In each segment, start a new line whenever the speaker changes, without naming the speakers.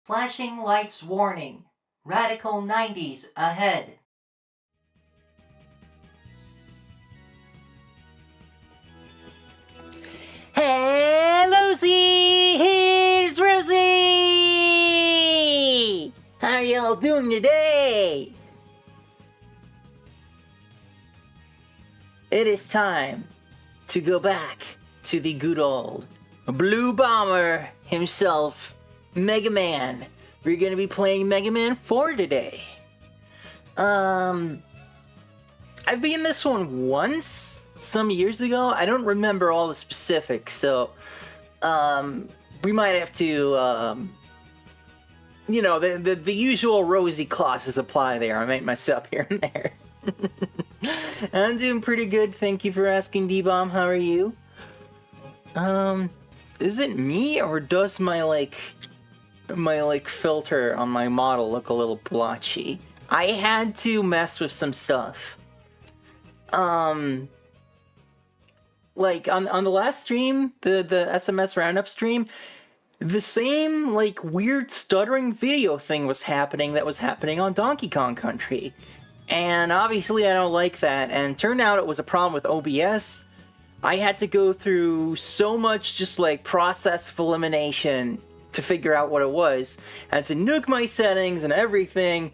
Flashing lights warning. Radical 90s ahead.
Hey, Lucy! Here's Rosie! How are y'all doing today? It is time to go back to the good old Blue Bomber himself, Mega Man. We're gonna be playing Mega Man 4 today. I've beaten this one once, some years ago. I don't remember all the specifics, so we might have to, the usual Rosie clauses apply there. I might mess up here and there. I'm doing pretty good, thank you for asking, D-Bomb. How are you? Is it me, or does my filter on my model look a little blotchy? I had to mess with some stuff. Like, on the last stream, the SMS roundup stream, the same, weird stuttering video thing was happening that was happening on Donkey Kong Country. And obviously I don't like that, and turned out it was a problem with OBS. I had to go through so much just, process of elimination to figure out what it was. I had to nuke my settings and everything,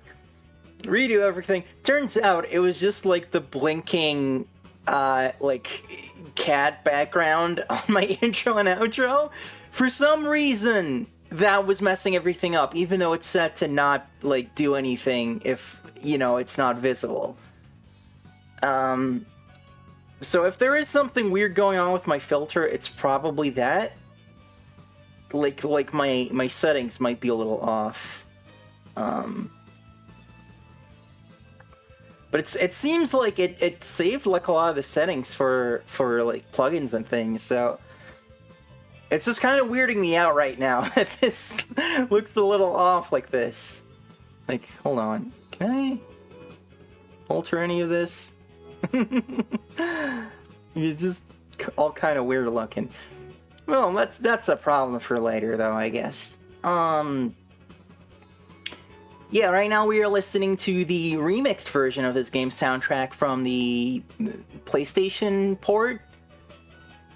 redo everything. Turns out it was just, the blinking, cat background on my intro and outro. For some reason, that was messing everything up, even though it's set to not, do anything if, it's not visible. So if there is something weird going on with my filter, it's probably that. My settings might be a little off. But it seems like it saved, a lot of the settings for plugins and things, so... It's just kind of weirding me out right now that this looks a little off like this. Hold on. Can I alter any of this? It's just all kind of weird looking. Well, that's a problem for later, though, I guess. Yeah, right now we are listening to the remixed version of this game's soundtrack from the PlayStation port.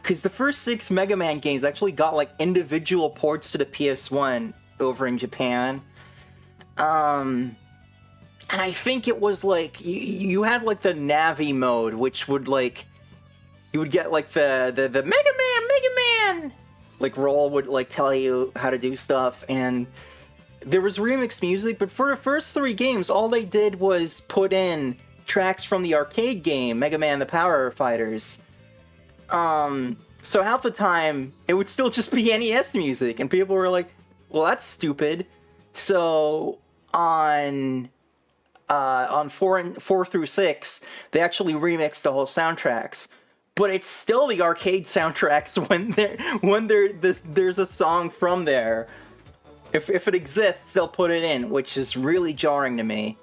Because the first 6 Mega Man games actually got, individual ports to the PS1 over in Japan. And I think it was, you had, the Navi mode, which would, you would get, the Mega Man! Roll would, tell you how to do stuff, and there was remixed music, but for the first 3 games, all they did was put in tracks from the arcade game, Mega Man the Power Fighters. So half the time, it would still just be NES music, and people were like, well, that's stupid. So, on 4 through 6, they actually remixed the whole soundtracks. But it's still the arcade soundtracks when there's a song from there. If it exists, they'll put it in, which is really jarring to me.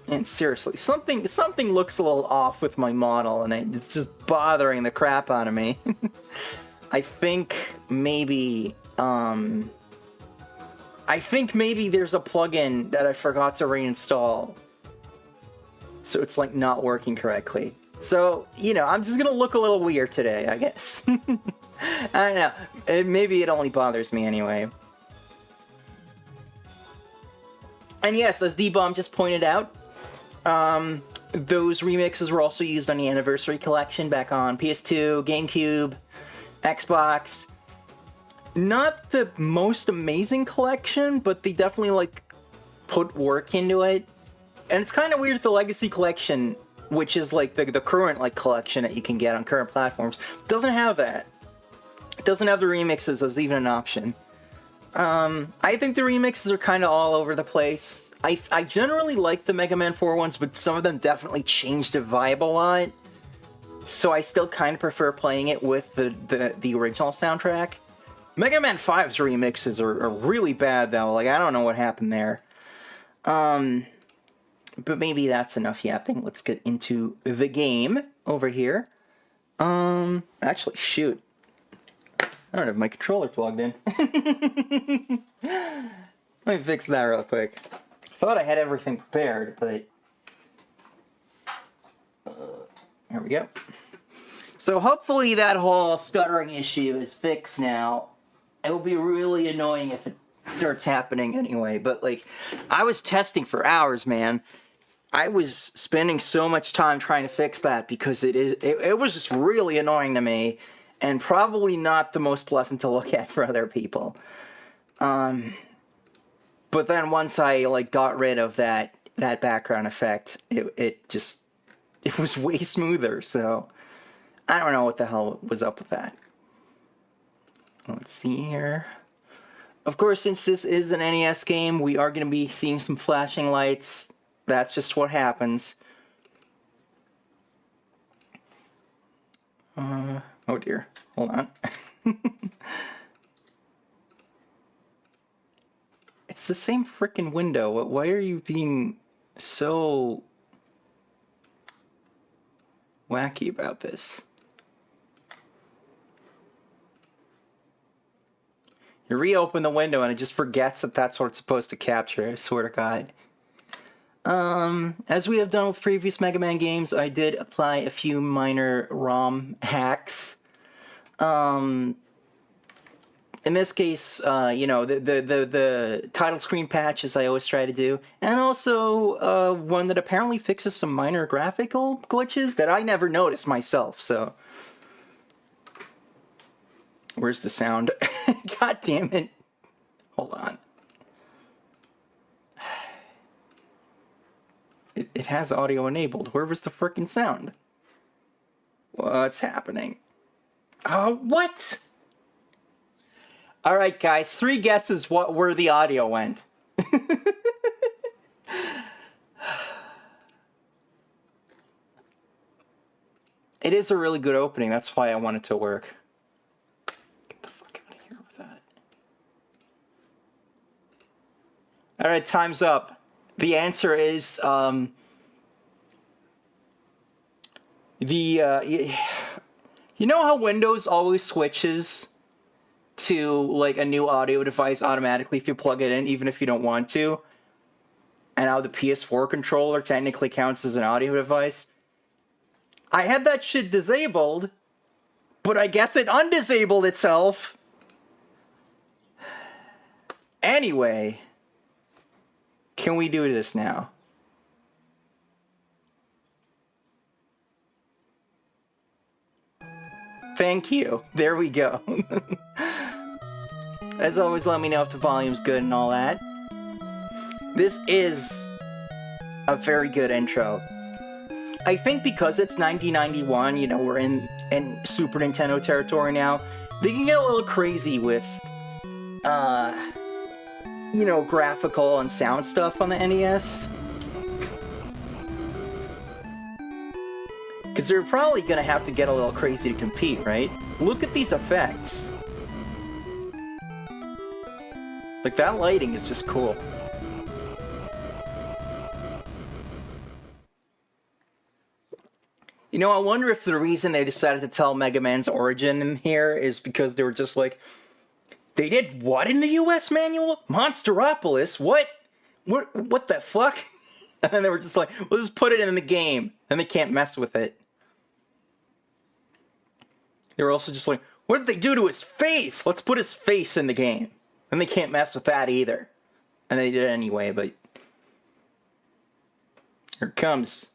And seriously, something looks a little off with my model, and it's just bothering the crap out of me. I think maybe there's a plugin that I forgot to reinstall. So it's, not working correctly. So, I'm just gonna look a little weird today, I guess. I don't know. Maybe it only bothers me anyway. And yes, as D-Bomb just pointed out, those remixes were also used on the Anniversary Collection back on PS2, GameCube, Xbox. Not the most amazing collection, but they definitely, put work into it. And it's kind of weird the Legacy Collection, which is, the current, collection that you can get on current platforms, doesn't have that. It doesn't have the remixes as even an option. I think the remixes are kind of all over the place. I generally like the Mega Man 4 ones, but some of them definitely changed the vibe a lot. So I still kind of prefer playing it with the original soundtrack. Mega Man 5's remixes are really bad, though. I don't know what happened there. But maybe that's enough yapping. Let's get into the game over here. Actually, shoot. I don't have my controller plugged in. Let me fix that real quick. I thought I had everything prepared, but... There we go. So hopefully that whole stuttering issue is fixed now. It will be really annoying if it starts happening anyway, but like, I was testing for hours, man. I was spending so much time trying to fix that because it was just really annoying to me, and probably not the most pleasant to look at for other people. But then once I like got rid of that background effect, it was way smoother. So I don't know what the hell was up with that. Let's see here. Of course, since this is an NES game, we are going to be seeing some flashing lights. That's just what happens. Oh dear. Hold on. It's the same frickin' window. Why are you being so wacky about this? You reopen the window and it just forgets that that's what it's supposed to capture, I swear to God. As we have done with previous Mega Man games, I did apply a few minor ROM hacks. In this case, the title screen patch, as I always try to do, and also one that apparently fixes some minor graphical glitches that I never noticed myself, so... Where's the sound? God damn it. Hold on. It has audio enabled. Where was the frickin' sound? What's happening? Oh, what? Alright, guys. 3 guesses where the audio went. It is a really good opening. That's why I want it to work. Get the fuck out of here with that. Alright, time's up. The answer is, you know how Windows always switches to, like, a new audio device automatically if you plug it in, even if you don't want to? And how the PS4 controller technically counts as an audio device? I had that shit disabled, but I guess it undisabled itself. Anyway... Can we do this now? Thank you. There we go. As always, let me know if the volume's good and all that. This is a very good intro. I think because it's 1991, you know, we're in Super Nintendo territory now, they can get a little crazy with, you know, graphical and sound stuff on the NES. Because they're probably gonna have to get a little crazy to compete, right? Look at these effects. Like, that lighting is just cool. You know, I wonder if the reason they decided to tell Mega Man's origin in here is because they were just like, they did what in the US manual? Monsteropolis? What the fuck? And then they were just like, we'll just put it in the game. Then they can't mess with it. They were also just like, what did they do to his face? Let's put his face in the game. And they can't mess with that either. And they did it anyway, but... Here it comes.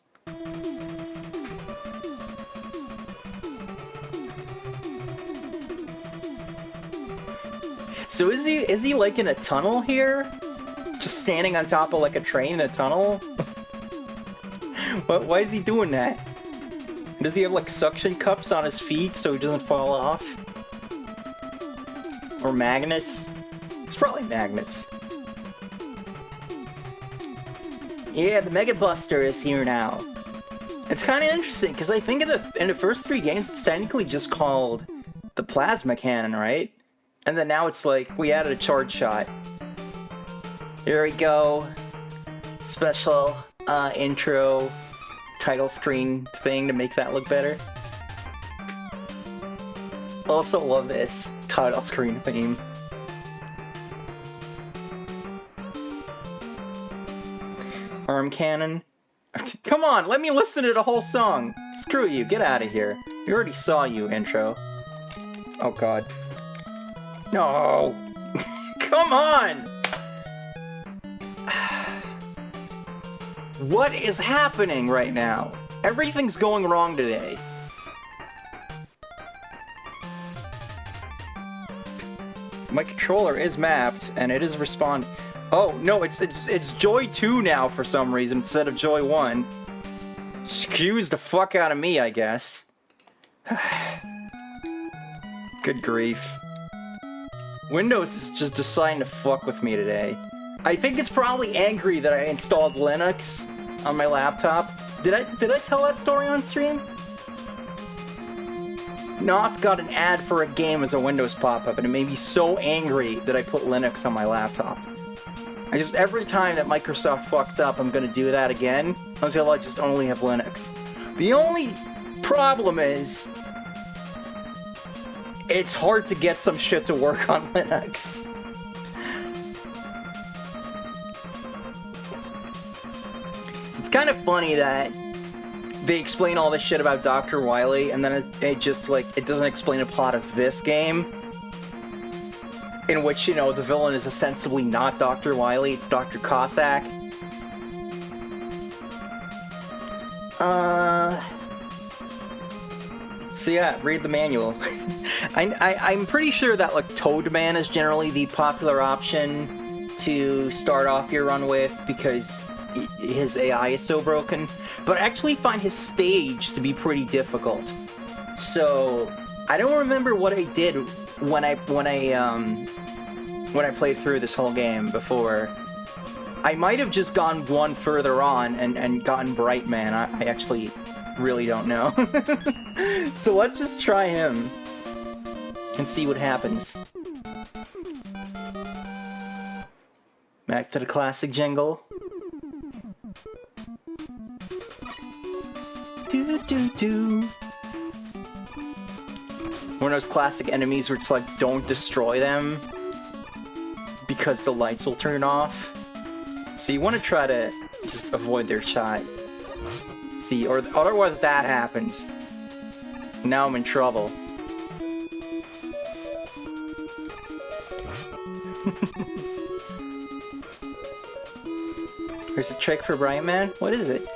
So is he like in a tunnel here? Just standing on top of like a train in a tunnel? Why is he doing that? Does he have like suction cups on his feet so he doesn't fall off? Or magnets? It's probably magnets. Yeah, the Mega Buster is here now. It's kind of interesting because I think in the first 3 games it's technically just called the Plasma Cannon, right? And then now it's like, we added a charge shot. Here we go. Special intro title screen thing to make that look better. Also love this. title screen theme. Arm cannon. Come on, let me listen to the whole song. Screw you, get out of here. We already saw you, intro. Oh god. No! Come on! What is happening right now? Everything's going wrong today. My controller is mapped, and it is respond. Oh, no, it's Joy 2 now for some reason, instead of Joy 1. Excuse the fuck out of me, I guess. Good grief. Windows is just deciding to fuck with me today. I think it's probably angry that I installed Linux on my laptop. Did I tell that story on stream? Noth got an ad for a game as a Windows pop-up, and it made me so angry that I put Linux on my laptop. Every time that Microsoft fucks up, I'm gonna do that again, until I just only have Linux. The only problem is, it's hard to get some shit to work on Linux. So it's kind of funny that they explain all this shit about Dr. Wily, and then it just, like, it doesn't explain a plot of this game, in which, you know, the villain is ostensibly not Dr. Wily, it's Dr. Cossack. So yeah, read the manual. I'm pretty sure that, like, Toadman is generally the popular option to start off your run with, because his AI is so broken. But I actually find his stage to be pretty difficult. So I don't remember what I did when I played through this whole game before. I might have just gone one further on and gotten Brightman. I actually really don't know. So let's just try him and see what happens. Back to the classic jingle. Do do do. One of those classic enemies where it's like, don't destroy them because the lights will turn off. So you want to try to just avoid their shot. See, or otherwise that happens. Now I'm in trouble. Here's the trick for Brightman. What is it?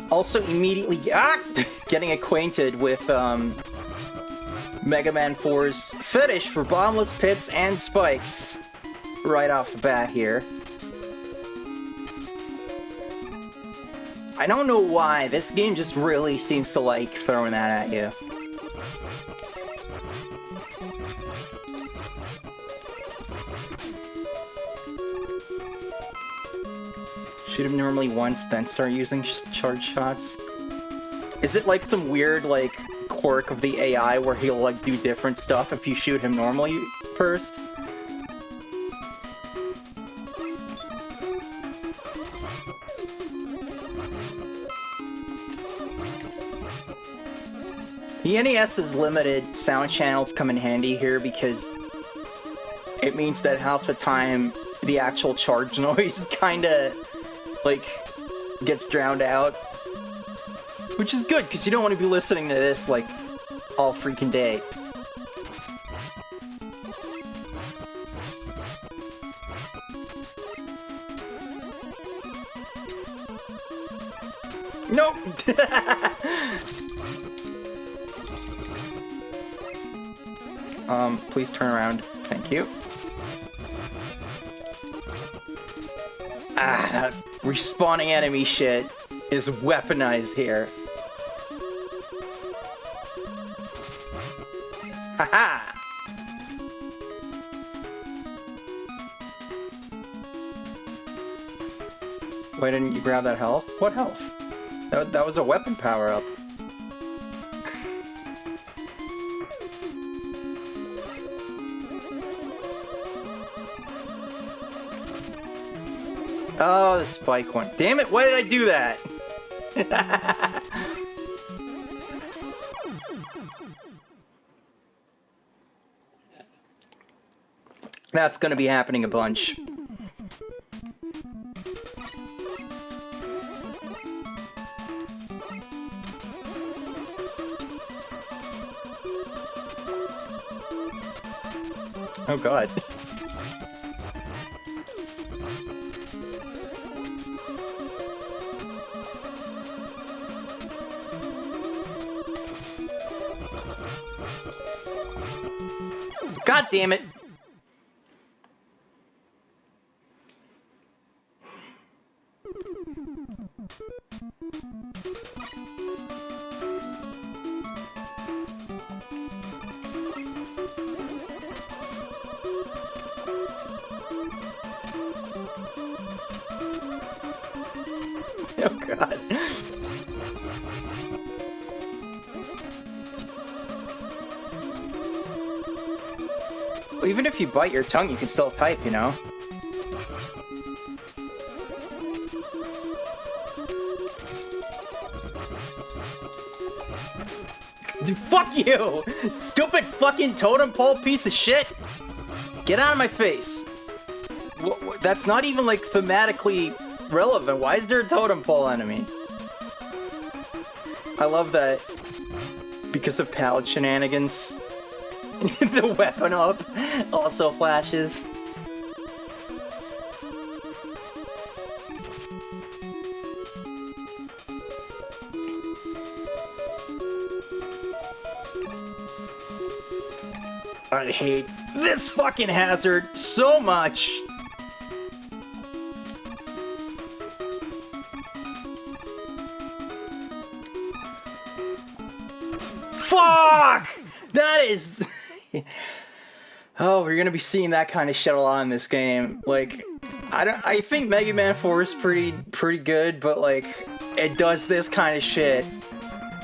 Also immediately getting acquainted with Mega Man 4's fetish for bottomless pits and spikes right off the bat here. I don't know why, this game just really seems to like throwing that at you. Shoot him normally once, then start using charge shots. Is it like some weird, like, quirk of the AI where he'll, like, do different stuff if you shoot him normally first? The NES's limited sound channels come in handy here because it means that half the time the actual charge noise kinda, like, gets drowned out. Which is good, because you don't want to be listening to this, like, all freaking day. Nope! Please turn around. Thank you. Ah, respawning enemy shit is weaponized here. Haha! Why didn't you grab that health? What health? That was a weapon power-up. Oh, the spike one. Damn it, why did I do that? That's gonna be happening a bunch. Oh god. God damn it. Oh god. Well, even if you bite your tongue, you can still type, you know? Dude, fuck you! Stupid fucking totem pole piece of shit! Get out of my face! That's not even, like, thematically relevant. Why is there a totem pole enemy? I love that. Because of palette shenanigans, the weapon up also flashes. I hate this fucking hazard so much. Fuck! That is... Oh, we're gonna be seeing that kind of shit a lot in this game. Like, I think Mega Man 4 is pretty good, but like, it does this kind of shit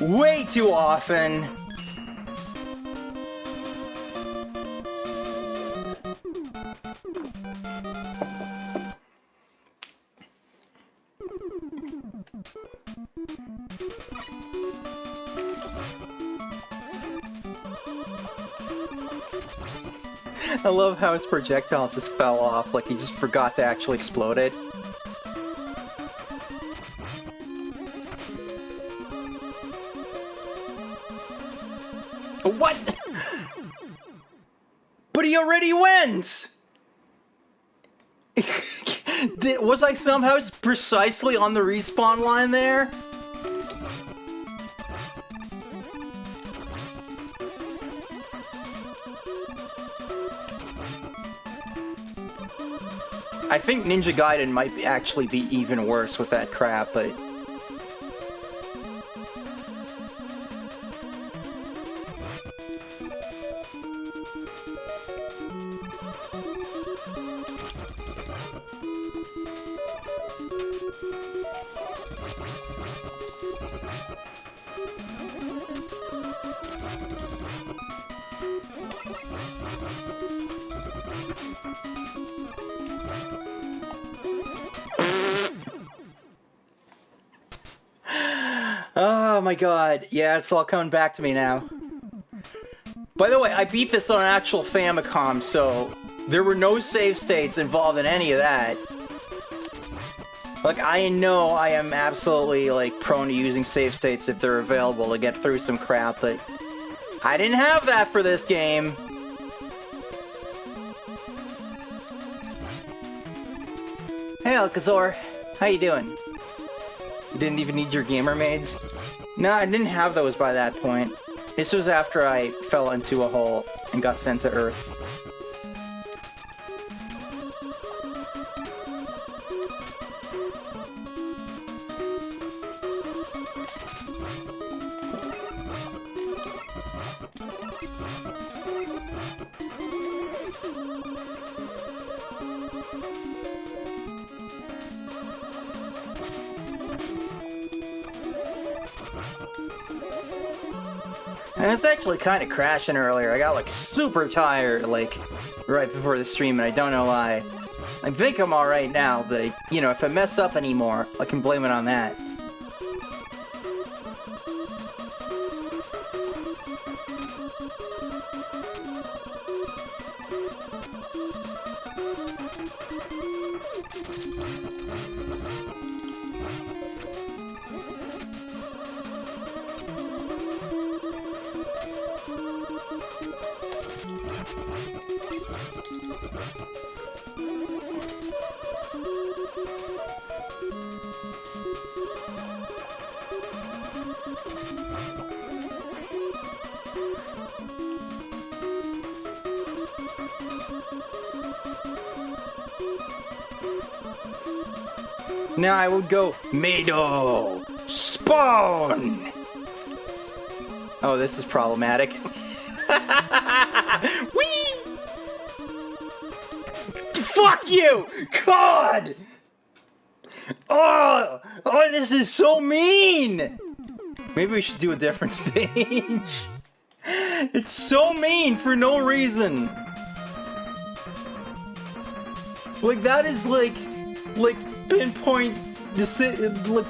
way too often. I love how his projectile just fell off, like he just forgot to actually explode it. What? But he already went! Was I somehow precisely on the respawn line there? I think Ninja Gaiden might actually be even worse with that crap, but... Oh my god, yeah, it's all coming back to me now. By the way, I beat this on an actual Famicom, so there were no save states involved in any of that. Like, I know I am absolutely, like, prone to using save states if they're available to get through some crap, but I didn't have that for this game. Hey, Alcazor. How you doing? You didn't even need your gamer maids? No, I didn't have those by that point. This was after I fell into a hole and got sent to Earth. I was actually kind of crashing earlier. I got like super tired like right before the stream and I don't know why. I think I'm alright now, but you know, if I mess up anymore, I can blame it on that. Now I would go, Mado, spawn! Oh, this is problematic. Whee! Fuck you! God! Oh, this is so mean! Maybe we should do a different stage. It's so mean for no reason. Like, that is like pinpoint,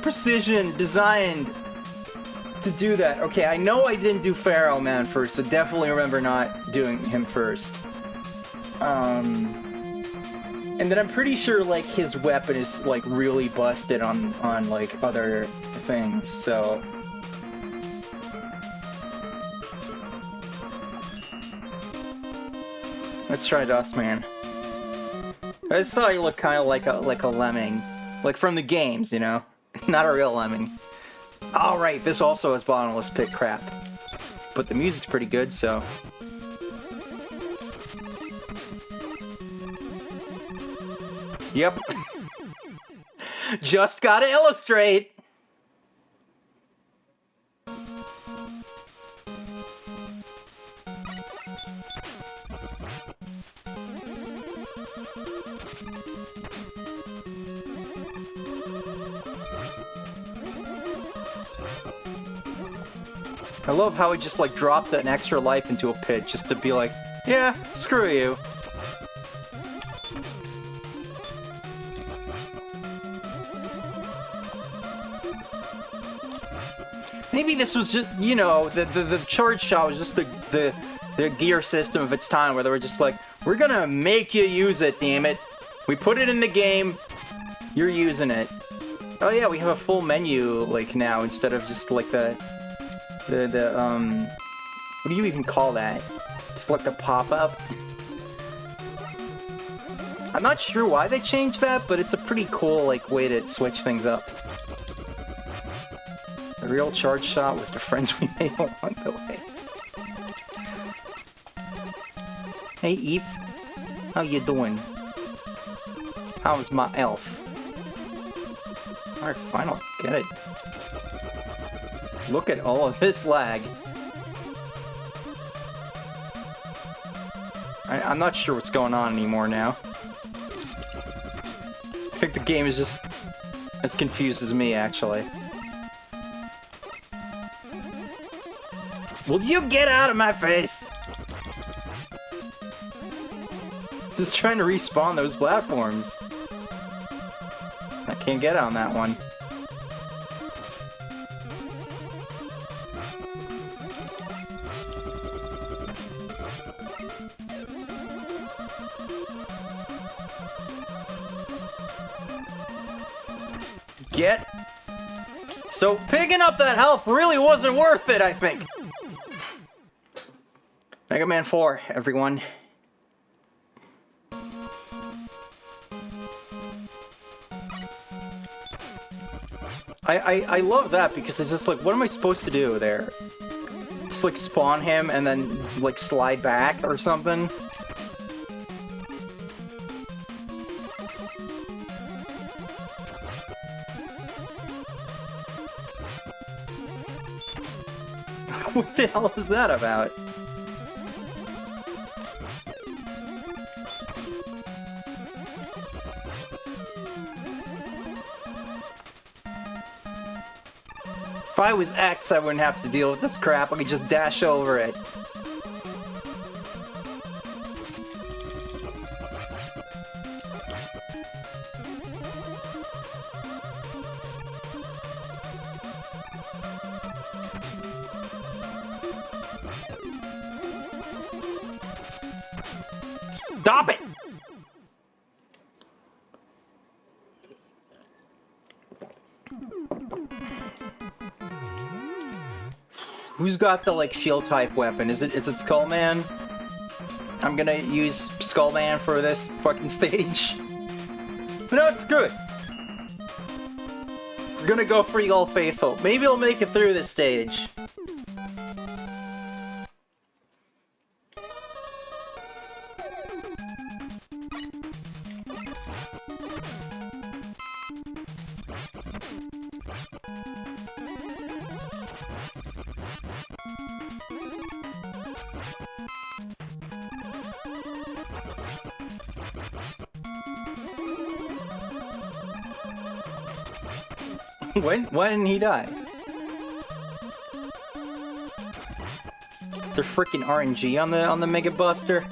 precision designed to do that. Okay, I know I didn't do Pharaoh Man first, so definitely remember not doing him first. And then I'm pretty sure like his weapon is like really busted on like other things, so. Let's try Dustman. I just thought he looked kind of like a lemming. Like from the games, you know? Not a real lemming. Alright, this also has bottomless pit crap. But the music's pretty good, so... Yep. Just gotta illustrate! I love how he just like dropped an extra life into a pit just to be like, yeah, screw you. Maybe this was just, you know, the charge shot was just the gear system of its time where they were just like, we're gonna make you use it, damn it. We put it in the game, you're using it. Oh yeah, we have a full menu like now instead of just like the what do you even call that? Just like the pop-up? I'm not sure why they changed that, but it's a pretty cool like way to switch things up. The real charge shot was the friends we made along the way. Hey Eve, how you doing? How's my elf? Alright, fine, I'll get it. Look at all of this lag. I'm not sure what's going on anymore now. I think the game is just as confused as me, actually. Will you get out of my face? Just trying to respawn those platforms. I can't get on that one. Get. So picking up that health really wasn't worth it, I think. Mega Man 4, everyone. I love that because it's just like, what am I supposed to do there? Just like spawn him and then like slide back or something? What the hell is that about? If I was X, I wouldn't have to deal with this crap. I could just dash over it. Stop it! Who's got the, like, shield type weapon? Is it Skullman? I'm gonna use Skullman for this fucking stage. No, it's good. We're gonna go for All Faithful. Maybe I'll make it through this stage. Why didn't he die? Is there freaking RNG on the Mega Buster?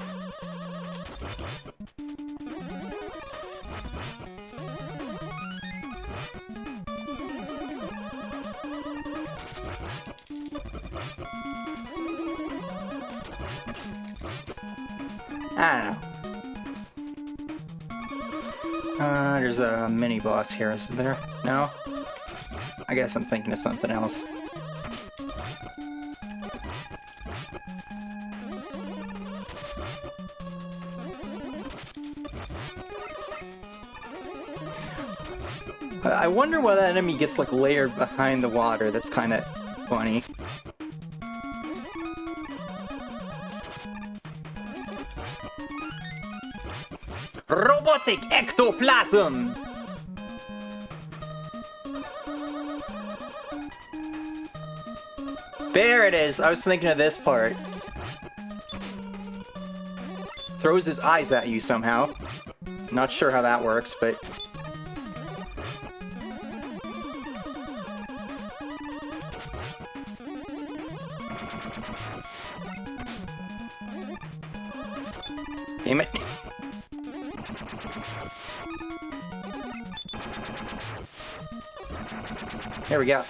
I don't know. There's a mini boss here, is there? No? I guess I'm thinking of something else. I wonder why that enemy gets, like, layered behind the water. That's kind of funny. Robotic ectoplasm! There it is! I was thinking of this part. Throws his eyes at you somehow. Not sure how that works, but... Damn it. There we go.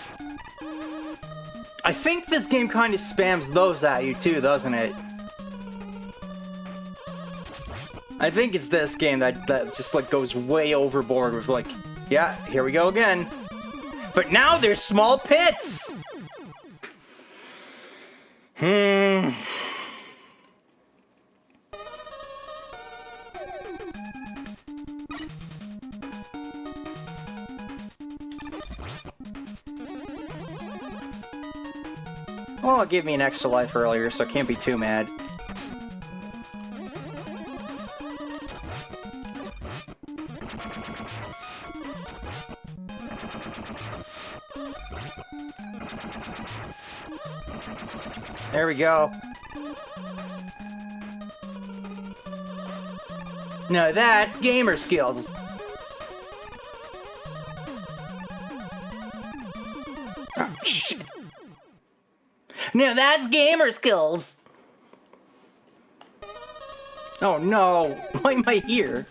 I think this game kind of spams those at you too, doesn't it? I think it's this game that just like goes way overboard with like, yeah, here we go again. But now there's small pits! Well, it gave me an extra life earlier, so I can't be too mad. There we go. Now that's gamer skills. Oh, shit. Now that's gamer skills! Oh no, why am I here?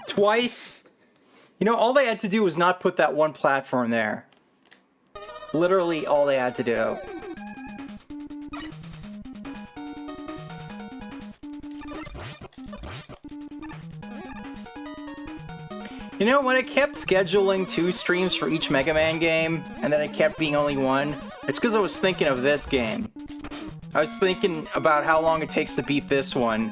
Twice. You know, all they had to do was not put that one platform there. Literally all they had to do. You know, when it kept scheduling 2 streams for each Mega Man game, and then it kept being only 1, it's because I was thinking of this game. I was thinking about how long it takes to beat this one.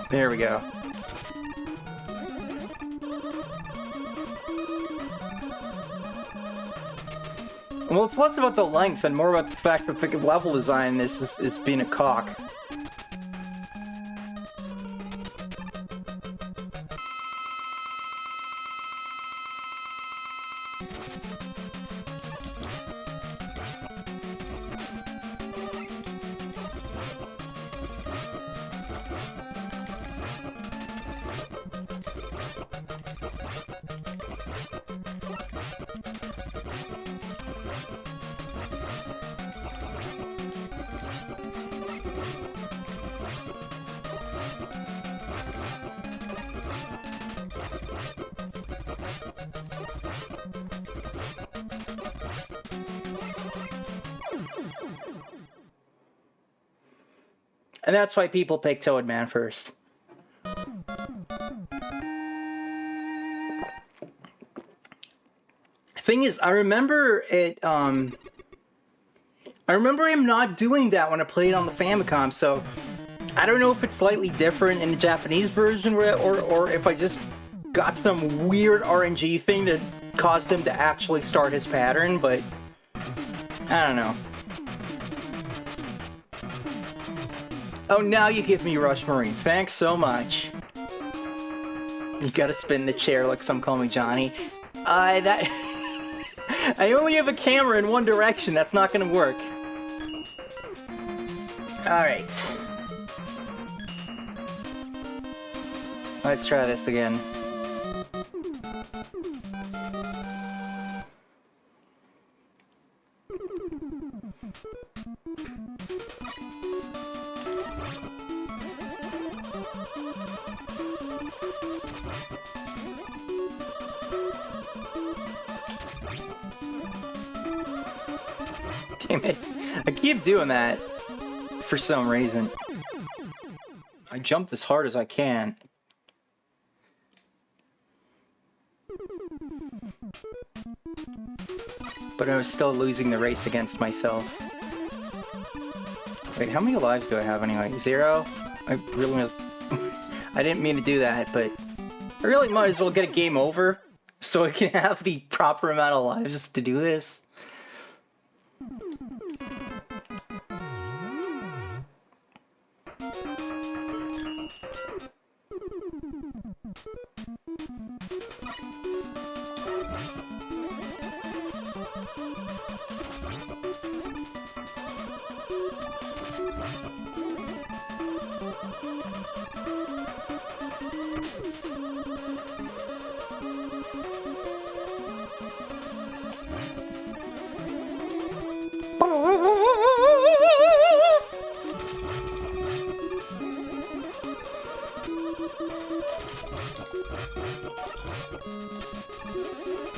There we go. Well, it's less about the length and more about the fact that the level design in this is being a cock. And that's why people pick Toadman first. Thing is, I remember it, I remember him not doing that when I played on the Famicom, so I don't know if it's slightly different in the Japanese version or if I just got some weird RNG thing that caused him to actually start his pattern, but I don't know. Oh, now you give me Rush Marine. Thanks so much. You gotta spin the chair like some call me Johnny. I only have a camera in one direction. That's not gonna work. Alright. Let's try this again. Damn it. I keep doing that for some reason. I jumped as hard as I can. But I was still losing the race against myself. Wait, how many lives do I have anyway? 0? I really must... I didn't mean to do that, but... I really might as well get a game over so I can have the proper amount of lives to do this.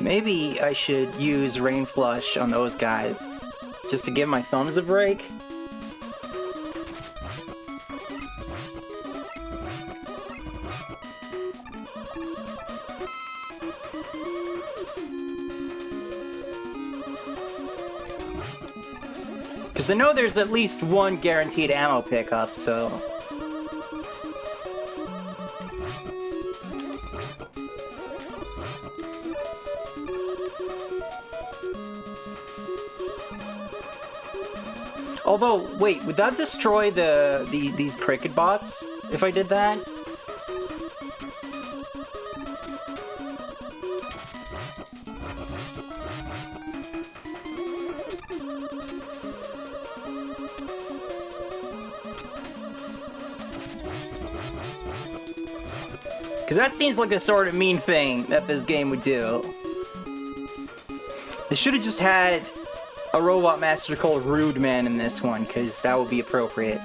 Maybe I should use Rain Flush on those guys, just to give my thumbs a break. Because I know there's at least one guaranteed ammo pickup, so... Although, wait, would that destroy these cricket bots if I did that? Because that seems like the sort of mean thing that this game would do. They should have just had a robot master called Rude Man in this one, because that would be appropriate.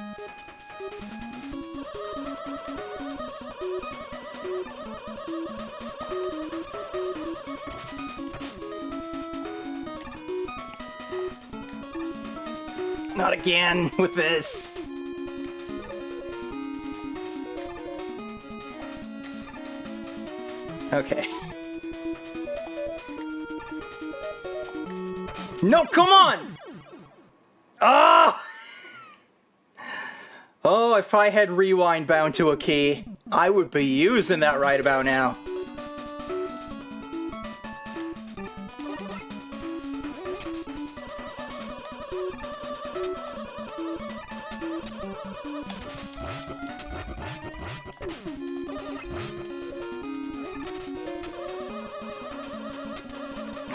Not again with this. Okay. No, come on! Ah! Oh, if I had rewind bound to a key. I would be using that right about now.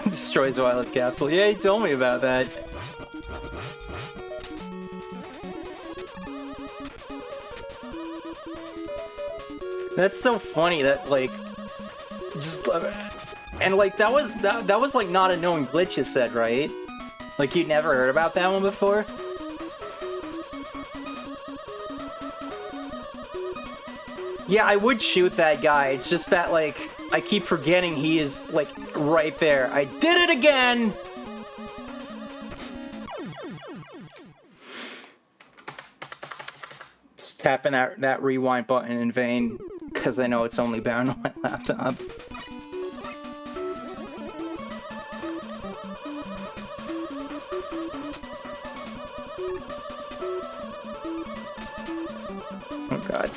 Destroys the Wily capsule. Yeah, he told me about that. That's so funny that like, just and like that was like not a known glitch you said, right? Like you'd never heard about that one before? Yeah, I would shoot that guy. It's just that like I keep forgetting he is like right there. I did it again. Just tapping that rewind button in vain. Because I know it's only bound on my laptop. Oh god.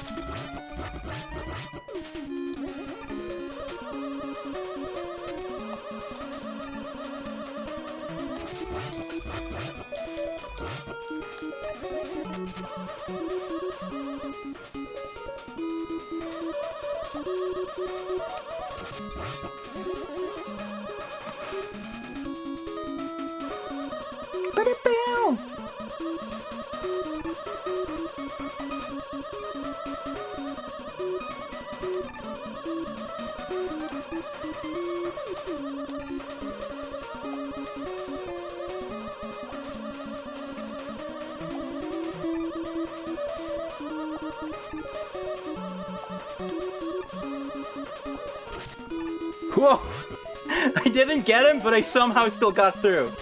Whoa! I didn't get him, but I somehow still got through.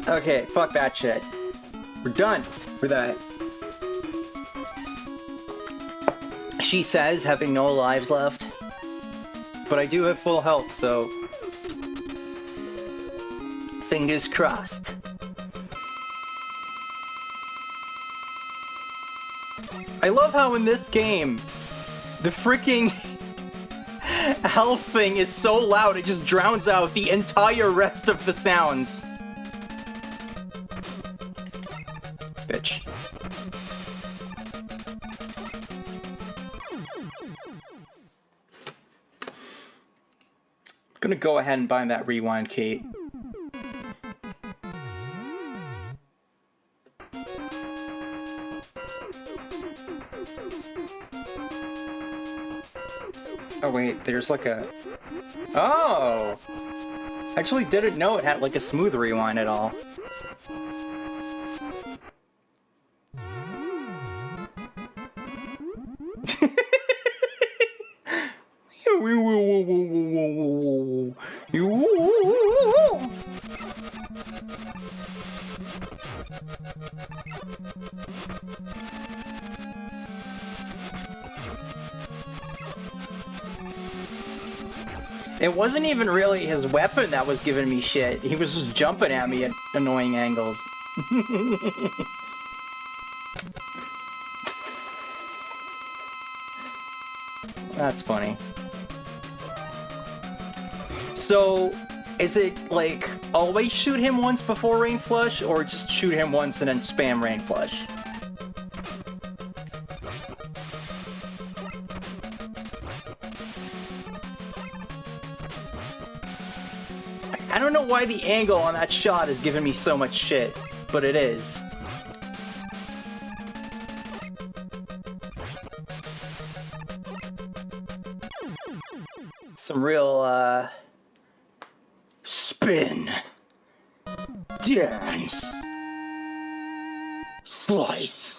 Okay, fuck that shit. We're done for that. She says, having no lives left. But I do have full health, so... fingers crossed. I love how in this game, the freaking health thing is so loud it just drowns out the entire rest of the sounds. Bitch. I'm gonna go ahead and buy that rewind key. Oh wait, there's like a... Oh! I actually didn't know it had like a smooth rewind at all. It wasn't even really his weapon that was giving me shit. He was just jumping at me at annoying angles. That's funny. So, is it like always shoot him once before Rain Flush, or just shoot him once and then spam Rain Flush? I don't know why the angle on that shot is giving me so much shit, but it is. Some real, spin. Dance. Slice.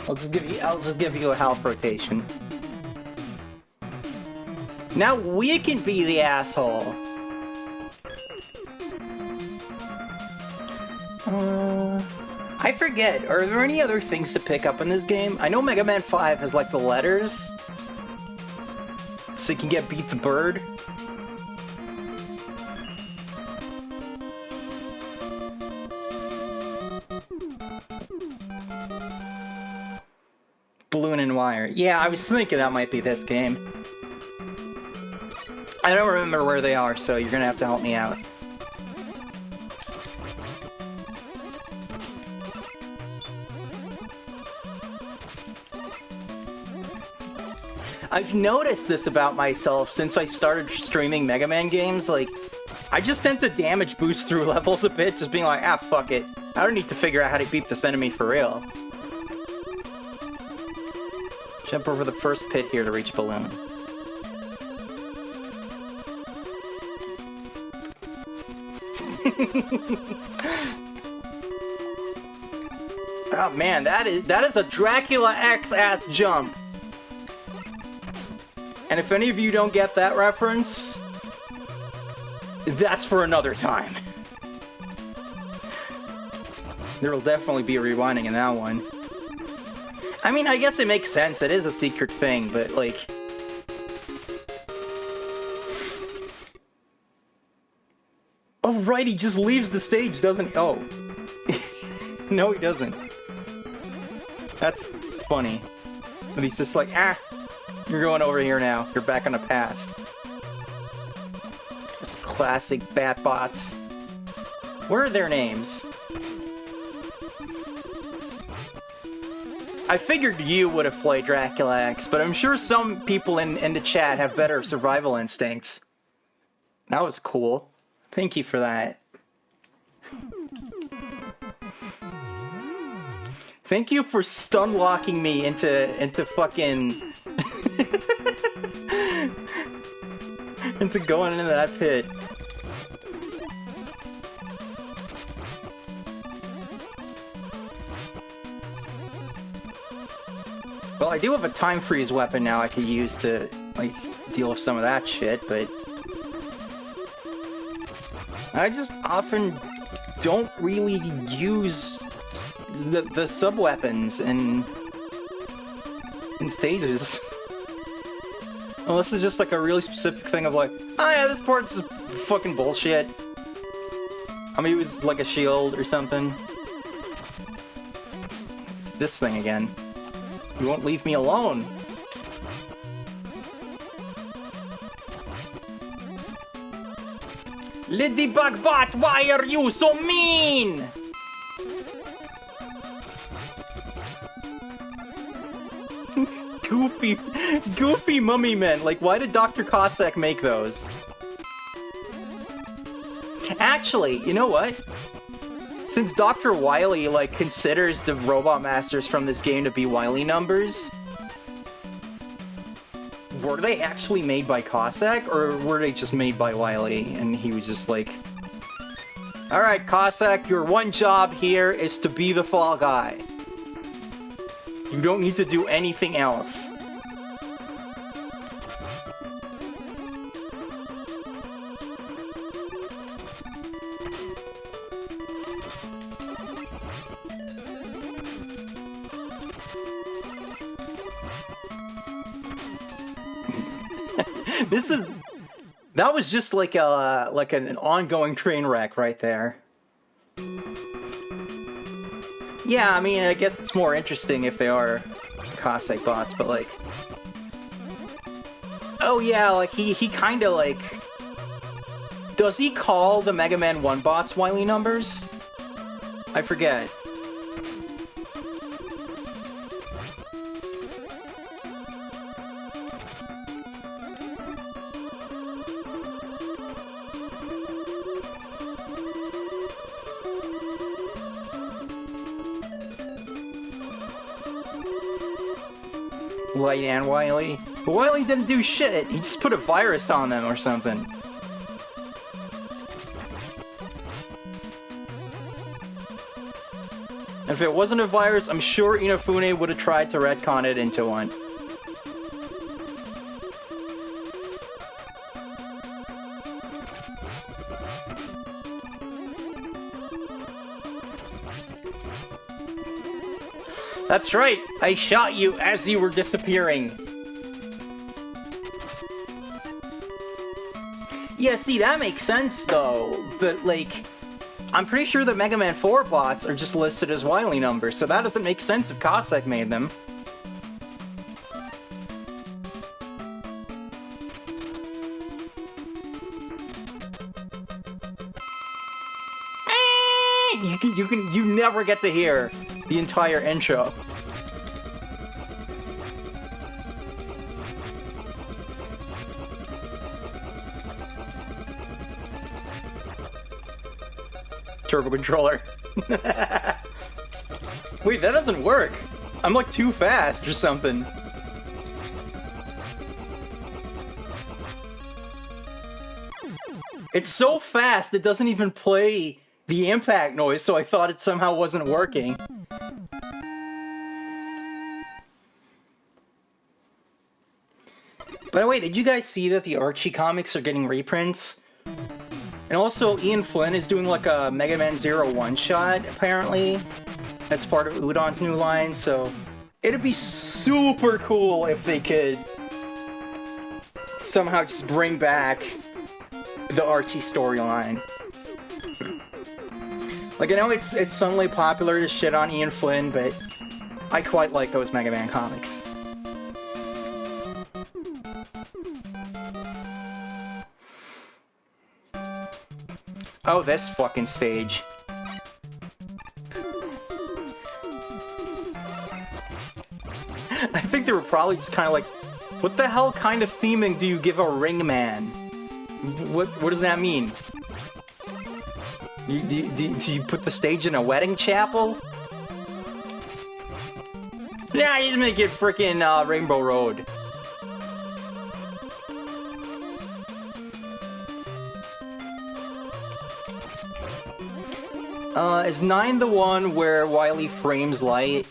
I'll just give you a health rotation. Now we can be the asshole. I forget, are there any other things to pick up in this game? I know Mega Man 5 has like the letters. so you can get Beat the Bird. Balloon and Wire. Yeah, I was thinking that might be this game. I don't remember where they are, so you're gonna have to help me out. I've noticed this about myself since I started streaming Mega Man games, like, I just tend to damage boost through levels a bit, just being like, ah, fuck it. I don't need to figure out how to beat this enemy for real. Jump over the first pit here to reach Balloon. Oh man, that is a Dracula X-ass jump. And if any of you don't get that reference, that's for another time. There will definitely be a rewinding in that one. I mean, I guess it makes sense. It is a secret thing, but like... Oh, right, he just leaves the stage, doesn't he? Oh. No, he doesn't. That's funny. But he's just like, ah, you're going over here now. You're back on the path. This classic Batbots. What are their names? I figured you would have played Dracula X, but I'm sure some people in the chat have better survival instincts. That was cool. Thank you for that. Thank you for stun locking me into fucking into going into that pit. Well, I do have a time freeze weapon now I could use to like deal with some of that shit, but I just often don't really use the sub-weapons in stages. Unless it's just like a really specific thing of like, oh yeah, this part's just fucking bullshit. I mean, it was like a shield or something. It's this thing again. You won't leave me alone. Ladybug Bot, why are you so mean? Goofy mummy men. Like, why did Dr. Cossack make those? Actually, you know what? Since Dr. Wily, like, considers the Robot Masters from this game to be Wily numbers, were they actually made by Cossack, or were they just made by Wily? And he was just like, alright, Cossack, your one job here is to be the fall guy. You don't need to do anything else. That was just like an ongoing train wreck right there. Yeah, I mean, I guess it's more interesting if they are Cossack bots, but like... Oh yeah, like he kinda like... Does he call the Mega Man 1 bots Wily numbers? I forget. Light and Wily. But Wily didn't do shit. He just put a virus on them or something. And if it wasn't a virus, I'm sure Inafune would have tried to retcon it into one. That's right, I shot you as you were disappearing. Yeah, see, that makes sense, though. But, like, I'm pretty sure the Mega Man 4 bots are just listed as Wily numbers, so that doesn't make sense if Cossack made them. You never get to hear the entire intro. Turbo controller. Wait, that doesn't work. I'm like too fast or something. It's so fast it doesn't even play the impact noise, so I thought it somehow wasn't working. By the way, did you guys see that the Archie comics are getting reprints? And also, Ian Flynn is doing like a Mega Man Zero one-shot, apparently, as part of Udon's new line, so it'd be super cool if they could somehow just bring back the Archie storyline. Like, I know it's suddenly popular to shit on Ian Flynn, but I quite like those Mega Man comics. Oh, this fucking stage. I think they were probably just kind of like, what the hell kind of theming do you give a ring man? What does that mean? Do you put the stage in a wedding chapel? Yeah, just make it frickin' Rainbow Road. Is 9 the one where Wily frames light?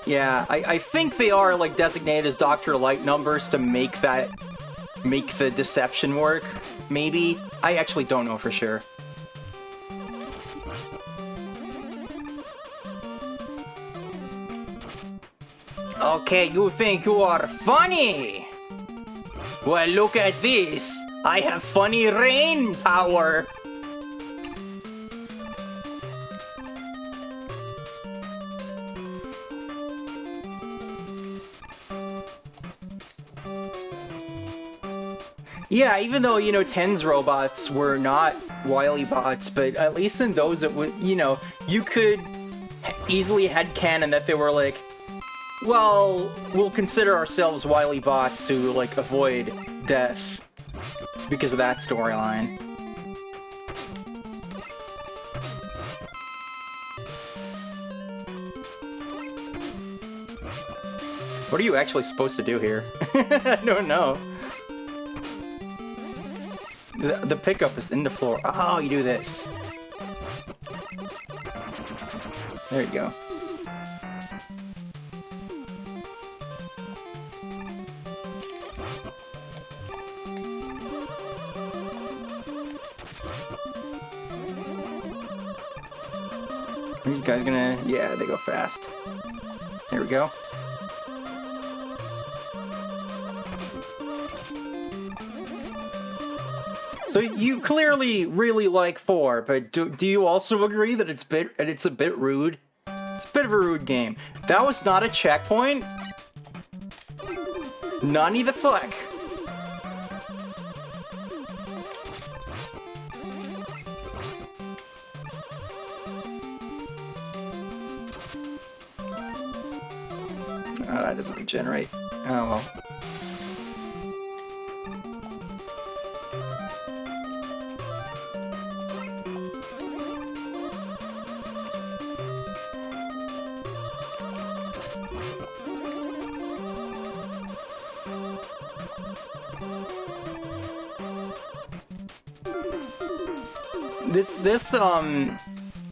Yeah, I think they are like designated as Dr. Light numbers to make the deception work, maybe? I actually don't know for sure. Okay, you think you are funny? Well, look at this. I have funny rain power. Yeah, even though, you know, 10's robots were not Wily bots, but at least in those it would, you know, you could easily headcanon that they were like, well, we'll consider ourselves Wily bots to, like, avoid death because of that storyline. What are you actually supposed to do here? I don't know. The pickup is in the floor. Oh, you do this. There you go. These guys gonna... Yeah, they go fast. There we go. So you clearly really like 4, but do you also agree that it's a bit rude? It's a bit of a rude game. That was not a checkpoint. None the fuck. Oh, that doesn't regenerate. Oh well. This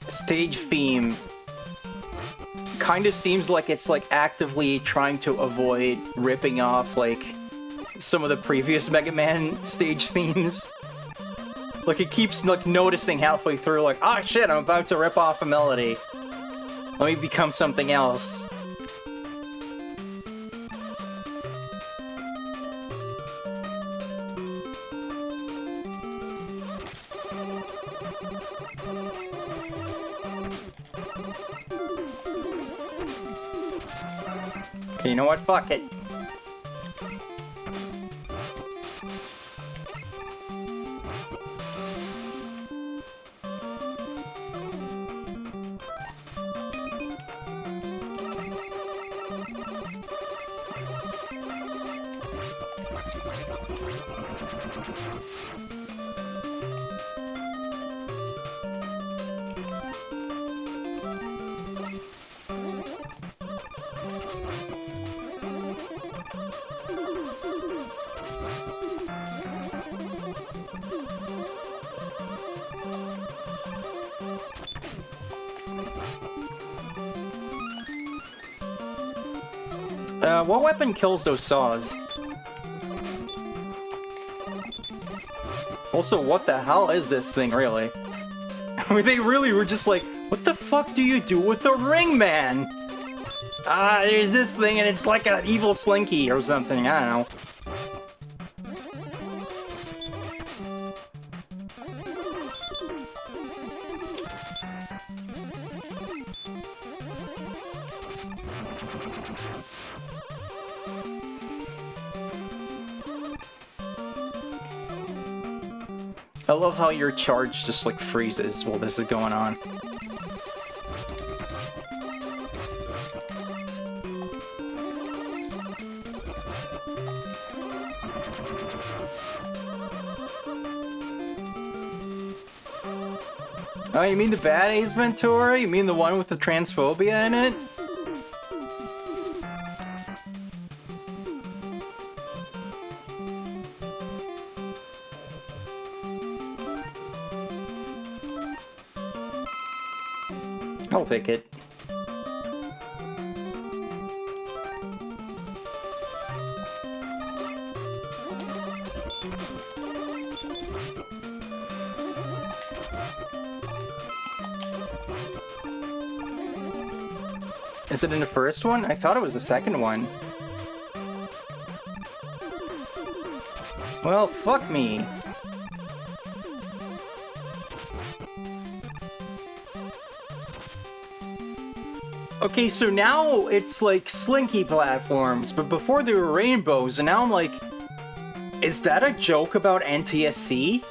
stage theme kind of seems like it's like actively trying to avoid ripping off like some of the previous Mega Man stage themes. Like it keeps like noticing halfway through like, oh shit, I'm about to rip off a melody. Let me become something else. Okay, you know what? Fuck it. What weapon kills those saws? Also, what the hell is this thing, really? I mean, they really were just like, what the fuck do you do with a ring, man? There's this thing and it's like an evil slinky or something, I don't know. I love how your charge just like freezes while this is going on. Oh, you mean the bad Ace Ventura? You mean the one with the transphobia in it? I'll take it. Is it in the first one? I thought it was the second one. Well, fuck me. Okay, so now it's like slinky platforms, but before they were rainbows, and now I'm like, is that a joke about NTSC?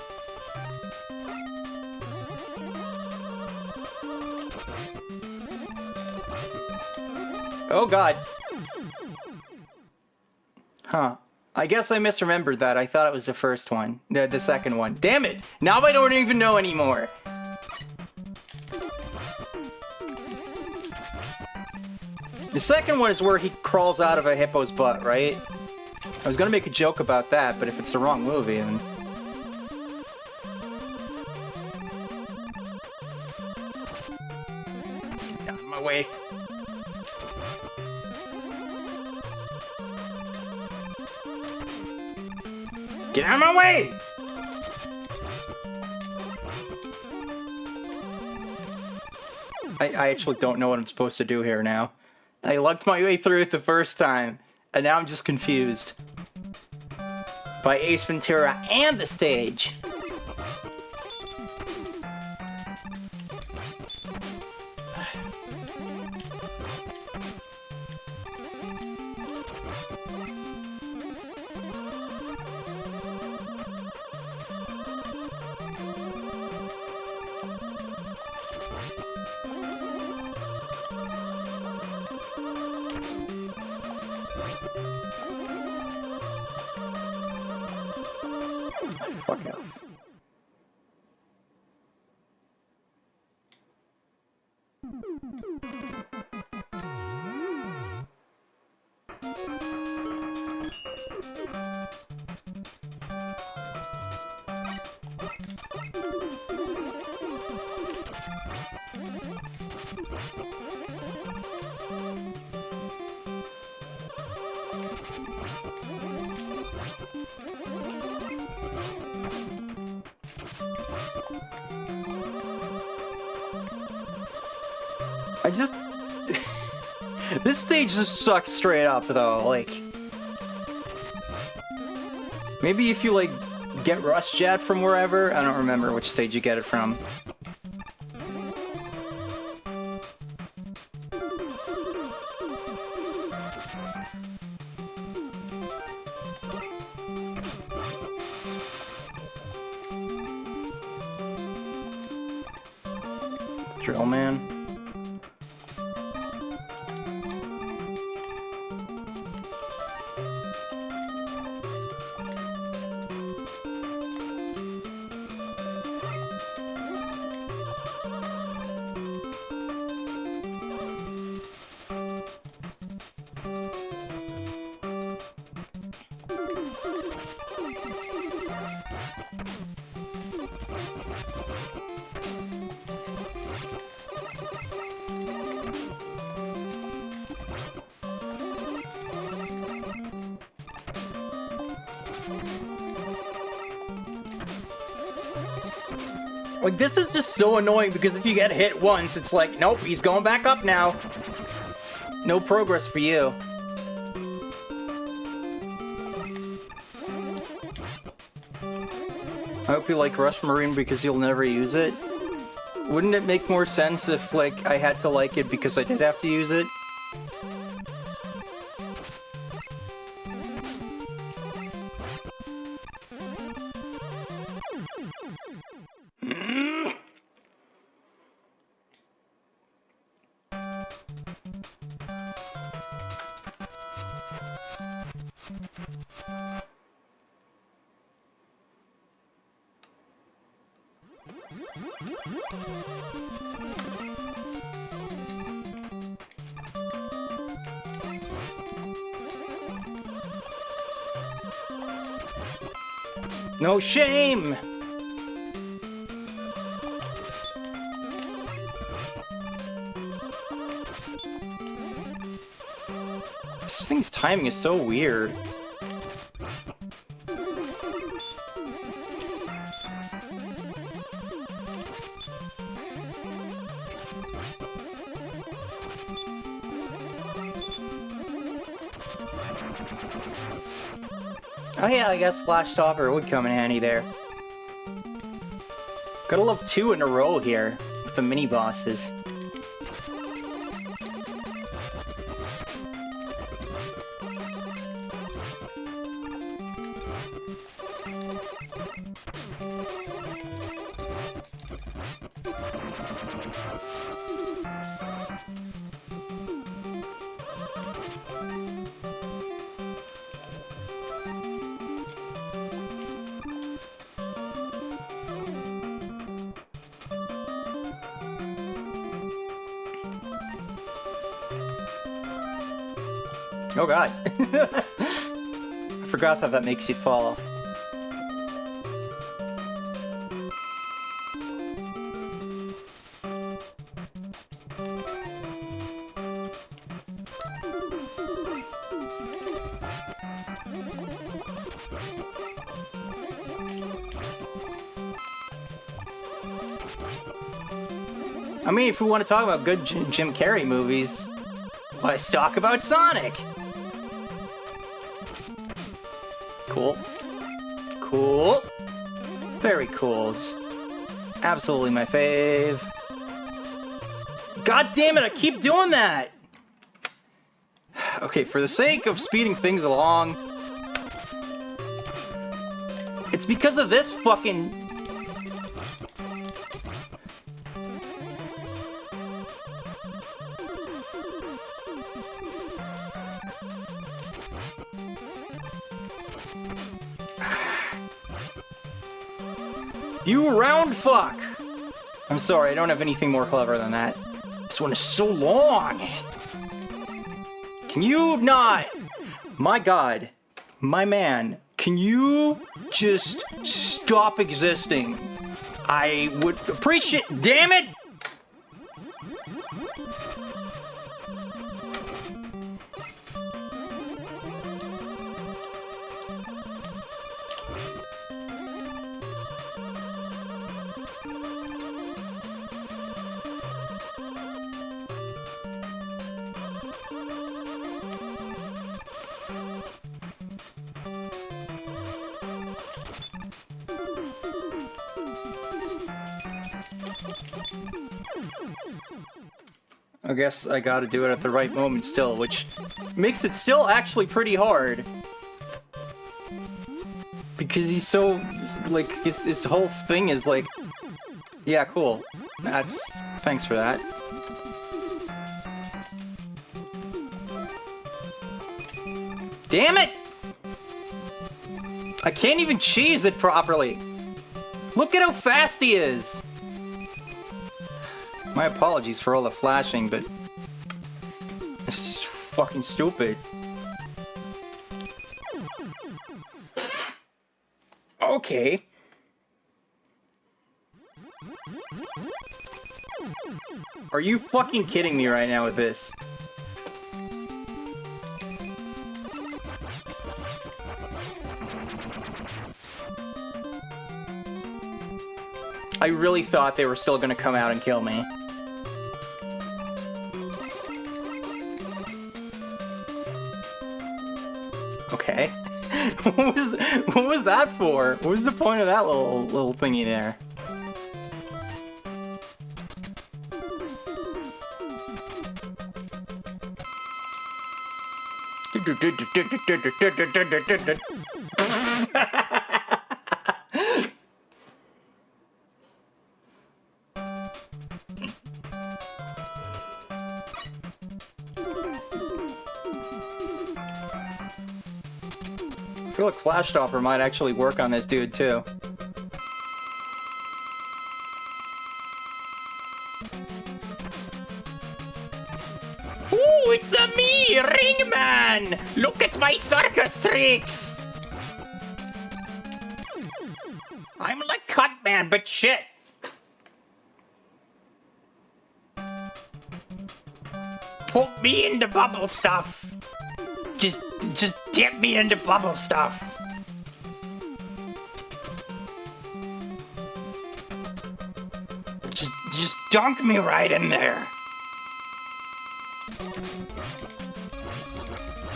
Oh god. Huh. I guess I misremembered that. I thought it was the first one. The second one. Damn it! Now I don't even know anymore! The second one is where he crawls out of a hippo's butt, right? I was gonna make a joke about that, but if it's the wrong movie, then... Get out of my way. Get out of my way! I actually don't know what I'm supposed to do here now. I lucked my way through it the first time, and now I'm just confused. By Ace Ventura and the stage! Fuck off. I just... This stage just sucks straight up, though, like... Maybe if you, like, get Rust Jet from wherever. I don't remember which stage you get it from. Drill man. Like, this is just so annoying because if you get hit once, it's like, nope, he's going back up now. No progress for you. I hope you like Rush Marine because you'll never use it. Wouldn't it make more sense if, like, I had to like it because I did have to use it? No shame! This thing's timing is so weird. Oh yeah, I guess Flash Topper would come in handy there. Gotta love 2 in a row here with the mini bosses. Oh god. I forgot that that makes you fall. I mean, if we want to talk about good Jim Carrey movies, let's talk about Sonic! Cool. Cool. Very cool. Just absolutely my fave. God damn it, I keep doing that! Okay, for the sake of speeding things along, it's because of this fucking... You round fuck! I'm sorry, I don't have anything more clever than that. This one is so long! Can you not? My god. My man. Can you just stop existing? I would appreciate... Damn it! I guess I gotta do it at the right moment still, which makes it still actually pretty hard. Because he's so, like, his whole thing is like... Yeah, cool. Thanks for that. Damn it! I can't even cheese it properly! Look at how fast he is! My apologies for all the flashing, but... It's just fucking stupid. Okay. Are you fucking kidding me right now with this? I really thought they were still gonna come out and kill me. Okay. What was that for? What was the point of that little thingy there? I feel like Flash Stopper might actually work on this dude too. Ooh, it's a me, Ringman! Look at my circus tricks! I'm like Cutman, but shit! Put me into bubble stuff! Just dip me into bubble stuff. Just dunk me right in there.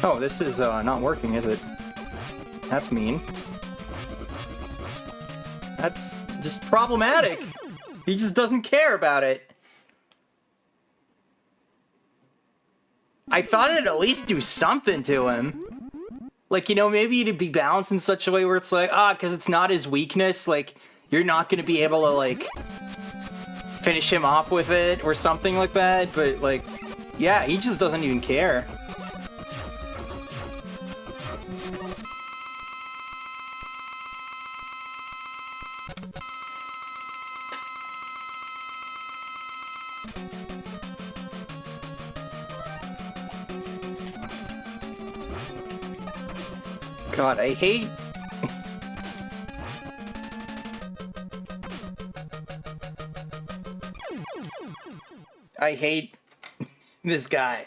Oh, this is not working, is it? That's mean. That's just problematic. He just doesn't care about it. I thought it'd at least do something to him. Like, you know, maybe it'd be balanced in such a way where it's like, because it's not his weakness, like, you're not gonna be able to, like, finish him off with it or something like that, but, like, yeah, he just doesn't even care. God, I hate... I hate this guy.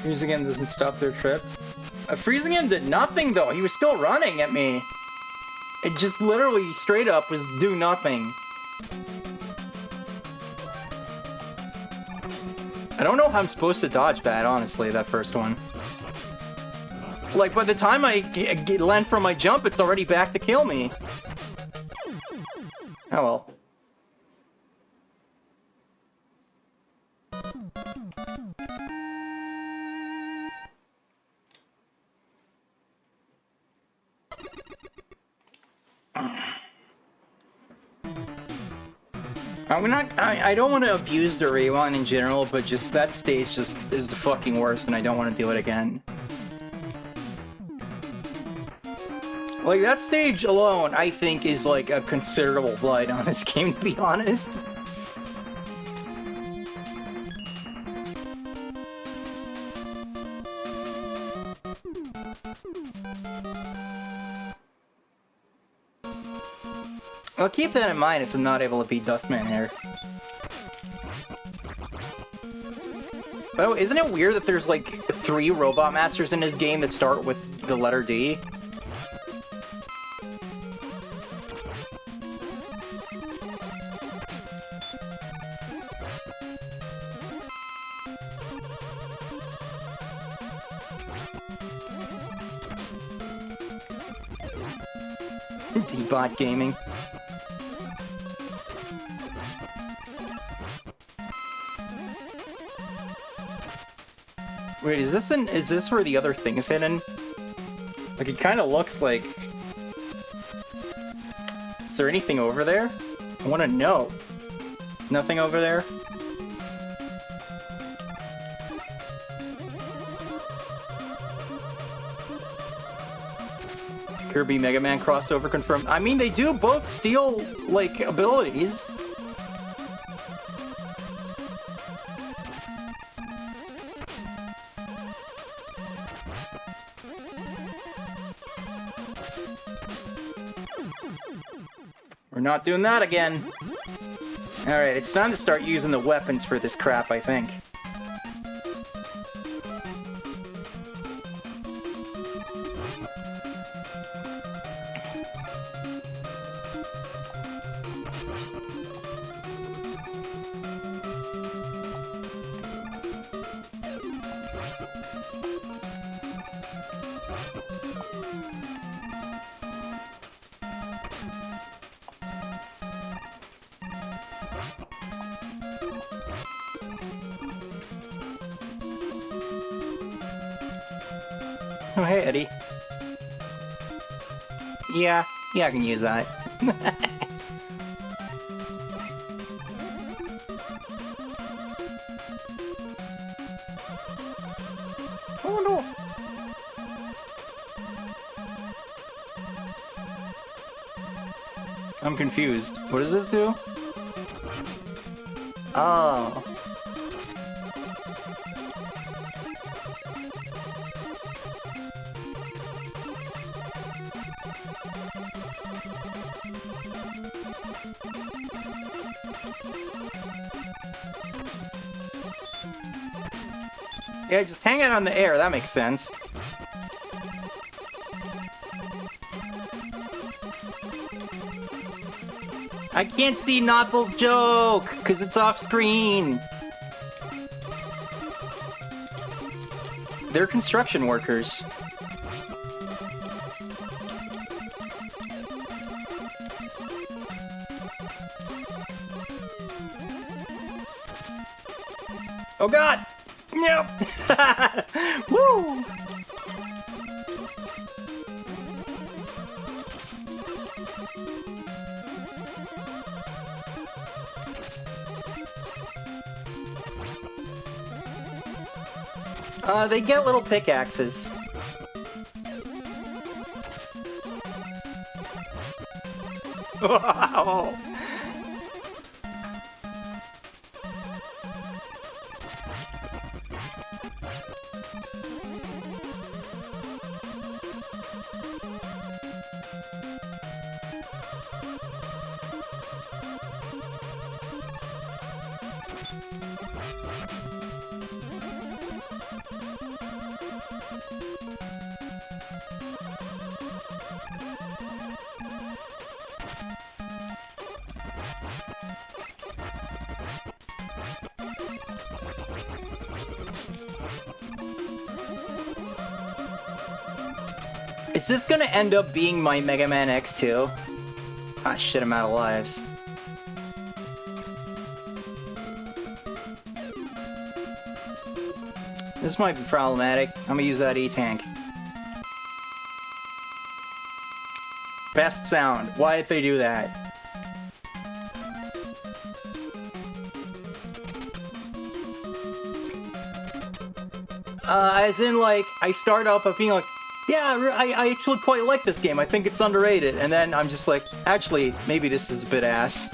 Freezing him doesn't stop their trip. Freezing him did nothing though, he was still running at me. It just literally, straight up, was do nothing. I don't know how I'm supposed to dodge that, honestly, that first one. Like, by the time I land from my jump, it's already back to kill me. Oh well. I don't want to abuse the rewind in general, but just that stage just is the fucking worst and I don't want to do it again. Like, that stage alone, I think, is like a considerable blight on this game, to be honest. I'll keep that in mind if I'm not able to beat Dustman here. By the way, isn't it weird that there's like 3 Robot Masters in this game that start with the letter D? D-bot gaming. Wait, is this where the other thing is hidden? Like, it kind of looks like... Is there anything over there? I want to know. Nothing over there? Kirby Mega Man crossover confirmed. I mean, they do both steal, like, abilities. We're not doing that again. Alright, it's time to start using the weapons for this crap, I think. Oh, hey, Eddie. Yeah, I can use that. Oh, no. I'm confused. What does this do? Oh. Yeah, just hang it on the air, that makes sense. I can't see Nottle's joke, because it's off screen. They're construction workers. Oh god! Nope! Woo! They get little pickaxes. Wow! Is this gonna end up being my Mega Man X2? Ah, shit, I'm out of lives. This might be problematic. I'm gonna use that E-Tank. Best sound. Why did they do that? As in, like, I start up of being like, yeah, I actually quite like this game. I think it's underrated. And then I'm just like, actually, maybe this is a bit ass.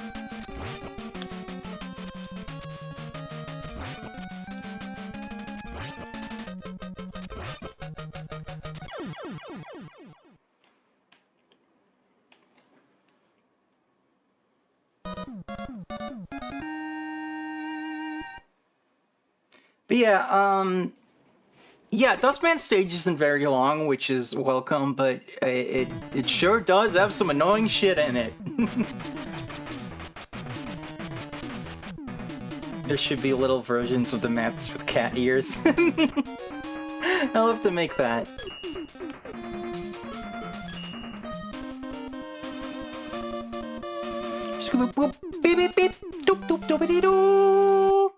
But yeah, yeah, Dustman stage isn't very long, which is welcome, but it sure does have some annoying shit in it. There should be little versions of the maps with cat ears. I'll have to make that. Beep beep beep. Doop doop doopity doo.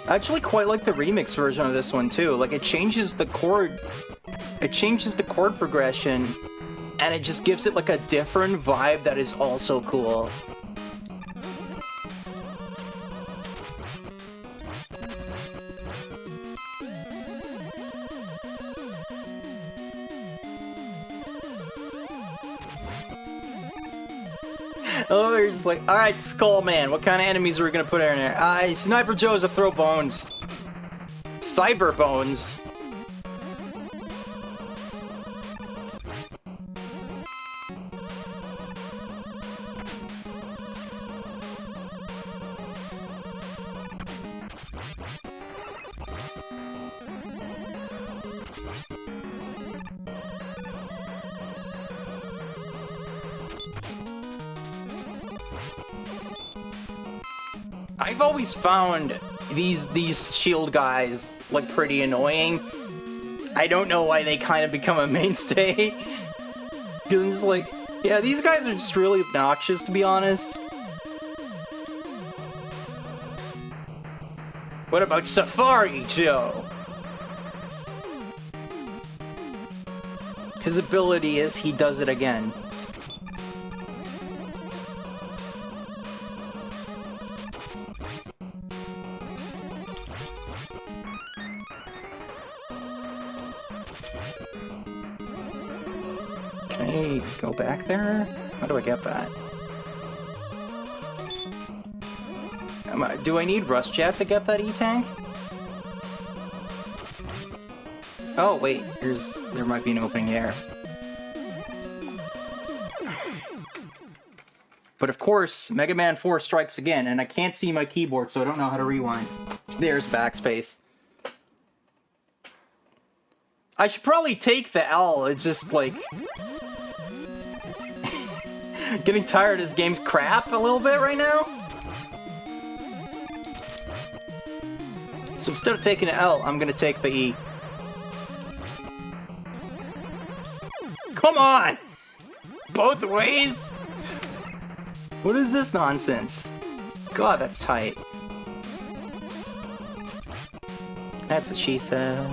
I actually quite like the remix version of this one too. Like it changes the chord progression and it just gives it like a different vibe that is also cool. Oh, you're just like, alright, Skull Man, what kind of enemies are we gonna put in there? Sniper Joe's a throw bones. Cyber bones. I've always found these shield guys like pretty annoying. I don't know why they kind of become a mainstay. Because I'm just like, yeah, these guys are just really obnoxious, to be honest. What about Safari Joe? His ability is he does it again. Can I go back there? How do I get that? Do I need Rust Jet to get that E-Tank? Oh, wait, there might be an opening there. But of course, Mega Man 4 strikes again, and I can't see my keyboard, so I don't know how to rewind. There's backspace. I should probably take the L, it's just like... getting tired of this game's crap a little bit right now. So instead of taking the L, I'm gonna take the E. Come on! Both ways? What is this nonsense? God, that's tight. That's what she said.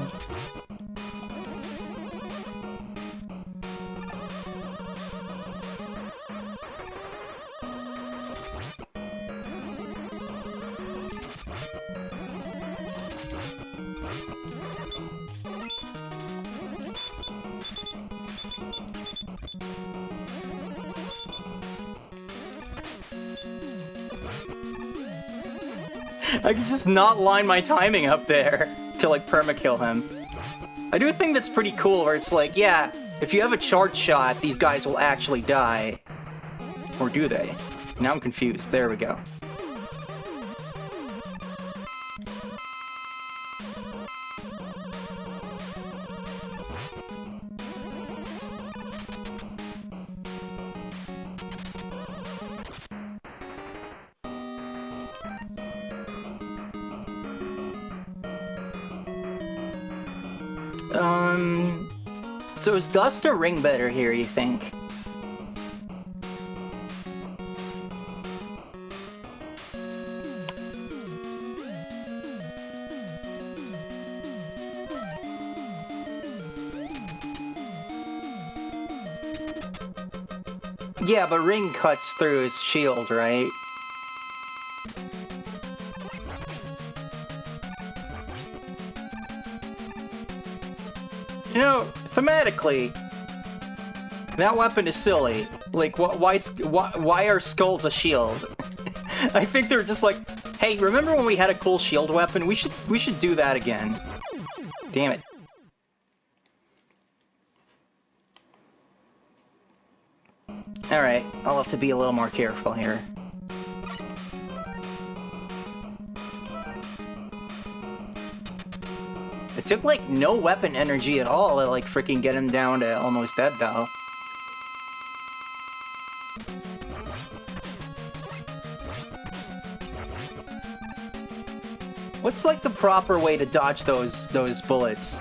I can just not line my timing up there to like permakill him. I do a thing that's pretty cool where it's like, yeah, if you have a charge shot, these guys will actually die. Or do they? Now I'm confused. There we go. So is Dust or Ring better here, you think? Yeah, but Ring cuts through his shield, right? You know, thematically, that weapon is silly. Like, why are skulls a shield? I think they're just like, hey, remember when we had a cool shield weapon? We should do that again. Damn it. Alright, I'll have to be a little more careful here. It took, like, no weapon energy at all to, like, freaking get him down to almost dead, though. What's like the proper way to dodge those bullets?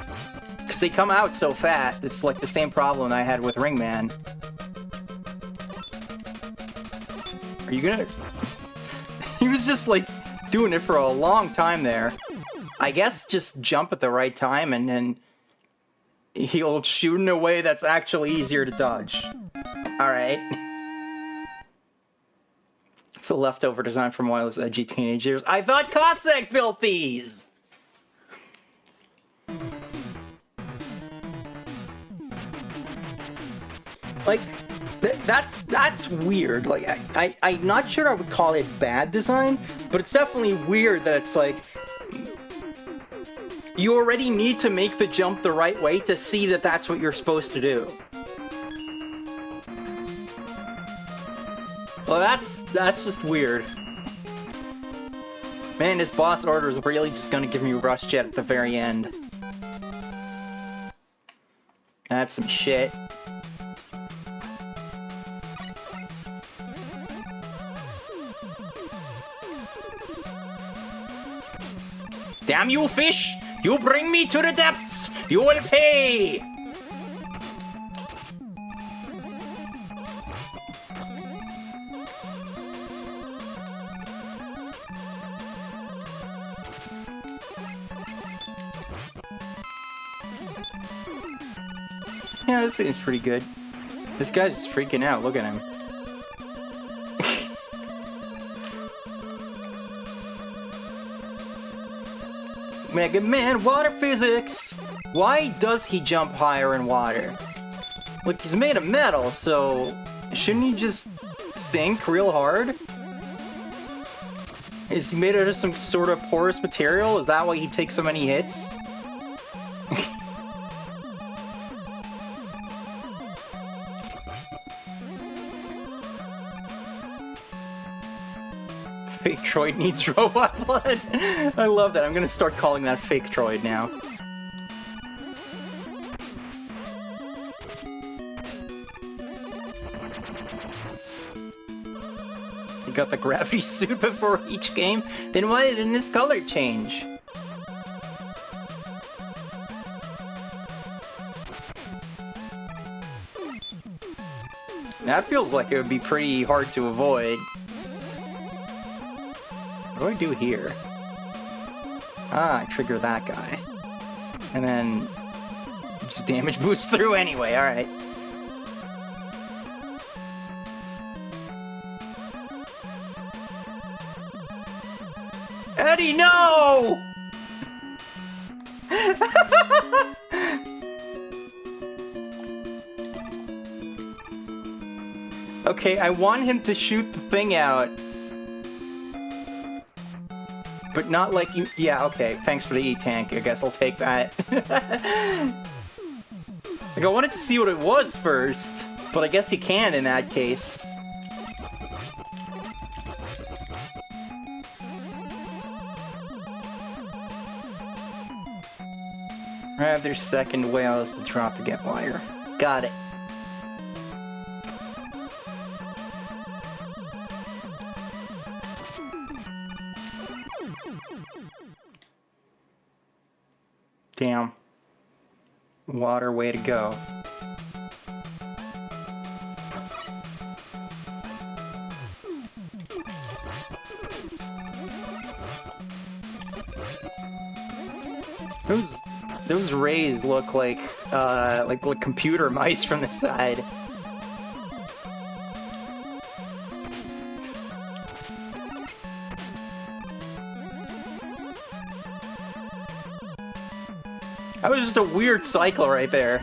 Because they come out so fast. It's like the same problem I had with Ringman. Are you gonna... He was just like doing it for a long time there. I guess just jump at the right time and then he'll shoot in a way that's actually easier to dodge. Alright. It's a leftover design from Wily's edgy teenage years. I thought Cossack built these! Like, that's weird. Like, I'm not sure I would call it bad design, but it's definitely weird that it's like... You already need to make the jump the right way to see that that's what you're supposed to do. Well, that's just weird. Man, this boss order is really just gonna give me Rush Jet at the very end. That's some shit. Damn you, fish! You bring me to the depths! You will pay! Yeah, this seems pretty good. This guy's just freaking out. Look at him. Mega Man water physics! Why does he jump higher in water? Look, he's made of metal, so shouldn't he just sink real hard? Is he made out of some sort of porous material? Is that why he takes so many hits? Fake Troid needs robot blood. I love that. I'm gonna start calling that Fake Troid now. You got the gravity suit before each game? Then why didn't his color change? That feels like it would be pretty hard to avoid. What do I do here? Ah, I trigger that guy. And then... just damage boost through anyway, alright. Eddie, no! Okay, I want him to shoot the thing out. But not like you... Yeah, okay. Thanks for the E-Tank. I guess I'll take that. Like, I wanted to see what it was first. But I guess you can in that case. Alright, their second whale is to drop the get wire. Got it. Damn. Water, way to go. Those rays look like computer mice from the side. That was just a weird cycle right there.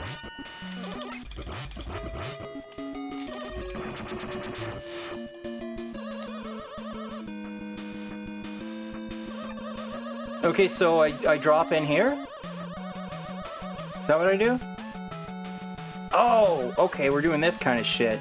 Okay, so I drop in here? Is that what I do? Oh, okay, we're doing this kind of shit.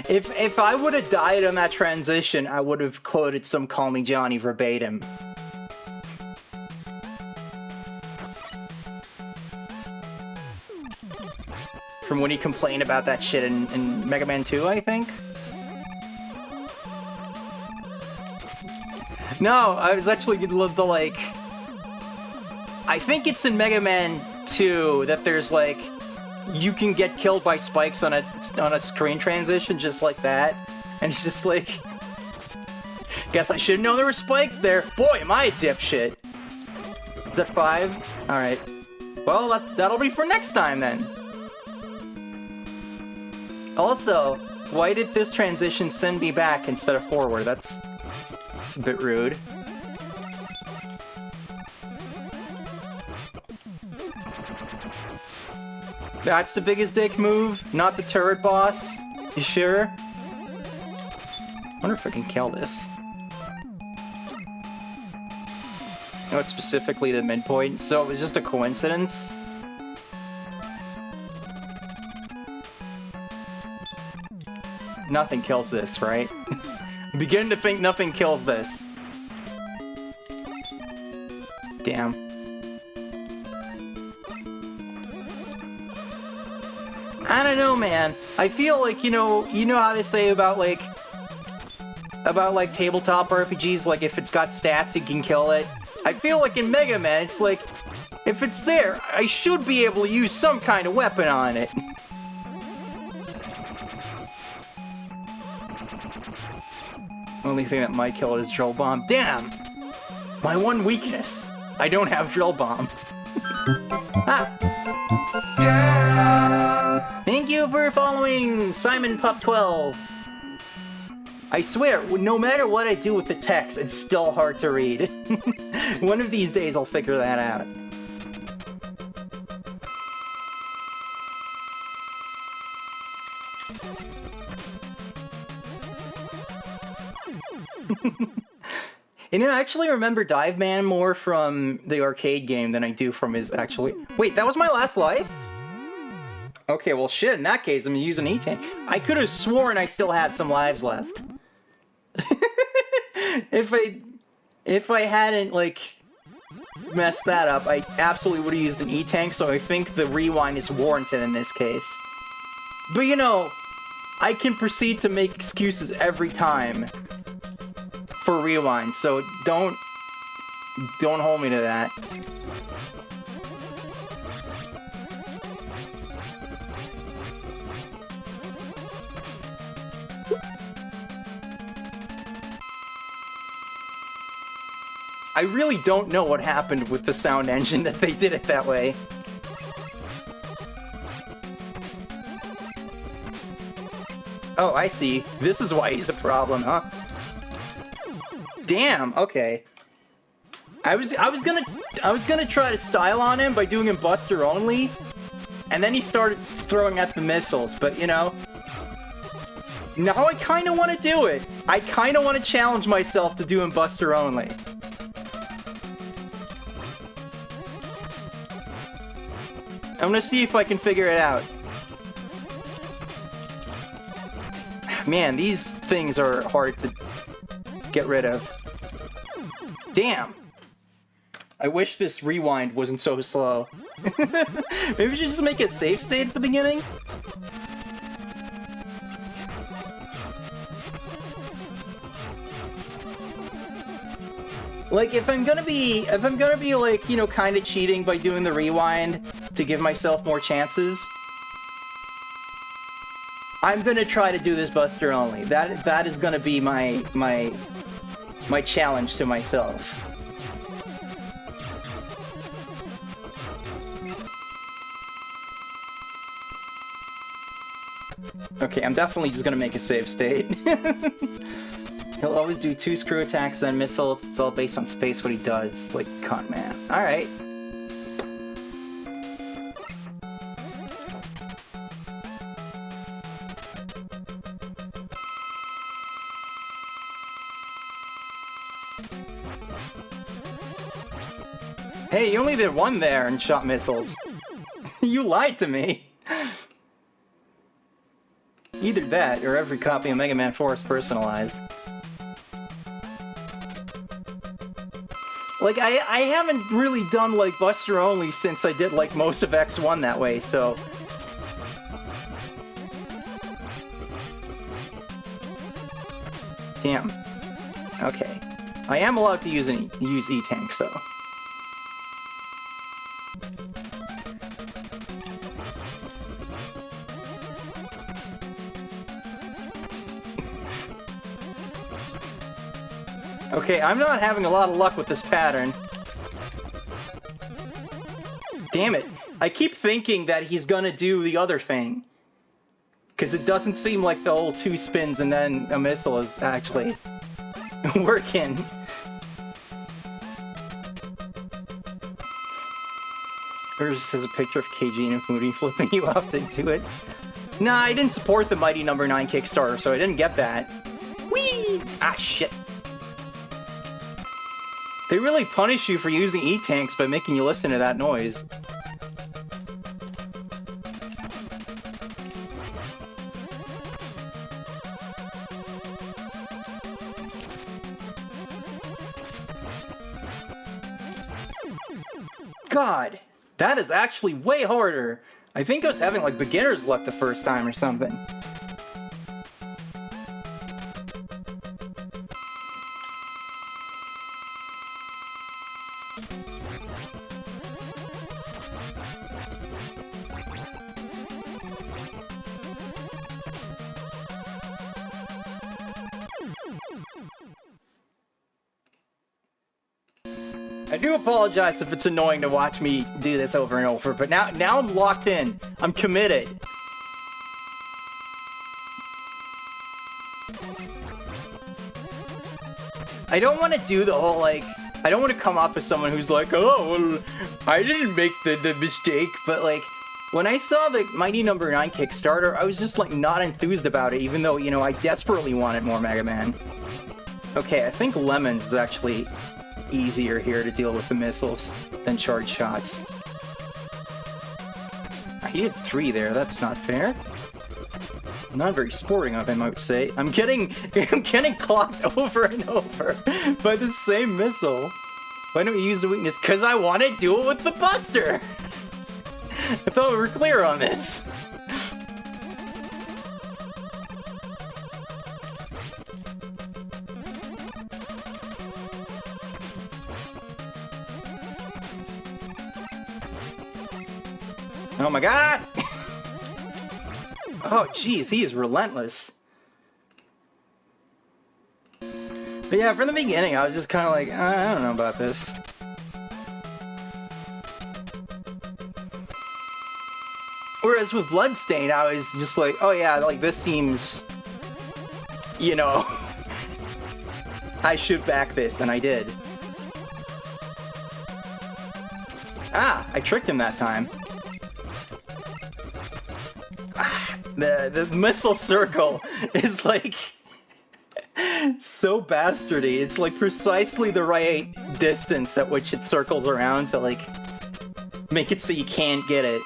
If I would have died on that transition, I would have quoted some Call Me Johnny verbatim. when he complained about that shit in Mega Man 2, I think. No, I was actually the like... I think it's in Mega Man 2 that there's like... You can get killed by spikes on a screen transition just like that. And he's just like... Guess I should know there were spikes there. Boy, am I a dipshit. Is that 5? Alright. Well, that'll be for next time then. Also, why did this transition send me back instead of forward? That's a bit rude. That's the biggest dick move, not the turret boss. You sure? I wonder if I can kill this. No, it's specifically the midpoint, so it was just a coincidence. Nothing kills this, right? I'm beginning to think nothing kills this. Damn. I don't know, man. I feel like, you know how they say about tabletop RPGs, like if it's got stats, you can kill it. I feel like in Mega Man, it's like, if it's there, I should be able to use some kind of weapon on it. Only thing that might kill it is Drill Bomb. Damn! My one weakness. I don't have Drill Bomb. Ah. Thank you for following Simon Pup 12. I swear, no matter what I do with the text, it's still hard to read. One of these days I'll figure that out. You know, I actually remember Dive Man more from the arcade game than I do from his actually... Wait, that was my last life? Okay, well shit, in that case I'm using E-Tank. I could have sworn I still had some lives left. If I hadn't, like, messed that up, I absolutely would have used an E-Tank, so I think the rewind is warranted in this case. But you know, I can proceed to make excuses every time for rewind, so don't hold me to that. I really don't know what happened with the sound engine that they did it that way. Oh, I see. This is why he's a problem, huh? Damn, okay. I was gonna try to style on him by doing him Buster only, and then he started throwing at the missiles, but you know, now I kinda wanna do it. I kinda wanna challenge myself to do him Buster only. I'm gonna see if I can figure it out. Man, these things are hard to get rid of. Damn. I wish this rewind wasn't so slow. Maybe we should just make a save state at the beginning? Like, if I'm gonna be like, you know, kind of cheating by doing the rewind to give myself more chances, I'm gonna try to do this Buster only. That is gonna be my challenge to myself. Okay, I'm definitely just gonna make a save state. He'll always do 2 screw attacks, then missiles. It's all based on space what he does. Like, cunt man. Alright. Hey, you only did 1 there and shot missiles. You lied to me. Either that, or every copy of Mega Man 4 is personalized. Like, I haven't really done, like, Buster only since I did, like, most of X1 that way, so... Damn. Okay. I am allowed to use E-tanks, though. Okay, I'm not having a lot of luck with this pattern. Damn it. I keep thinking that he's gonna do the other thing. Because it doesn't seem like the whole 2 spins and then a missile is actually working. There's just a picture of KG and Infinity flipping you off to do it. Nah, I didn't support the Mighty No. 9 Kickstarter, so I didn't get that. Whee! Ah, shit. They really punish you for using E-tanks by making you listen to that noise. God, that is actually way harder. I think I was having like beginner's luck the first time or something. I do apologize if it's annoying to watch me do this over and over, but now I'm locked in. I'm committed. I don't want to do the whole, like, I don't want to come off as someone who's like, oh, well, I didn't make the mistake, but, like, when I saw the Mighty No. 9 Kickstarter, I was just, like, not enthused about it, even though, you know, I desperately wanted more Mega Man. Okay, I think Lemons is actually easier here to deal with the missiles than charge shots. He did 3 there, that's not fair. Not very sporting of him, I would say. I'm getting clocked over and over by the same missile. Why don't you use the weakness? Because I want to do it with the Buster! I thought we were clear on this. Oh my god! Oh jeez, he is relentless. But yeah, from the beginning, I was just kind of like, I don't know about this. Whereas with Bloodstain, I was just like, oh yeah, like this seems, you know, I should back this, and I did. Ah, I tricked him that time. The missile circle is like so bastardy. It's like precisely the right distance at which it circles around to like make it so you can't get it.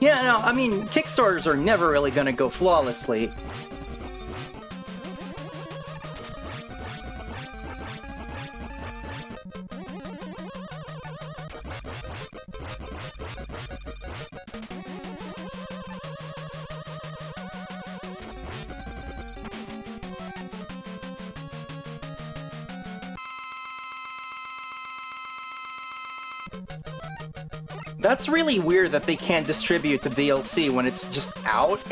Yeah, no, I mean, Kickstarters are never really gonna go flawlessly. That's really weird that they can't distribute the DLC when it's just out.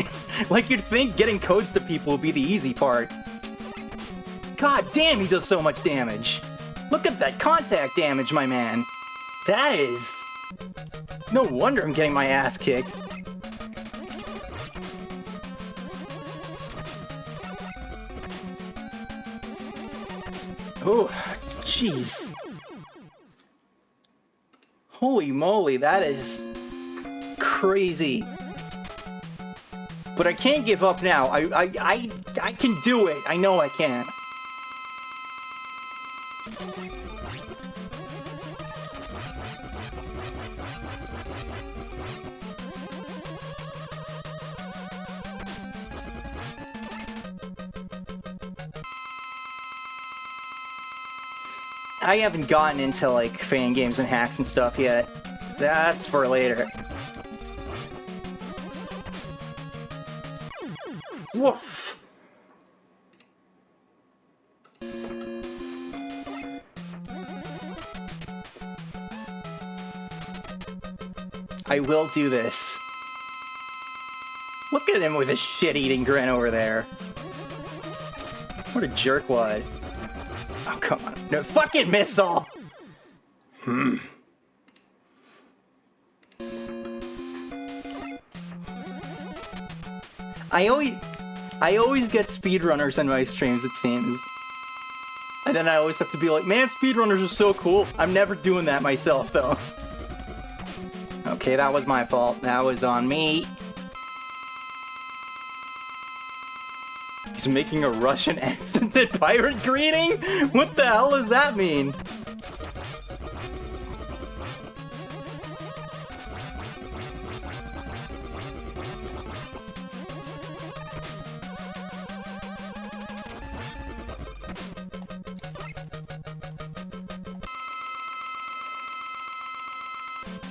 Like, you'd think getting codes to people would be the easy part. God damn, he does so much damage. Look at that contact damage, my man. That is... No wonder I'm getting my ass kicked. Oh, jeez. Holy moly, that is crazy. But I can't give up now. I can do it. I know I can. I haven't gotten into, like, fan games and hacks and stuff yet. That's for later. Woof. I will do this. Look at him with his shit-eating grin over there. What a jerkwad. Oh, come on. No, fucking missile! I always get speedrunners on my streams, it seems. And then I always have to be like, man, speedrunners are so cool. I'm never doing that myself, though. Okay, that was my fault. That was on me. He's making a Russian accented pirate greeting? What the hell does that mean?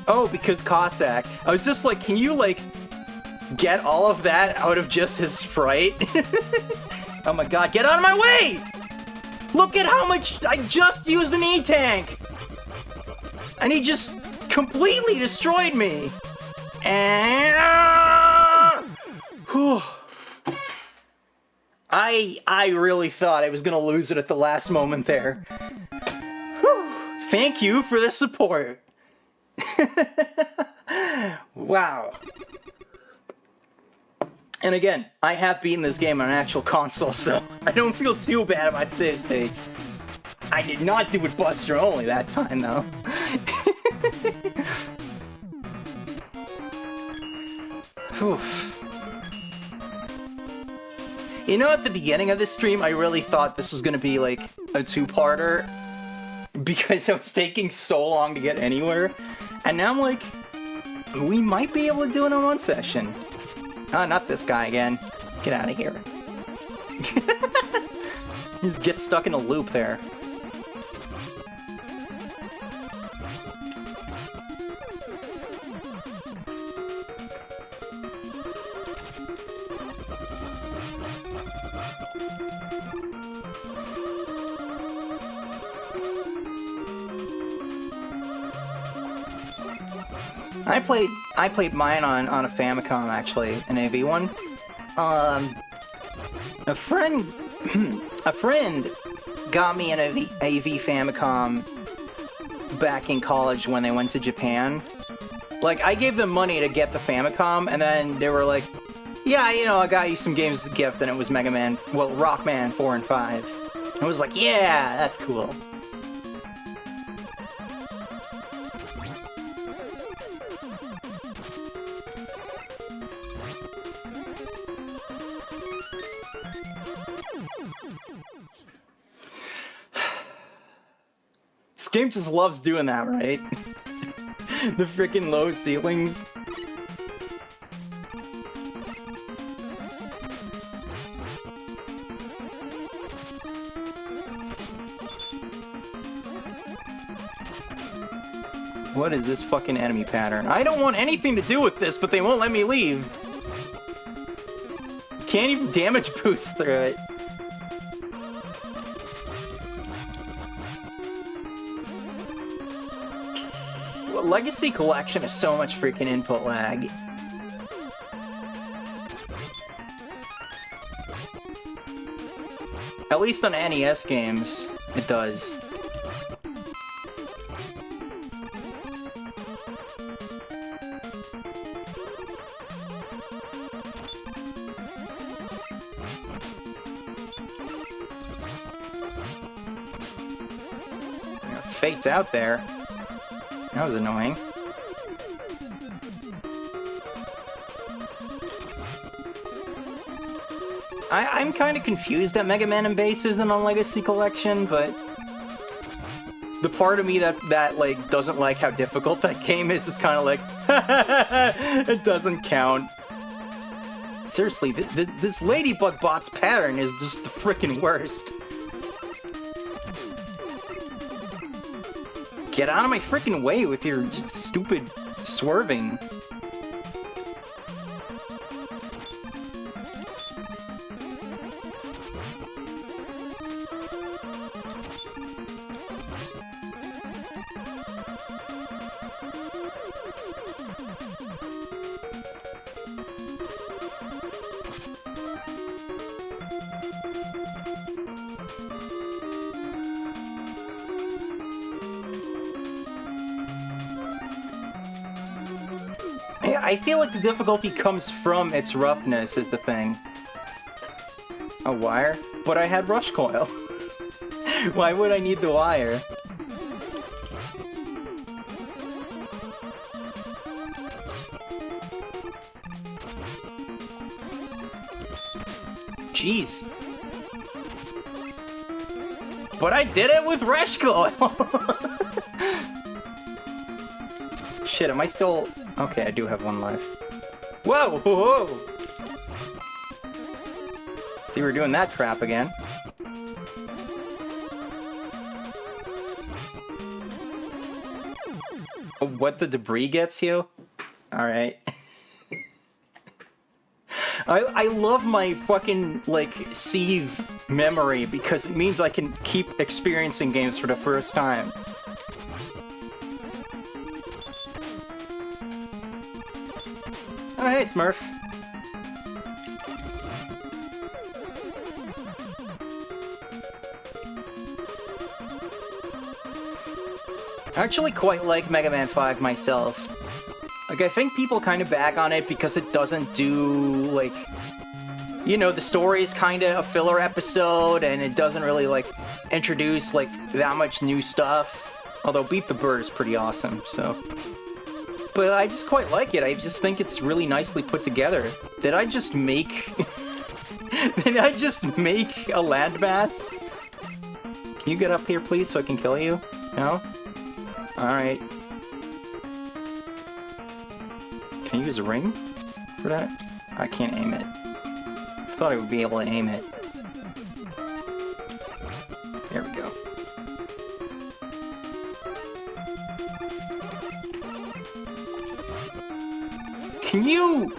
Oh, because Cossack. I was just like, can you, like, get all of that out of just his sprite? Oh my god, get out of my way! Look at how much I just used an E-Tank! And he just completely destroyed me! And... Whew. I really thought I was gonna lose it at the last moment there. Whew. Thank you for the support. Wow. And again, I have beaten this game on an actual console, so I don't feel too bad about save states. I did not do it Buster only that time, though. You know, at the beginning of this stream, I really thought this was gonna be like a two-parter because it was taking so long to get anywhere. And now I'm like, we might be able to do it in one session. Ah, not this guy again. Get out of here. Just get stuck in a loop there. I played mine on a Famicom, actually, an AV one. A friend got me an AV Famicom back in college when they went to Japan. Like, I gave them money to get the Famicom, and then they were like, yeah, you know, I got you some games as a gift, and it was Mega Man, well, Rockman 4 and 5. And I was like, yeah, that's cool. This game just loves doing that, right? The freaking low ceilings. What is this fucking enemy pattern? I don't want anything to do with this, but they won't let me leave. Can't even damage boost through it. Legacy Collection is so much freaking input lag. At least on NES games, it does. Faked out there. That was annoying. I'm kind of confused that Mega Man and Bass isn't on Legacy Collection, but the part of me that like doesn't like how difficult that game is kind of like, it doesn't count. Seriously, this Ladybug Bot's pattern is just the frickin' worst. Get out of my freaking way with your stupid swerving. I feel like the difficulty comes from its roughness is the thing. A wire? But I had rush coil. Why would I need the wire? Jeez. But I did it with rush coil! Shit, am I still... Okay, I do have one life. Whoa! Whoa! Whoa. See, we're doing that trap again. Oh, what, the debris gets you? Alright. I love my fucking, like, sieve memory because it means I can keep experiencing games for the first time. Oh, hey, Smurf. I actually quite like Mega Man 5 myself. Like, I think people kind of bag on it because it doesn't do, like... You know, the story is kind of a filler episode, and it doesn't really, like, introduce, like, that much new stuff. Although Beat the Bird is pretty awesome, so... But I just quite like it. I just think it's really nicely put together. Did I just make... Did I just make a landmass? Can you get up here, please, so I can kill you? No? Alright. Can you use a ring for that? I can't aim it. I thought I would be able to aim it. There we go. Can you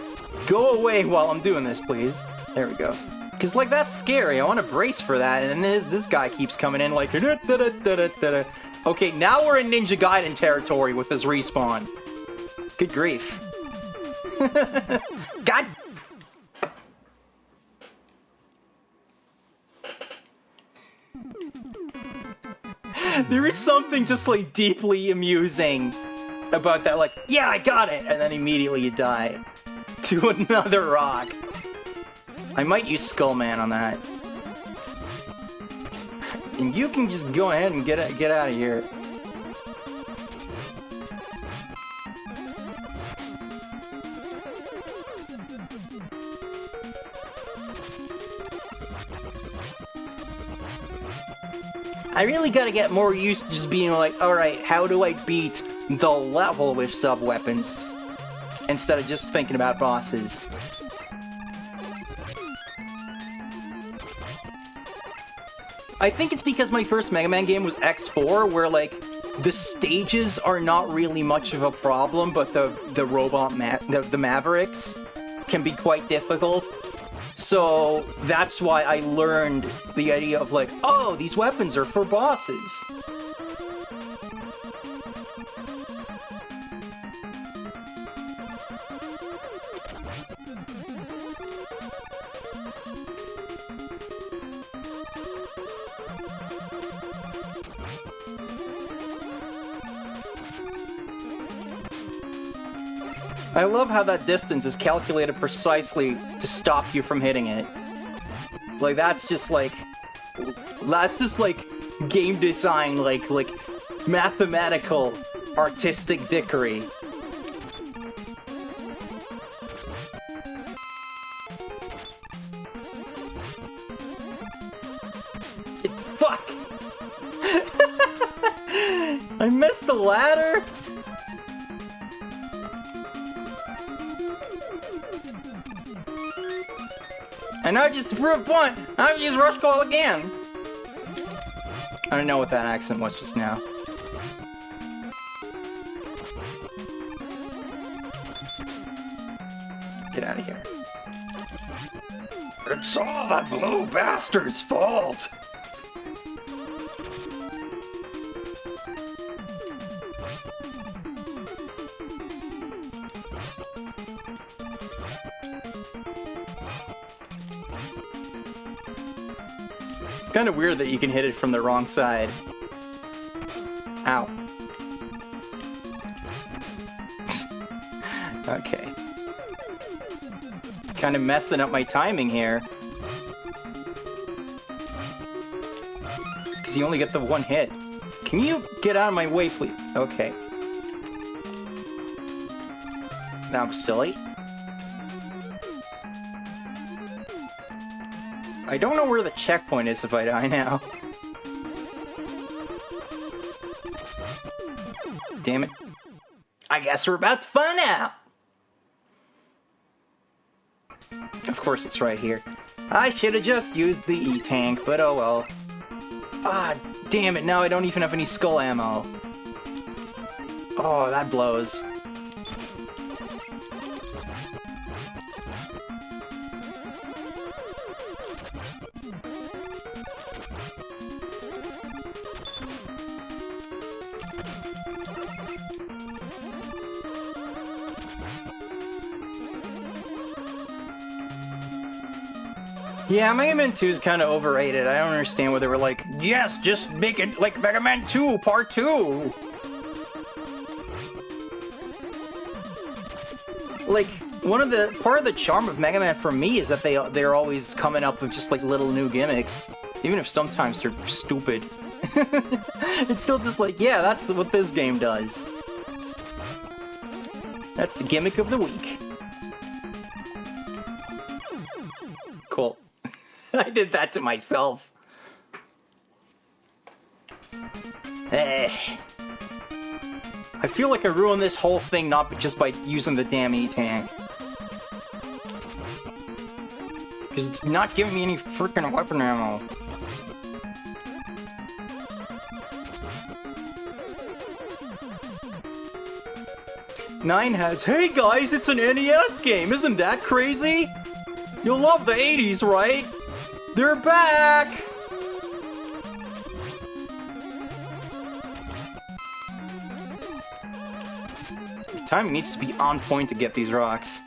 go away while I'm doing this, please? There we go. Because, like, that's scary. I want to brace for that, and then this guy keeps coming in like... Okay, now we're in Ninja Gaiden territory with this respawn. Good grief. God! There is something just, like, deeply amusing about that, like, yeah, I got it! And then immediately you die. To another rock. I might use Skullman on that. And you can just go ahead and get out of here. I really gotta get more used to just being like, alright, how do I beat the level with sub-weapons? Instead of just thinking about bosses. I think it's because my first Mega Man game was X4, where, like, the stages are not really much of a problem, but the robot, the Mavericks can be quite difficult. So that's why I learned the idea of, like, oh, these weapons are for bosses. I love how that distance is calculated precisely to stop you from hitting it. Like, that's just like game design, like mathematical, artistic dickery. It's fuck! I missed the ladder? And now just to prove a point, I've used Rush Call again! I don't know what that accent was just now. Get out of here. It's all that blue bastard's fault! It's kind of weird that you can hit it from the wrong side. Ow. Okay. Kind of messing up my timing here. Because you only get the one hit. Can you get out of my way, please? Okay. That was silly. I don't know where the checkpoint is if I die now. Damn it. I guess we're about to find out! Of course it's right here. I should have just used the E-tank, but oh well. Ah, damn it, now I don't even have any skull ammo. Oh, that blows. Yeah, Mega Man 2 is kind of overrated. I don't understand why they were like, yes, just make it like Mega Man 2 Part 2. Like, part of the charm of Mega Man for me is that they're always coming up with just like little new gimmicks, even if sometimes they're stupid. It's still just like, yeah, that's what this game does. That's the gimmick of the week. Cool. I did that to myself. I feel like I ruined this whole thing not just by using the damn E-tank. Because it's not giving me any freaking weapon ammo. Nine has, hey guys, it's an NES game, isn't that crazy? You'll love the 80s, right? They're back! Your timing needs to be on point to get these rocks.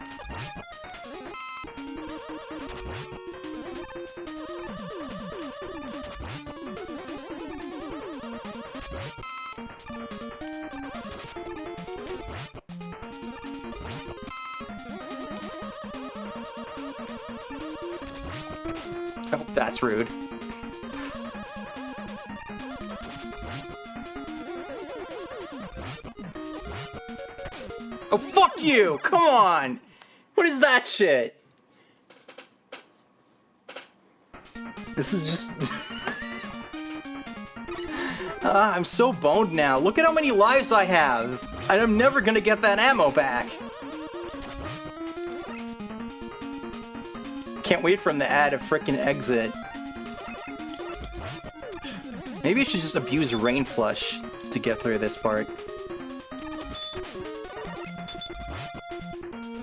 Oh, that's rude. Oh, fuck you! Come on! What is that shit? This is just... I'm so boned now. Look at how many lives I have. And I'm never gonna get that ammo back. Can't wait for him to add a frickin' exit. Maybe I should just abuse Rain Flush to get through this part.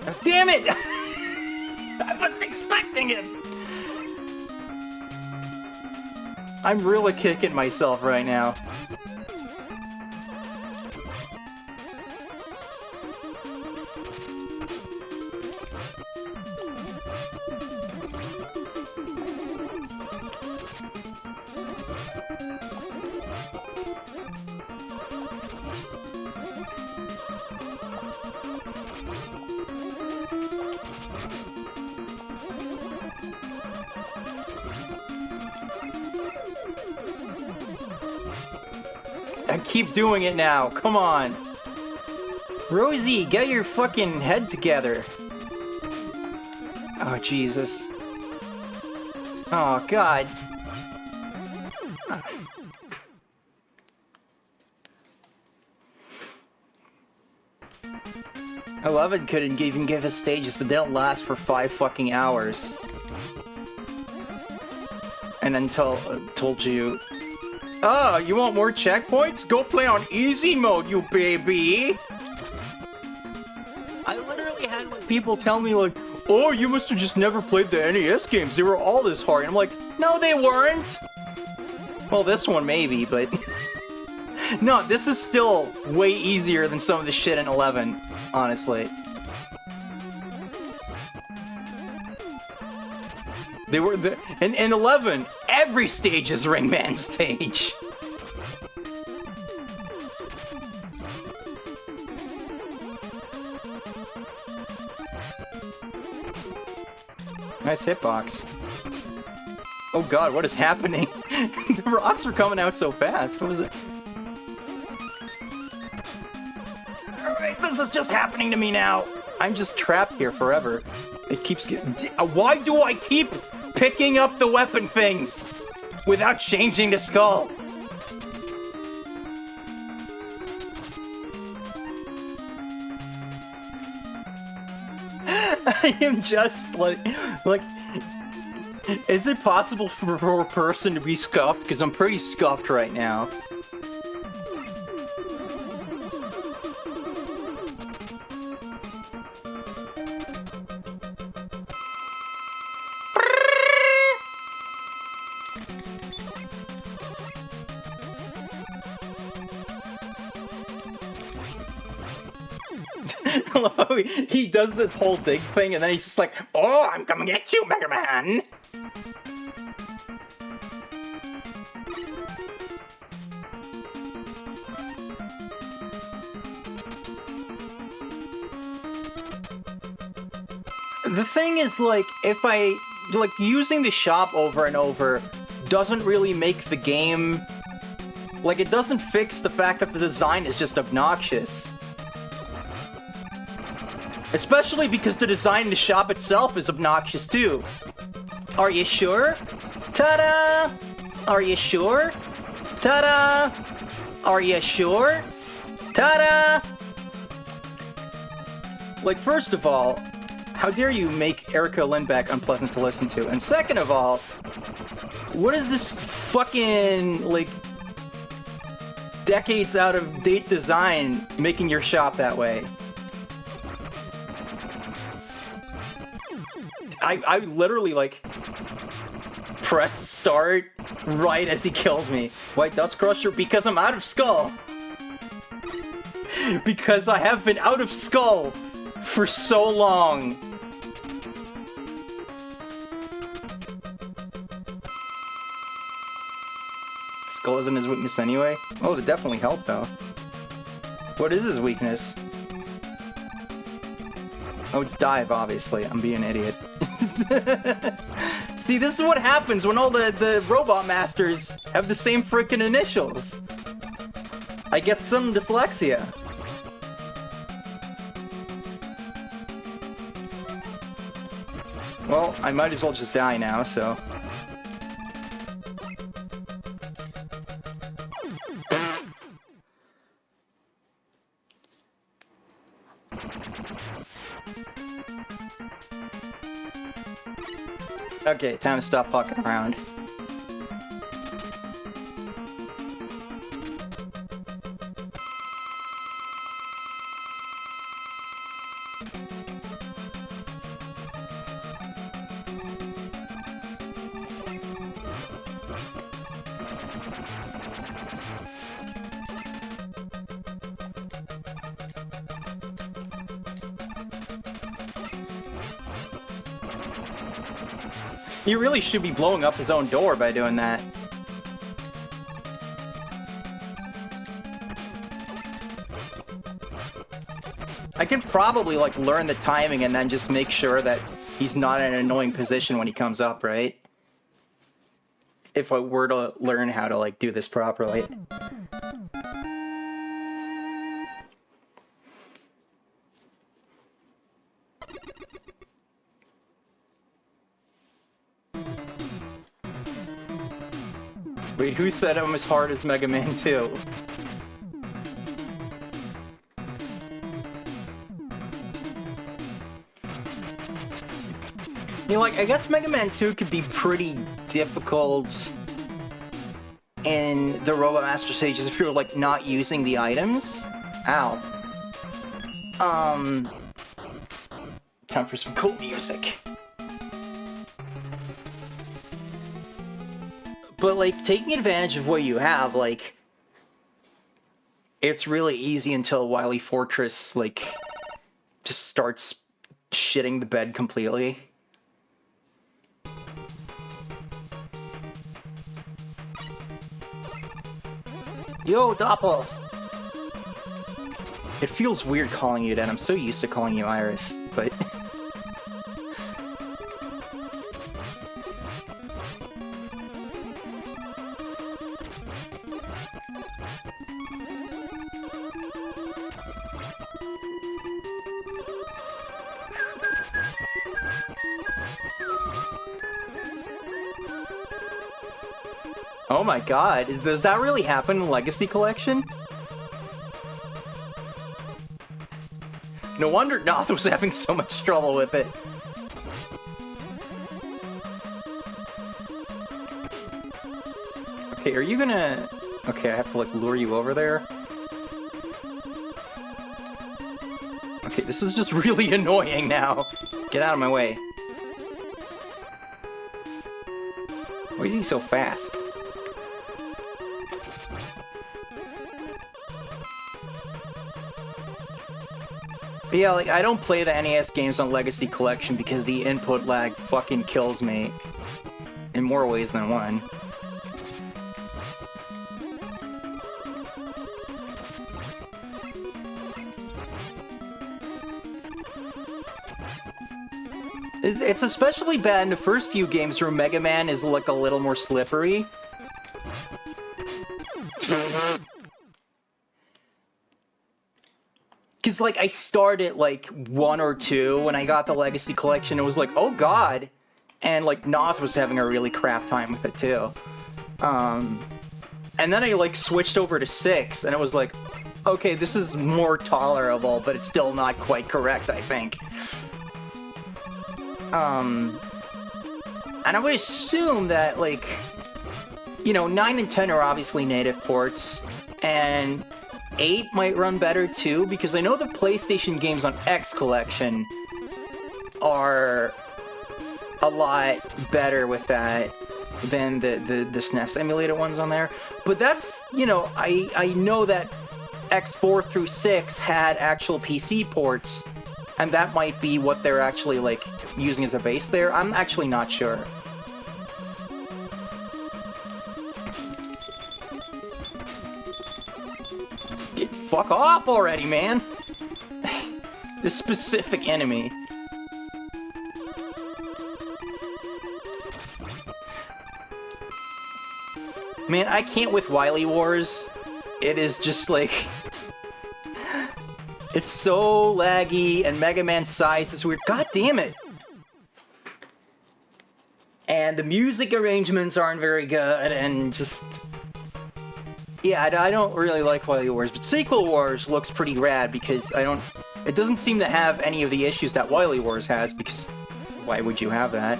Oh, damn it! I wasn't expecting it! I'm really kicking myself right now. I keep doing it now, come on. Rosie, get your fucking head together. Oh, Jesus. Oh, God. 11 couldn't even give us stages that don't last for 5 fucking hours. And then told you, oh, you want more checkpoints? Go play on easy mode, you baby! I literally had like, people tell me like, oh, you must have just never played the NES games. They were all this hard. And I'm like, no, they weren't. Well, this one maybe, but... no, this is still way easier than some of the shit in 11, honestly. They were... in 11, every stage is Ring Man stage. Nice hitbox. Oh god, what is happening? The rocks were coming out so fast. What was it? Alright, this is just happening to me now. I'm just trapped here forever. It keeps getting... Why do I keep picking up the weapon things without changing the skull? I am just like, is it possible for a person to be scuffed? Because I'm pretty scuffed right now. I love how he does this whole dig thing and then he's just like, oh, I'm coming at you, Mega Man! The thing is, like, if I... like, using the shop over and over doesn't really make the game... like, it doesn't fix the fact that the design is just obnoxious. Especially because the design in the shop itself is obnoxious too. Are you sure? Ta-da! Are you sure? Ta-da! Are you sure? Ta-da! Like, first of all, how dare you make Erica Lindbeck unpleasant to listen to? And second of all, what is this fucking, like, decades out of date design making your shop that way? I literally, like, pressed start right as he killed me. White Dust Crusher, because I'm out of skull. Because I have been out of skull for so long. Skull isn't his weakness anyway? Oh, it definitely helped, though. What is his weakness? Oh, it's dive, obviously. I'm being an idiot. See, this is what happens when all the robot masters have the same freaking initials. I get some dyslexia. Well, I might as well just die now, so... Okay, time to stop fucking around. He really should be blowing up his own door by doing that. I can probably, like, learn the timing and then just make sure that he's not in an annoying position when he comes up, right? If I were to learn how to, like, do this properly. Wait, who said I'm as hard as Mega Man 2? You know, like, I guess Mega Man 2 could be pretty difficult in the Robot Master stages if you're, like, not using the items. Ow. Time for some cool music. But, like, taking advantage of what you have, like, it's really easy until Wily Fortress, like, just starts shitting the bed completely. Yo, Doppel! It feels weird calling you that. I'm so used to calling you Iris, but... Oh my god, does that really happen in Legacy Collection? No wonder Noth was having so much trouble with it. Okay, are you gonna... Okay, I have to, like, lure you over there. Okay, this is just really annoying now. Get out of my way. Why is he so fast? But yeah, like, I don't play the NES games on Legacy Collection because the input lag fucking kills me. In more ways than one. It's especially bad in the first few games where Mega Man is, like, a little more slippery. Because, like, I started, like, 1 or 2 when I got the Legacy Collection. It was like, oh god! And, like, Noth was having a really crap time with it, too. And then I, like, switched over to 6, and it was like, okay, this is more tolerable, but it's still not quite correct, I think. And I would assume that, like, you know, 9 and 10 are obviously native ports, and 8 might run better too, because I know the PlayStation games on X Collection are a lot better with that than the SNES emulated ones on there. But that's, you know, I know that X4 through 6 had actual PC ports, and that might be what they're actually, like, using as a base there. I'm actually not sure. Fuck off already, man! This specific enemy. Man, I can't with Wily Wars. It is just like... It's so laggy, and Mega Man's size is weird. God damn it! And the music arrangements aren't very good, and just... Yeah, I don't really like Wily Wars, but Sequel Wars looks pretty rad because it doesn't seem to have any of the issues that Wily Wars has, because why would you have that?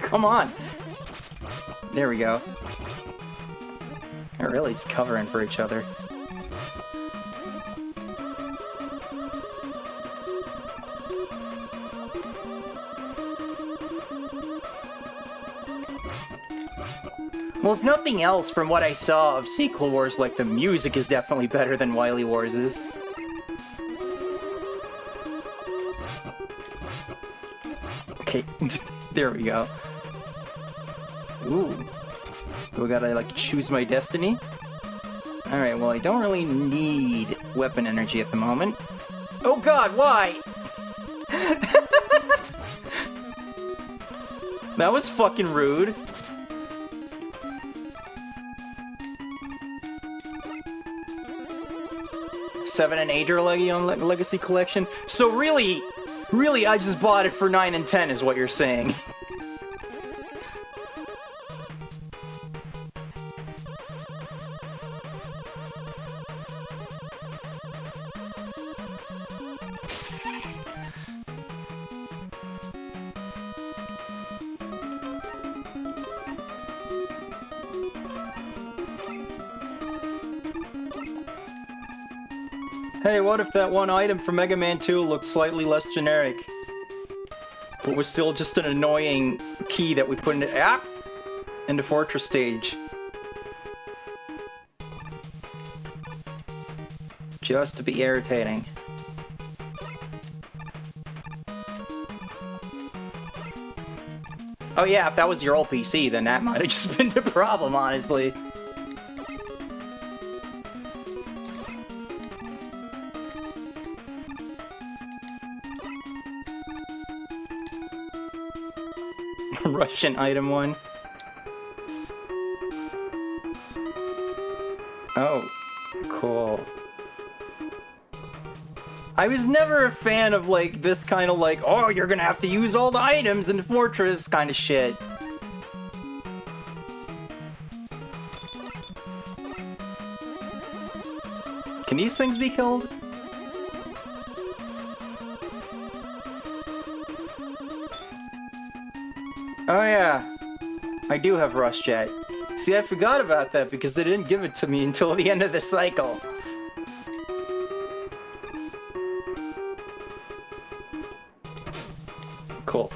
Come on! There we go. They're really just covering for each other. Well, if nothing else, from what I saw of Sequel Wars, like, the music is definitely better than Wily Wars is. Okay, there we go. Ooh. Do I gotta, like, choose my destiny? Alright, well, I don't really need weapon energy at the moment. Oh god, why? That was fucking rude. Seven and 8 are Legacy Collection. So really, I just bought it for 9 and 10 is what you're saying. Hey, what if that one item from Mega Man 2 looked slightly less generic? But was still just an annoying key that we put into Fortress Stage. Just to be irritating. Oh yeah, if that was your old PC, then that might have just been the problem, honestly. Russian item 1. Oh, cool. I was never a fan of, like, this kind of, like, oh, you're gonna have to use all the items in the fortress kind of shit. Can these things be killed? Oh yeah, I do have Rush Jet. See, I forgot about that because they didn't give it to me until the end of the cycle. Cool.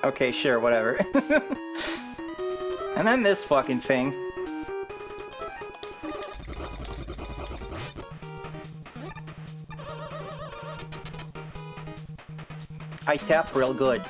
Okay, sure, whatever. And then this fucking thing. I tap real good.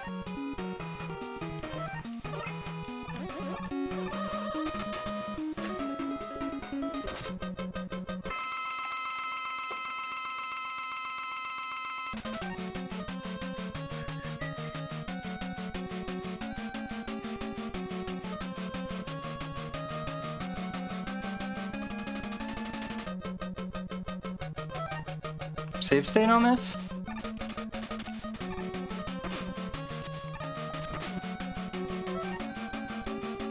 Save state on this?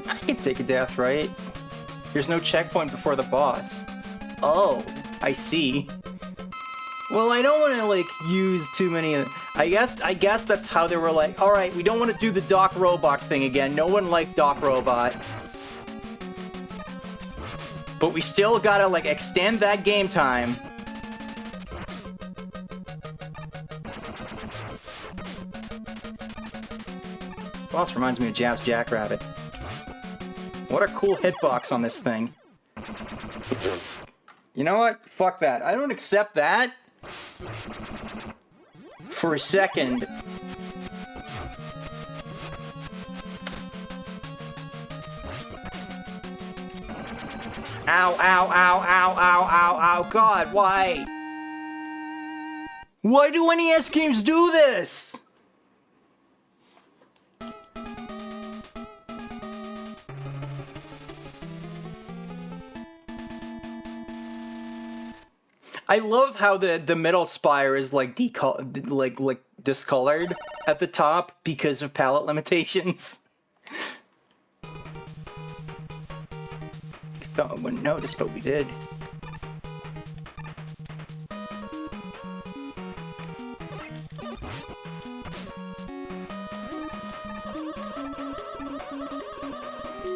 I can take a death, right? There's no checkpoint before the boss. Oh, I see. Well, I don't want to, like, use too many... I guess that's how they were like, alright, we don't want to do the Doc Robot thing again. No one liked Doc Robot. But we still gotta, like, extend that game time. This boss reminds me of Jazz Jackrabbit. What a cool hitbox on this thing. You know what? Fuck that. I don't accept that. For a second. Ow, ow, ow, ow, ow, ow, ow, God, why? Why do NES games do this? I love how the middle spire is like discolored at the top because of palette limitations. Thought I wouldn't notice, but we did.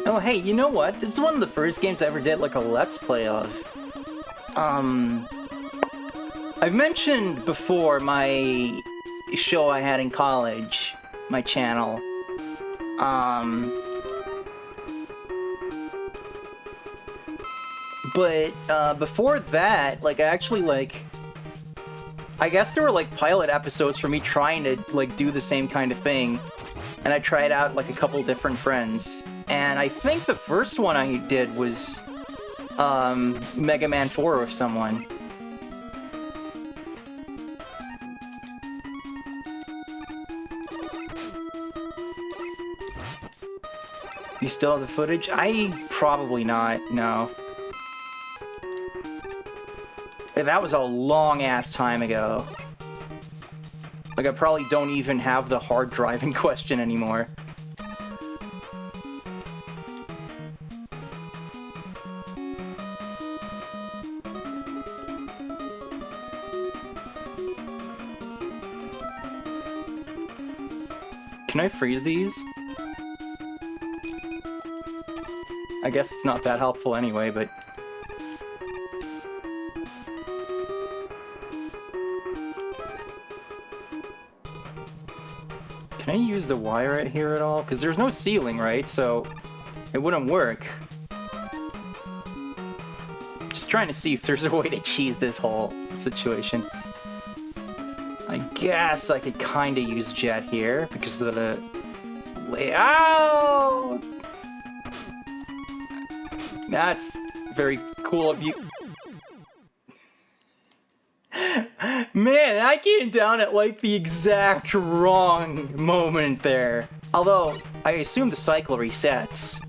Oh hey, you know what? This is one of the first games I ever did like a Let's Play of. I've mentioned before my show I had in college, my channel. But before that, like, I actually, like, I guess there were, like, pilot episodes for me trying to, like, do the same kind of thing. And I tried out, like, a couple different friends. And I think the first one I did was, Mega Man 4 with someone. You still have the footage? Probably not, no. That was a long-ass time ago. Like, I probably don't even have the hard driving question anymore. Can I freeze these? I guess it's not that helpful anyway, but... Can I use the wire right here at all? Because there's no ceiling, right? So it wouldn't work. Just trying to see if there's a way to cheese this whole situation. I guess I could kind of use jet here because of the layout. That's very cool of you. Man, I came down at like the exact wrong moment there. Although, I assume the cycle resets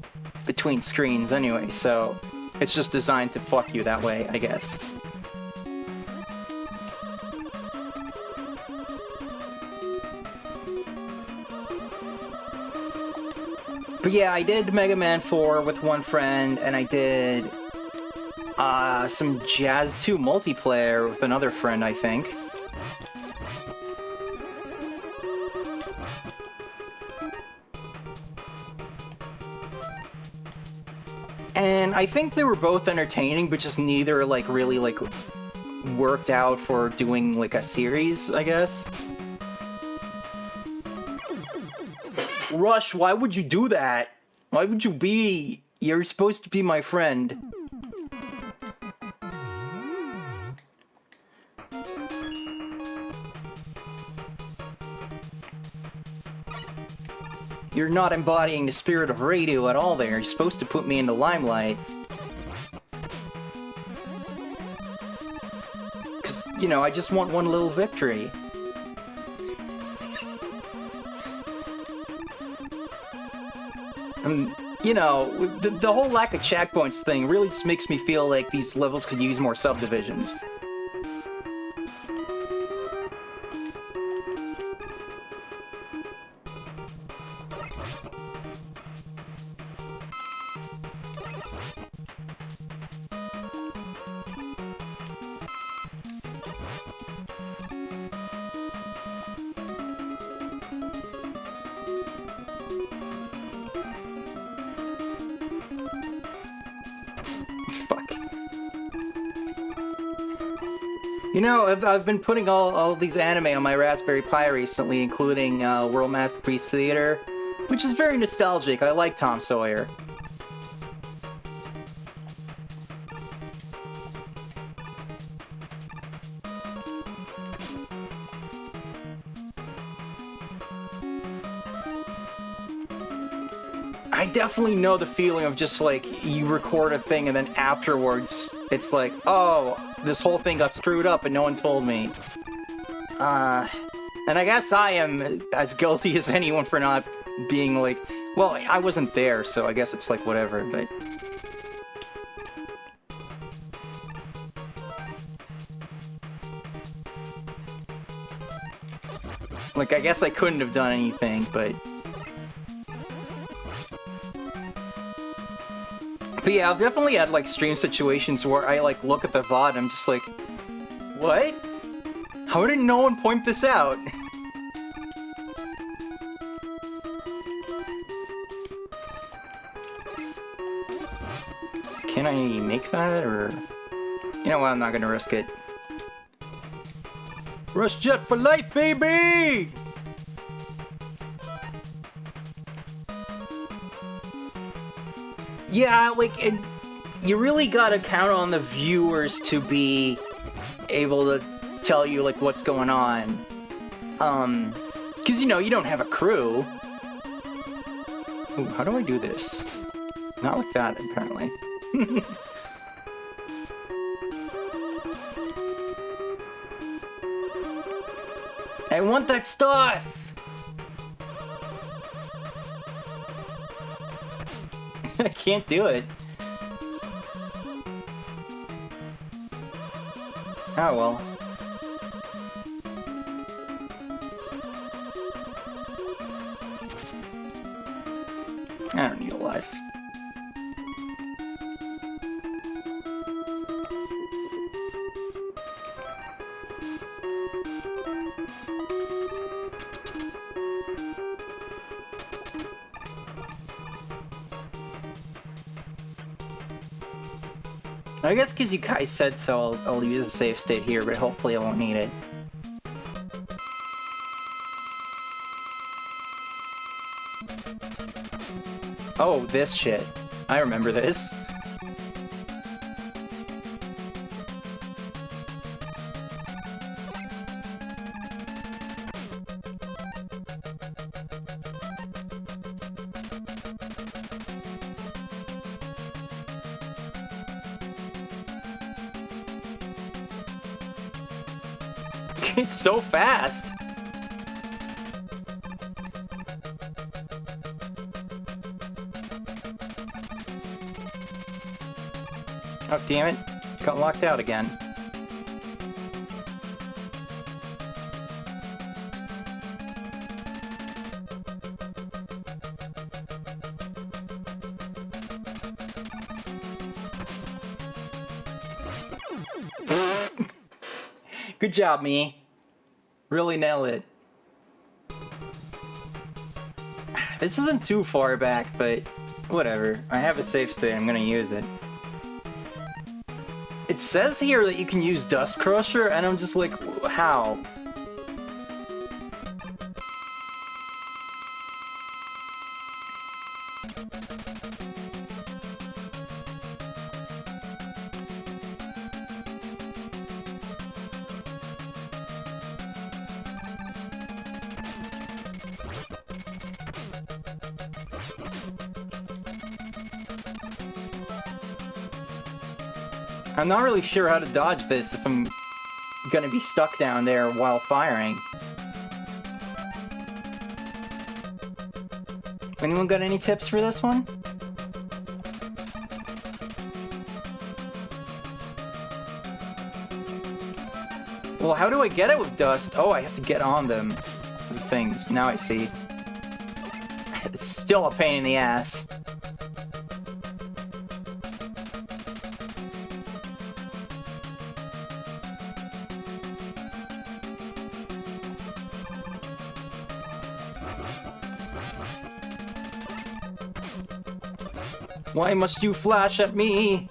between screens anyway, so it's just designed to fuck you that way, I guess. But yeah, I did Mega Man 4 with one friend, and I did some Jazz 2 multiplayer with another friend, I think. And I think they were both entertaining, but just neither, like, really, like, worked out for doing, like, a series, I guess. Rush, why would you do that? Why would you be... You're supposed to be my friend. You're not embodying the spirit of radio at all there. You're supposed to put me in the limelight. Because, you know, I just want one little victory. And, you know, the whole lack of checkpoints thing really just makes me feel like these levels could use more subdivisions. You know, I've been putting all these anime on my Raspberry Pi recently, including World Masterpiece Theater, which is very nostalgic. I like Tom Sawyer. I definitely know the feeling of just like, you record a thing and then afterwards it's like, oh, this whole thing got screwed up and no one told me. And I guess I am as guilty as anyone for not being like, well, I wasn't there, so I guess it's like whatever, but... Like, I guess I couldn't have done anything, but... But yeah, I've definitely had, like, stream situations where I, like, look at the VOD and I'm just like, what? How did no one point this out? Can I make that, or... You know what, I'm not gonna risk it. Rush Jet for life, baby! Yeah, like, you really gotta count on the viewers to be able to tell you, like, what's going on. Because, you know, you don't have a crew. Ooh, how do I do this? Not like that, apparently. I want that stuff! I can't do it. Oh well. I don't need a life. I guess because you guys said so, I'll use a save state here, but hopefully I won't need it. Oh, this shit. I remember this. It's so fast! Oh, damn it. Got locked out again. Good job, me. Really nail it. This isn't too far back, but whatever. I have a save state, I'm gonna use it. It says here that you can use Dust Crusher, and I'm just like, how? I'm not really sure how to dodge this if I'm gonna be stuck down there while firing. Anyone got any tips for this one? Well, how do I get it with dust? Oh, I have to get on them. The things. Now I see. It's still a pain in the ass. Why must you flash at me?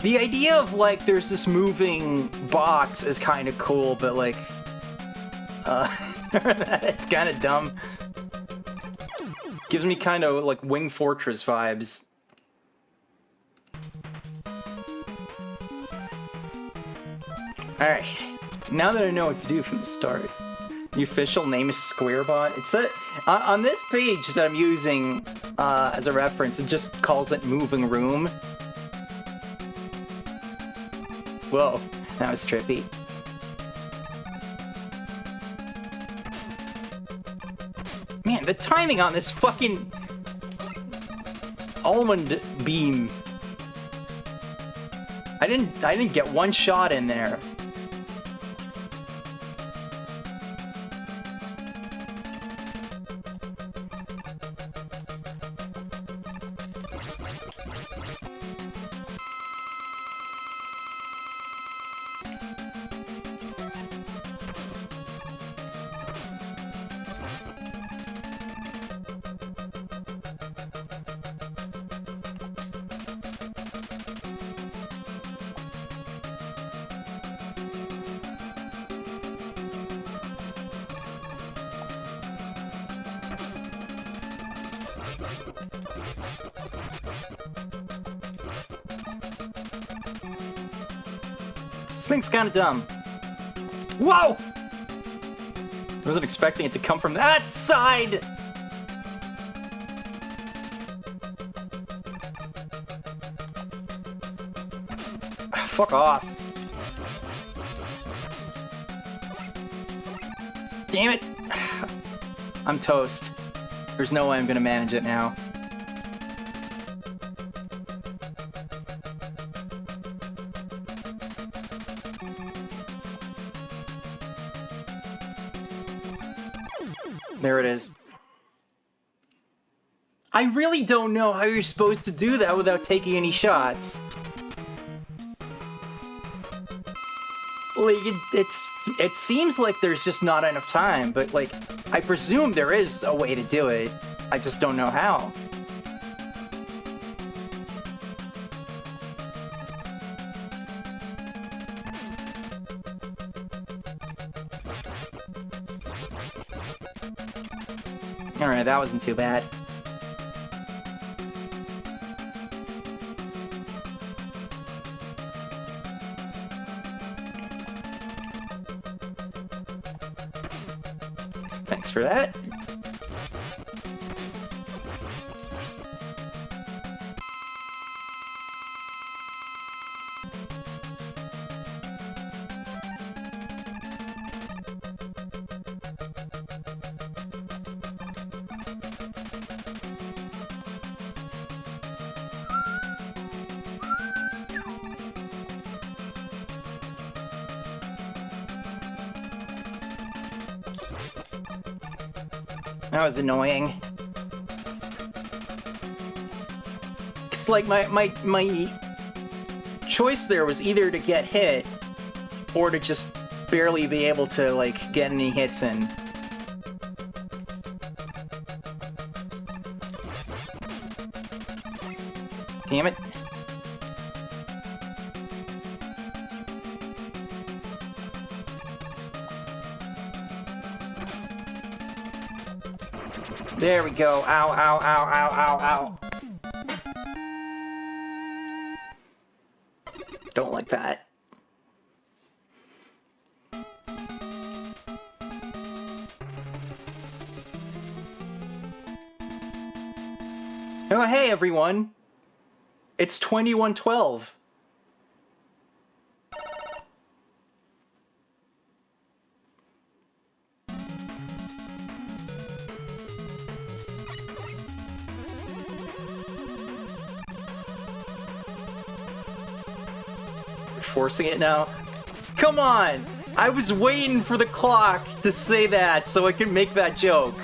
The idea of, like, there's this moving box is kind of cool, but, like, it's kind of dumb. Gives me kind of, like, Wing Fortress vibes. Alright, now that I know what to do from the start. The official name is Squarebot. It's on this page that I'm using as a reference, it just calls it Moving Room. Whoa, that was trippy. Man, the timing on this fucking almond beam. I didn't get one shot in there. This thing's kind of dumb. Whoa! I wasn't expecting it to come from that side! Fuck off. Damn it! I'm toast. There's no way I'm gonna manage it now. There it is. I really don't know how you're supposed to do that without taking any shots. Like, it seems like there's just not enough time, but, like, I presume there is a way to do it. I just don't know how. Alright, that wasn't too bad. Thanks for that. That was annoying. It's like my choice there was either to get hit or to just barely be able to, like, get any hits in. Damn it. There we go. Ow, ow, ow, ow, ow, ow. Don't like that. Oh, hey, everyone. It's 2112. Forcing it now? Come on! I was waiting for the clock to say that so I could make that joke.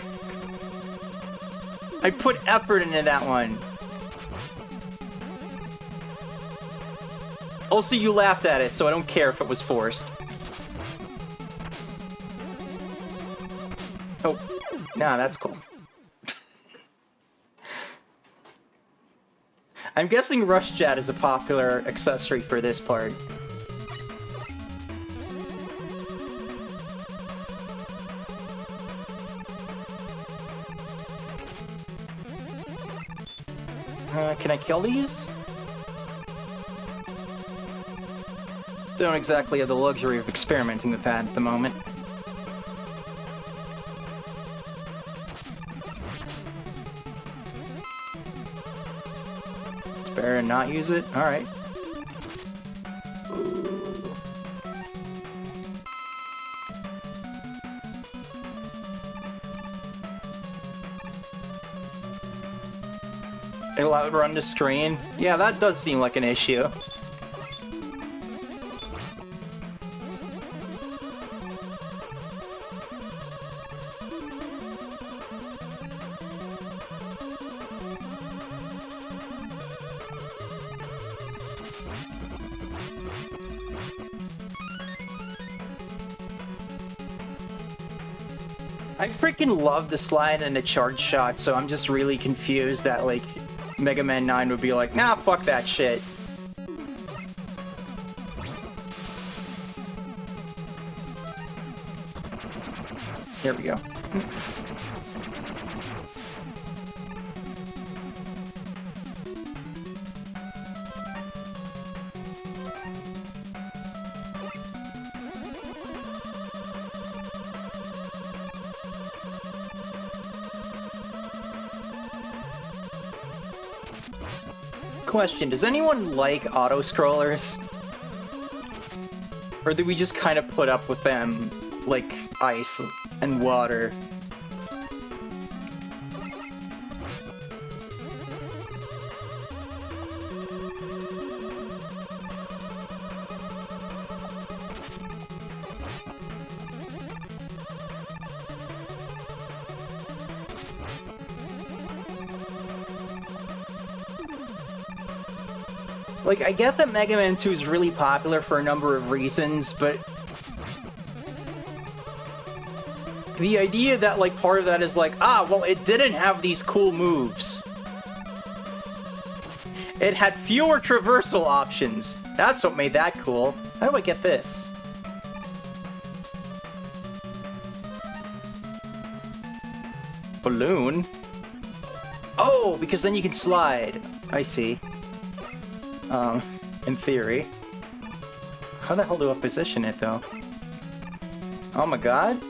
I put effort into that one. Also, you laughed at it, so I don't care if it was forced. Oh, nah, that's cool. I'm guessing Rush Jet is a popular accessory for this part. Can I kill these? Don't exactly have the luxury of experimenting with that at the moment. It's better to not use it? Alright. Allow it to run to screen? Yeah, that does seem like an issue. I freaking love the slide and the charge shot, so I'm just really confused that, like, Mega Man 9 would be like, nah, fuck that shit. There we go. Question, does anyone like auto-scrollers? Or do we just kind of put up with them like ice and water? Like, I get that Mega Man 2 is really popular for a number of reasons, but the idea that, like, part of that is like, well, it didn't have these cool moves. It had fewer traversal options. That's what made that cool. How do I get this? Balloon? Oh, because then you can slide. I see. In theory. How the hell do I position it, though? Oh my god.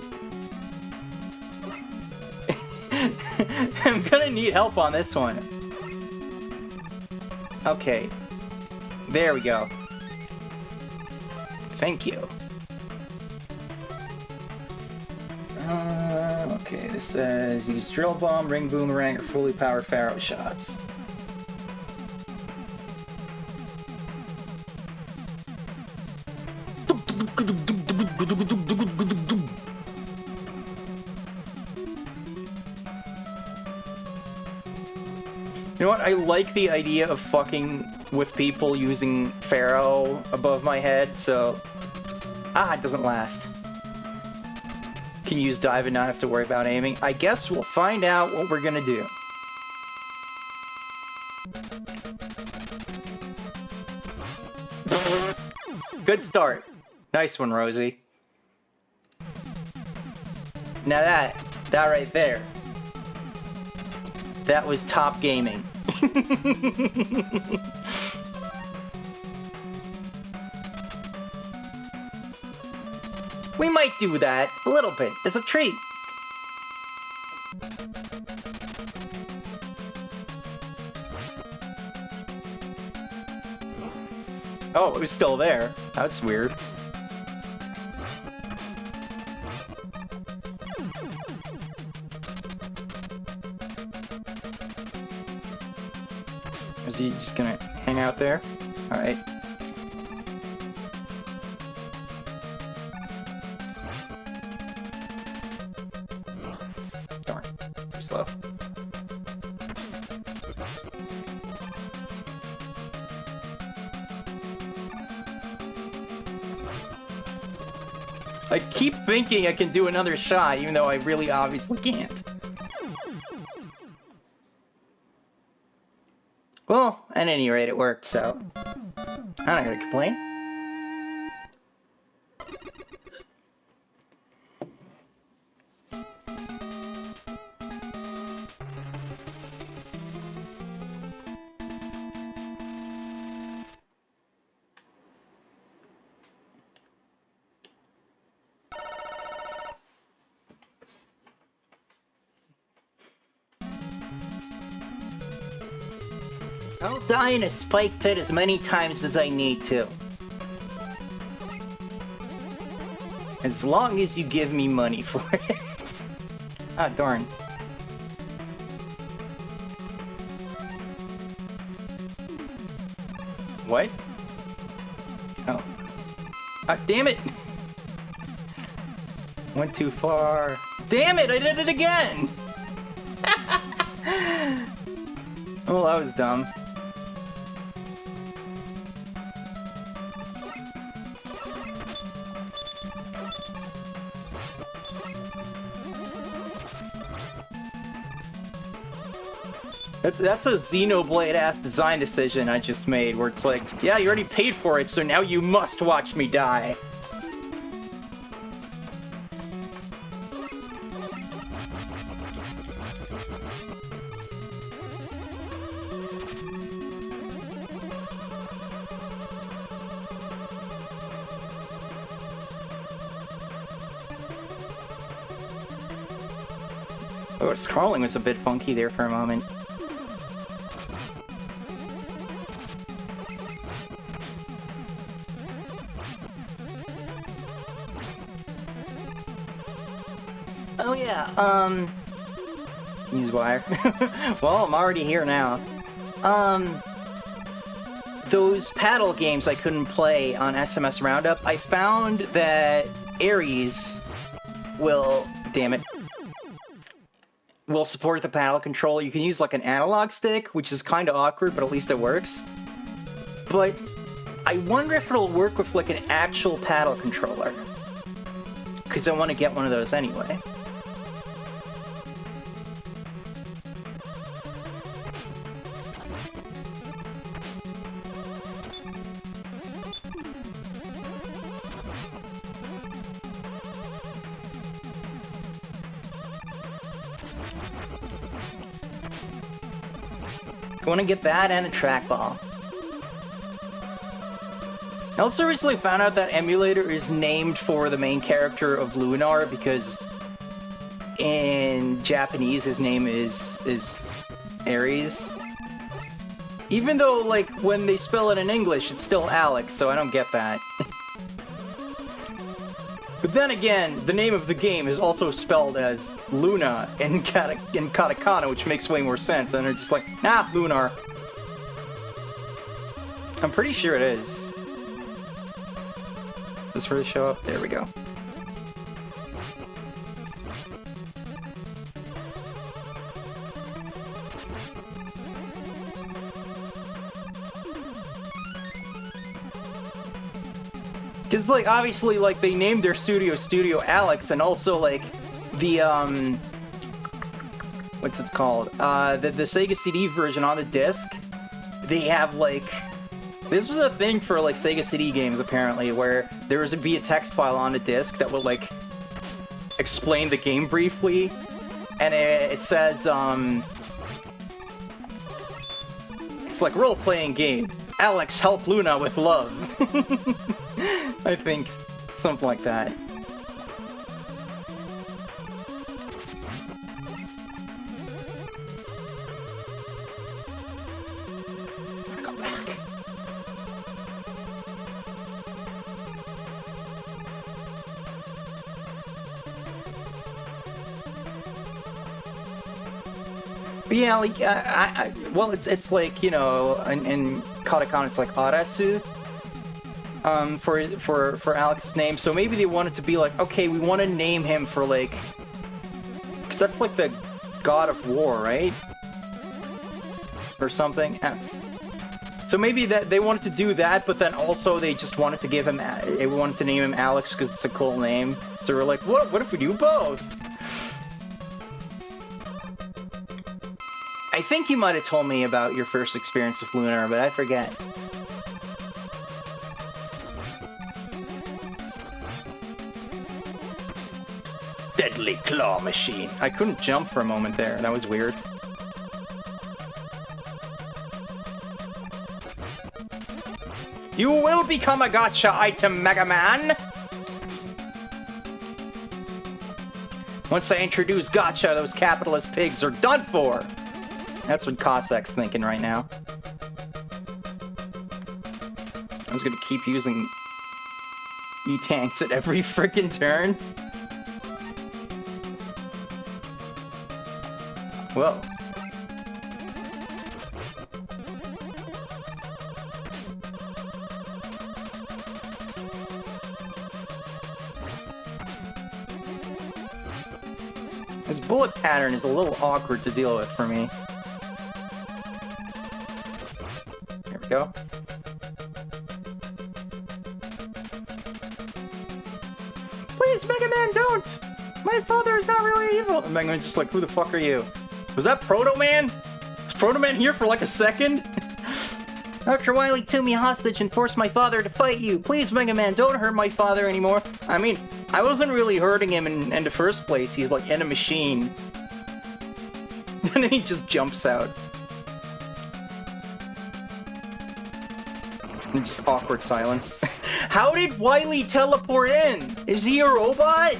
I'm gonna need help on this one. Okay. There we go. Thank you. Okay, this says use drill bomb, ring boomerang, or fully powered Pharaoh shots. You know what? I like the idea of fucking with people using Pharaoh above my head, so... it doesn't last. Can use dive and not have to worry about aiming. I guess we'll find out what we're gonna do. Good start. Nice one, Rosie. Now that right there. That was top gaming. We might do that a little bit as a treat. Oh, it was still there. That's weird. Is he just gonna hang out there? Alright. Darn. Too slow. I keep thinking I can do another shot, even though I really obviously can't. Well, at any rate, it worked, so I'm not gonna complain. I'll die in a spike pit as many times as I need to. As long as you give me money for it. Ah, darn. What? Oh. Ah, damn it! Went too far. Damn it, I did it again! Oh, that was dumb. That's a Xenoblade-ass design decision I just made, where it's like, yeah, you already paid for it, so now you must watch me die. Oh, scrolling was a bit funky there for a moment. Oh yeah, use wire. Well, I'm already here now. Those paddle games I couldn't play on SMS Roundup, I found that Ares will... damn it. Will support the paddle controller. You can use like an analog stick, which is kind of awkward, but at least it works. but I wonder if it'll work with like an actual paddle controller. Because I want to get one of those anyway. I want to get that and a trackball. I also recently found out that emulator is named for the main character of Lunar because in Japanese his name is Ares. Even though, like, when they spell it in English, it's still Alex, so I don't get that. But then again, the name of the game is also spelled as Luna in katakana, which makes way more sense, and they're just like, nah, Lunar. I'm pretty sure it is. Does this really show up? There we go. Because, like, obviously, like, they named their Studio Alex, and also, like, the, what's it called? The Sega CD version on the disc, they have, like, this was a thing for, like, Sega CD games, apparently, where there was be a text file on a disc that would, like, explain the game briefly, and it says, it's like, role-playing game. Alex, help Luna with love. I think something like that. I'm gonna go back. But yeah, like, well, it's like, you know, in katakana it's like Arasu. For Alex's name, so maybe they wanted to be like, okay, we want to name him for, like, because that's like the god of war, right? Or something. So maybe that they wanted to do that, but then also they just wanted to give him, they wanted to name him Alex because it's a cool name. So we're like, what if we do both? I think you might have told me about your first experience with Lunar, but I forget. Deadly claw machine. I couldn't jump for a moment there. That was weird. You will become a gotcha item, Mega Man! Once I introduce gotcha, those capitalist pigs are done for! That's what Cossack's thinking right now. I was gonna keep using E-tanks at every freaking turn. Whoa. This bullet pattern is a little awkward to deal with for me. There we go. Please, Mega Man, don't! My father is not really evil! And Mega Man's just like, who the fuck are you? Was that Proto Man? Was Proto Man here for like a second? Dr. Wily took me hostage and forced my father to fight you. Please, Mega Man, don't hurt my father anymore. I mean, I wasn't really hurting him in the first place. He's like in a machine. And then he just jumps out. And just awkward silence. How did Wily teleport in? Is he a robot?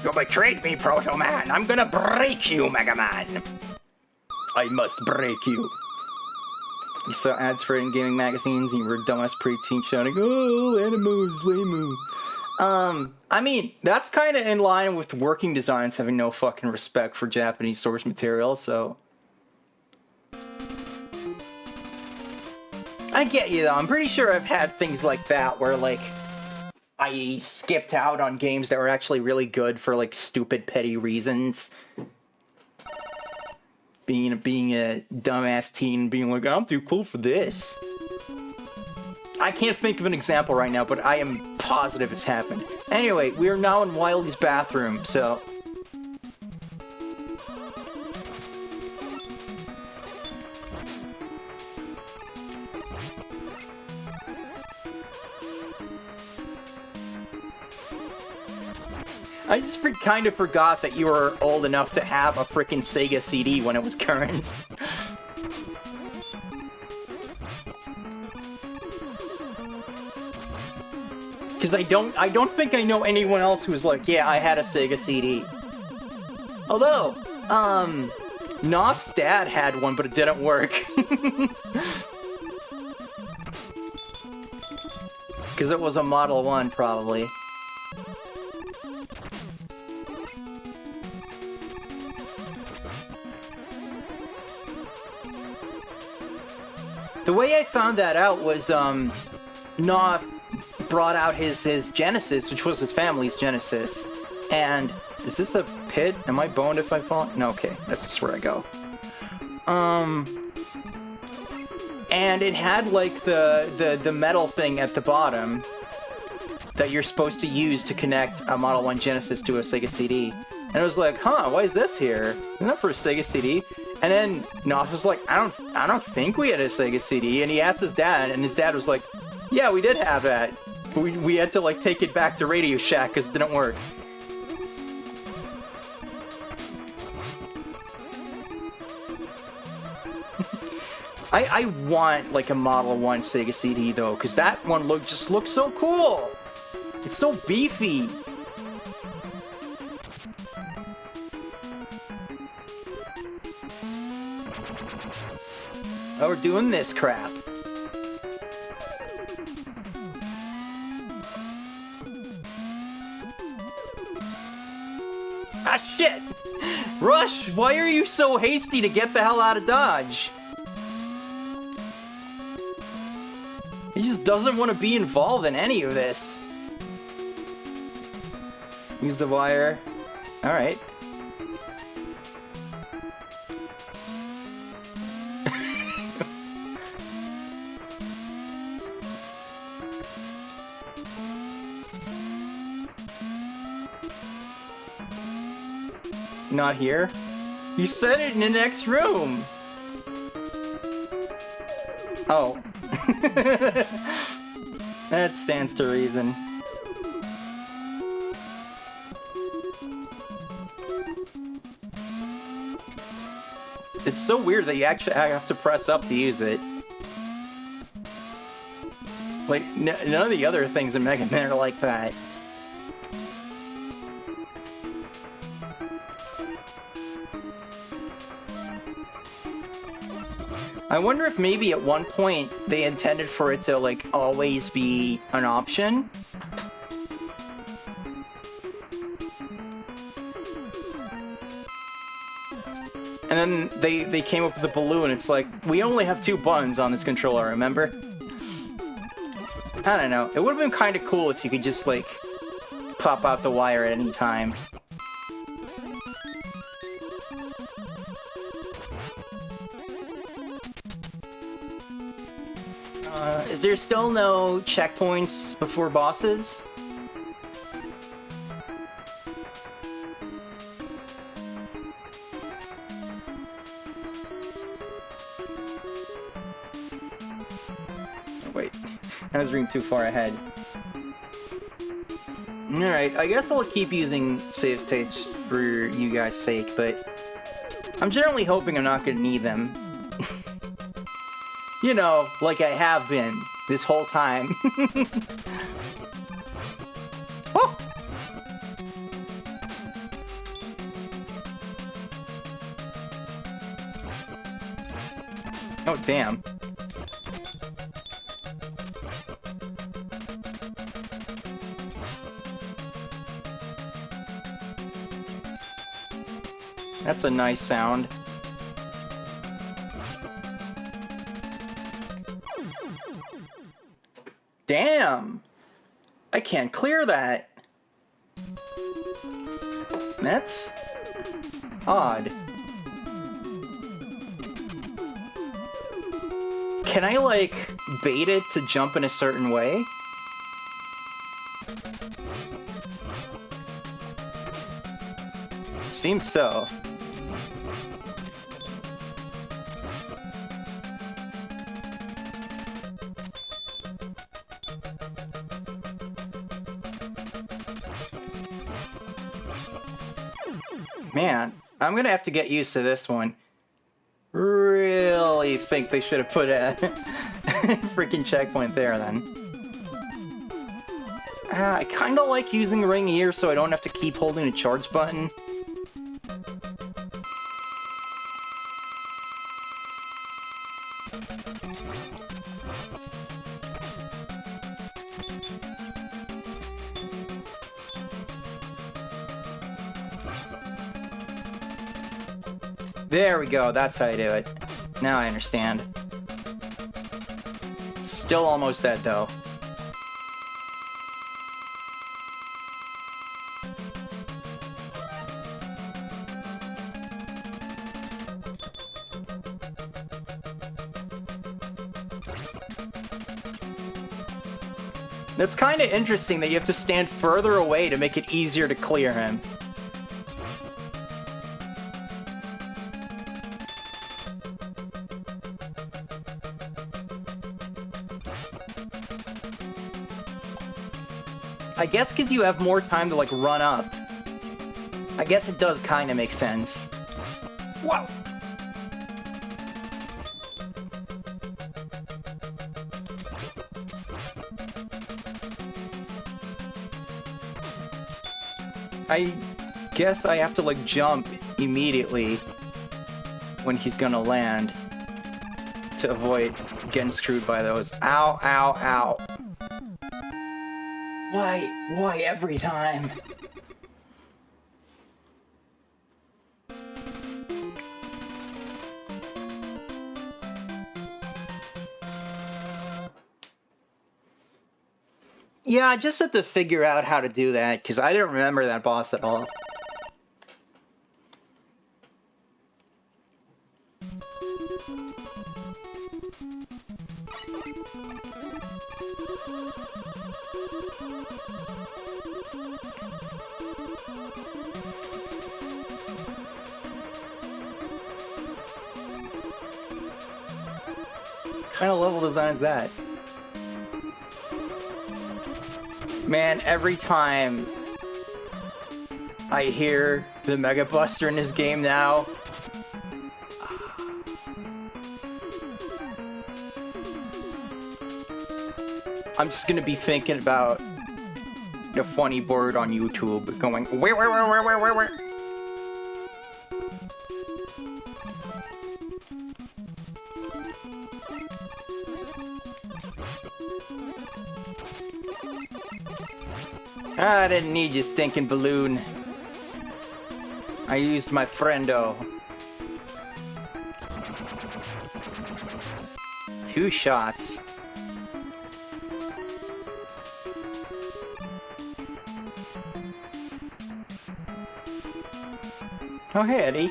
You betrayed me, Proto Man. I'm gonna break you, Mega Man. I must break you. You saw ads for it in gaming magazines, and you were a dumbass preteen shouting, "Oh, Animus, Lemu." I mean, that's kind of in line with working designs having no fucking respect for Japanese source material, so... I get you, though. I'm pretty sure I've had things like that where, like, I skipped out on games that were actually really good for, like, stupid, petty reasons. being a dumbass teen, being like, I'm too cool for this. I can't think of an example right now, but I am positive it's happened. Anyway, we are now in Wily's bathroom, so... I just kind of forgot that you were old enough to have a frickin' Sega CD when it was current. Because I don't think I know anyone else who's like, yeah, I had a Sega CD. Although, Knopf's dad had one, but it didn't work. Because it was a Model 1, probably. The way I found that out was, Knopf brought out his Genesis, which was his family's Genesis. And, is this a pit? Am I boned if I fall? No, okay, that's just where I go. And it had, like, the metal thing at the bottom that you're supposed to use to connect a Model 1 Genesis to a Sega CD. And I was like, huh, why is this here? Isn't that for a Sega CD? And then Knopf was like, I don't think we had a Sega CD. And he asked his dad, and his dad was like, yeah, we did have that. But we had to, like, take it back to Radio Shack because it didn't work. I want, like, a Model 1 Sega CD, though, because that one just looks so cool. It's so beefy. Oh, we're doing this crap. Ah, shit! Rush, why are you so hasty to get the hell out of Dodge? He just doesn't want to be involved in any of this. Use the wire. Alright. Not here? You said it in the next room! Oh. That stands to reason. It's so weird that you actually have to press up to use it. Like, none of the other things in Mega Man are like that. I wonder if maybe at one point they intended for it to, like, always be an option. And then they came up with the balloon. It's like, we only have 2 buttons on this controller, remember? I don't know. It would have been kind of cool if you could just, like, pop out the wire at any time. Is there still no checkpoints before bosses? Wait, I was reading too far ahead. Alright, I guess I'll keep using save states for you guys' sake, but I'm generally hoping I'm not gonna need them. You know, like I have been this whole time. Oh! Oh, damn. That's a nice sound. Damn! I can't clear that! That's odd. Can I, like, bait it to jump in a certain way? Seems so. Man, I'm gonna have to get used to this one. Really think they should have put a freaking checkpoint there then. I kinda like using ring ear so I don't have to keep holding the charge button. There we go, that's how you do it. Now I understand. Still almost dead, though. It's kind of interesting that you have to stand further away to make it easier to clear him. I guess because you have more time to, like, run up. I guess it does kind of make sense. Whoa! I guess I have to, like, jump immediately when he's gonna land to avoid getting screwed by those. Ow, ow, ow. Why every time? Yeah, I just have to figure out how to do that, because I didn't remember that boss at all. What kind of level design is that? Man, every time I hear the Mega Buster in this game now, I'm just gonna be thinking about the funny bird on YouTube going, where? I didn't need your stinking balloon. I used my friendo. 2 shots. Oh, hey, Eddie.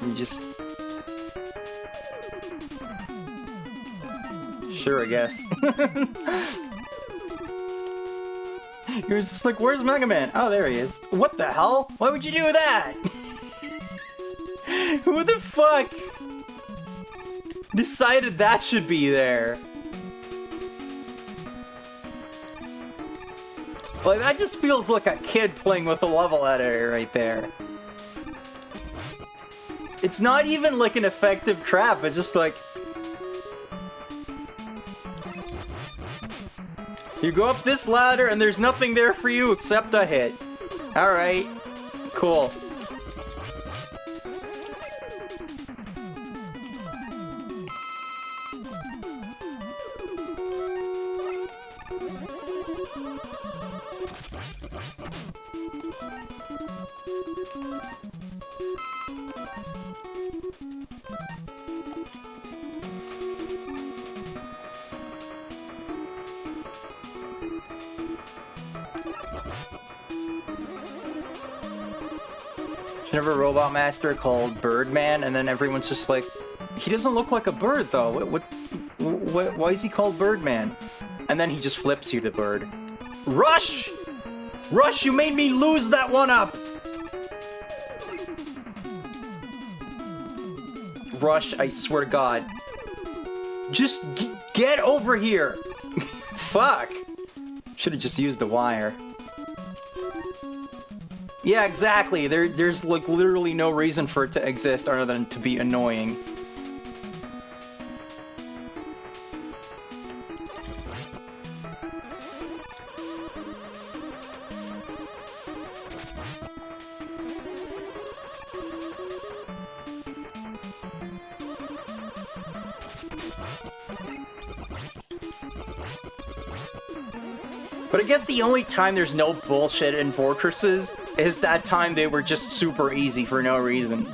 You just... Sure, I guess. You're just like, where's Mega Man? Oh, there he is. What the hell? Why would you do that? Who the fuck decided that should be there? Like, that just feels like a kid playing with a level editor right there. It's not even like an effective trap, it's just like... You go up this ladder and there's nothing there for you except a hit. Alright. Cool. version of a Robot Master called Birdman, and then everyone's just like, he doesn't look like a bird though. Why is he called Birdman? And then he just flips you to bird. Rush! Rush, you made me lose that one up! Rush, I swear to God. Just get over here! Fuck! Should've just used the wire. Yeah, exactly. There's like literally no reason for it to exist other than to be annoying. But I guess the only time there's no bullshit in Fortresses is that time they were just super easy for no reason.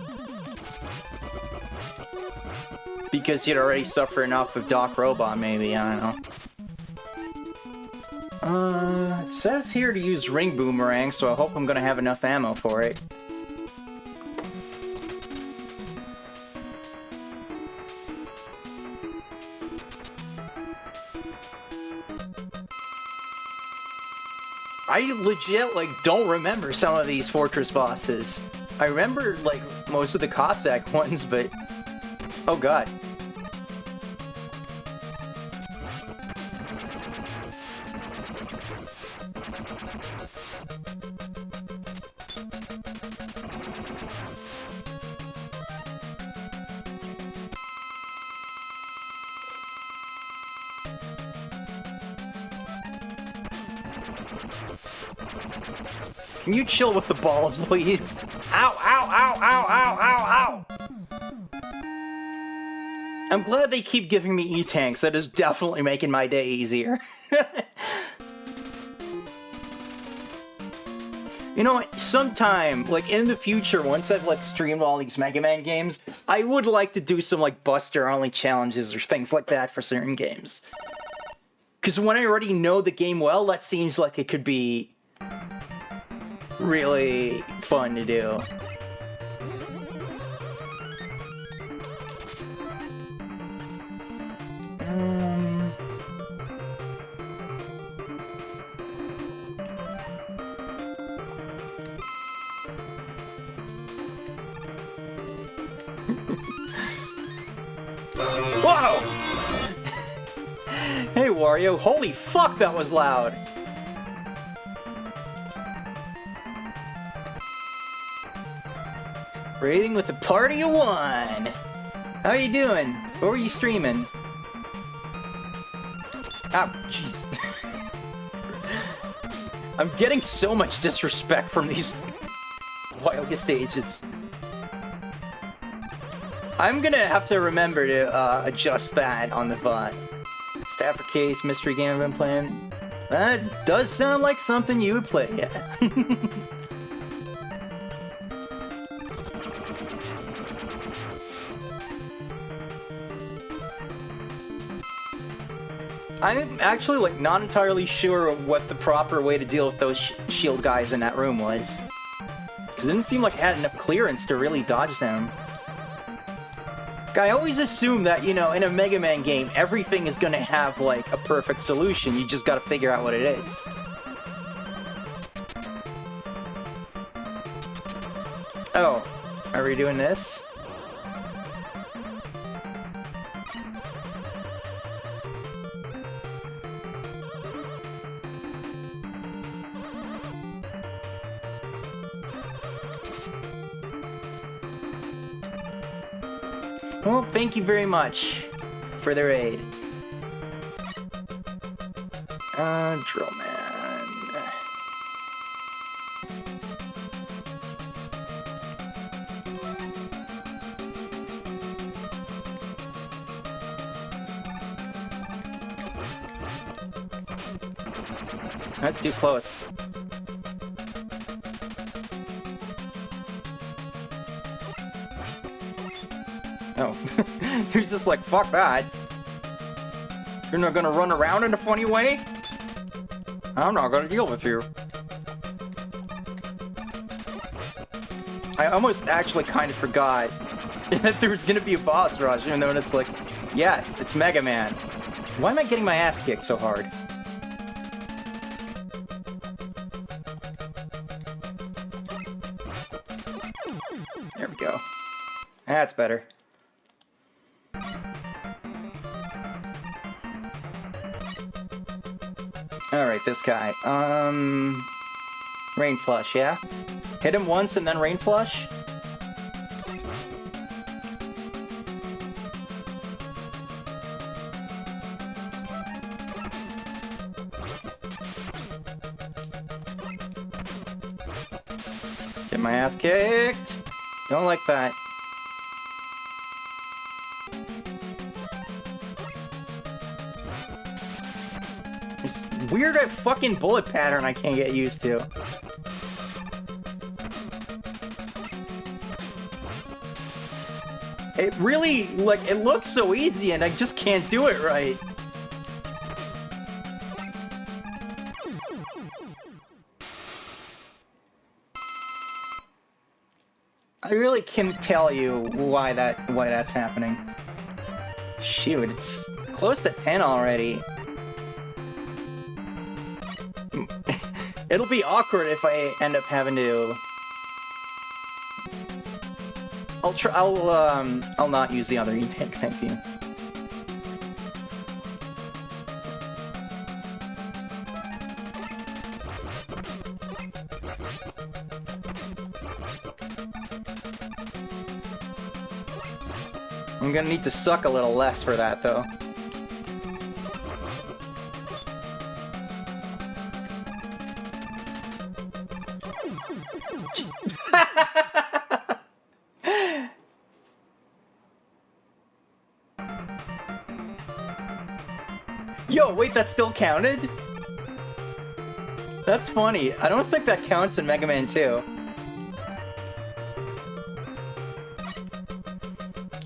Because you'd already suffer enough with Doc Robot, maybe, I don't know. It says here to use Ring Boomerang, so I hope I'm gonna have enough ammo for it. I legit, like, don't remember some of these Fortress bosses. I remember, like, most of the Cossack ones, but... Oh god. Can you chill with the balls, please? Ow, ow, ow, ow, ow, ow, ow! I'm glad they keep giving me E-tanks. That is definitely making my day easier. You know what? Sometime, like in the future, once I've like streamed all these Mega Man games, I would like to do some like Buster-only challenges or things like that for certain games. Because when I already know the game well, that seems like it could be really fun to do. Whoa! Hey Wario, holy fuck, that was loud! Raiding with a party of one! How you doing? What were you streaming? Ow, jeez. I'm getting so much disrespect from these Wily stages. I'm gonna have to remember to adjust that on the VOD. Staffer Case, mystery game I've been playing. That does sound like something you would play, yeah. I'm actually, like, not entirely sure what the proper way to deal with those shield guys in that room was. Because it didn't seem like I had enough clearance to really dodge them. I always assume that, you know, in a Mega Man game, everything is gonna have, like, a perfect solution. You just gotta figure out what it is. Oh, are we doing this? Well, thank you very much for the raid. Drill Man. That's too close. Oh. He's just like, fuck that. You're not gonna run around in a funny way? I'm not gonna deal with you. I almost actually kind of forgot that there was gonna be a boss rush, even though it's like, yes, it's Mega Man. Why am I getting my ass kicked so hard? There we go. That's better. Alright, this guy. Rain Flush, yeah? Hit him once and then Rain Flush? Get my ass kicked! Don't like that. This weird fucking bullet pattern I can't get used to. It really, like, it looks so easy and I just can't do it right. I really can't tell you why that's happening. Shoot, it's close to 10 already. It'll be awkward if I end up having to. I'll not use the other e-tank, thank you. I'm gonna need to suck a little less for that, though. Yo, wait, that still counted? That's funny. I don't think that counts in Mega Man 2.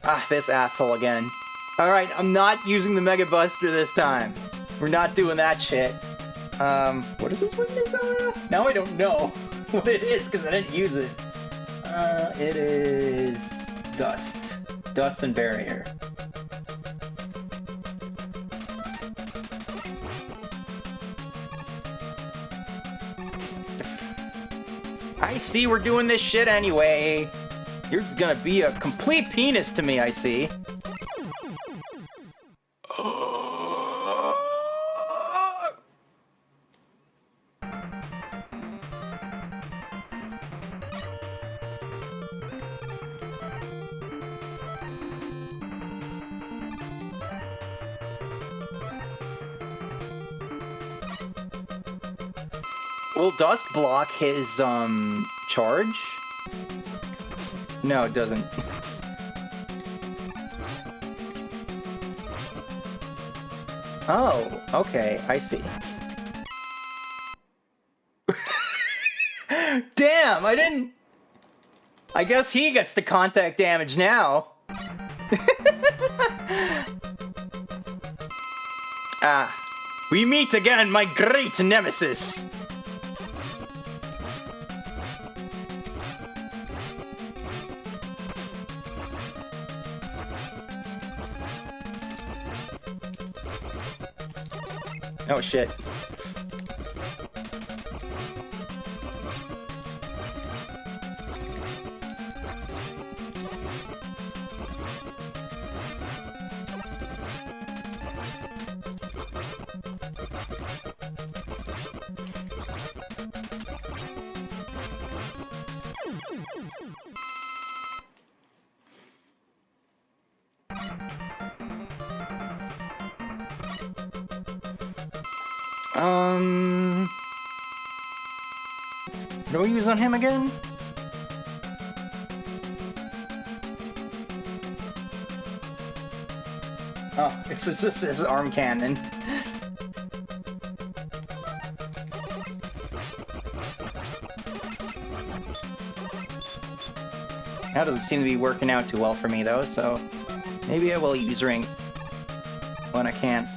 Ah, this asshole again. Alright, I'm not using the Mega Buster this time. We're not doing that shit. What is this weakness now? Now I don't know what it is, because I didn't use it. It is... Dust. Dust and Barrier. I see we're doing this shit anyway. You're just gonna be a complete penis to me, I see. Will Dust block his, charge? No, it doesn't. Oh, okay, I see. Damn, I didn't... I guess he gets the contact damage now. Ah, we meet again, my great nemesis. Oh shit. What do we use on him again? Oh, it's just his arm cannon. That doesn't seem to be working out too well for me though, so maybe I will use Ring when I can.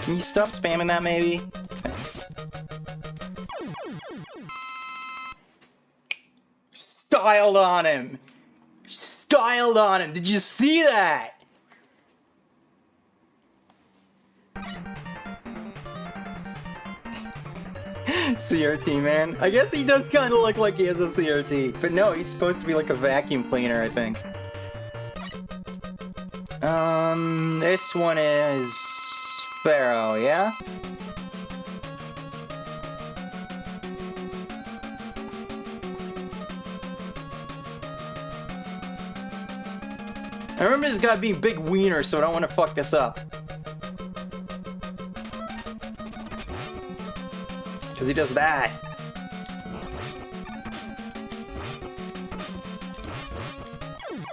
Can you stop spamming that, maybe? Thanks. Styled on him! Styled on him! Did you see that? CRT, man. I guess he does kind of look like he has a CRT. But no, he's supposed to be like a vacuum cleaner, I think. This one is... Pharaoh, yeah? I remember this guy being big wiener, so I don't want to fuck this up. Because he does that.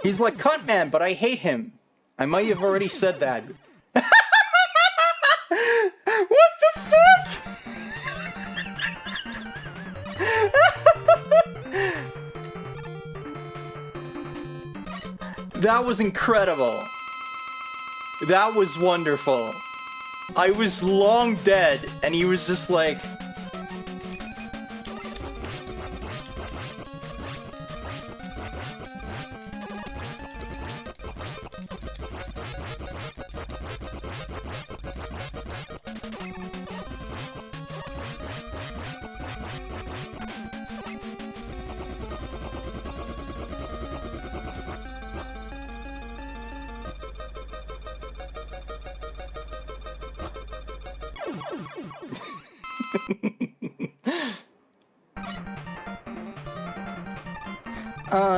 He's like Cunt Man, but I hate him. I might have already said that. What the fuck? That was incredible. That was wonderful. I was long dead, and he was just like...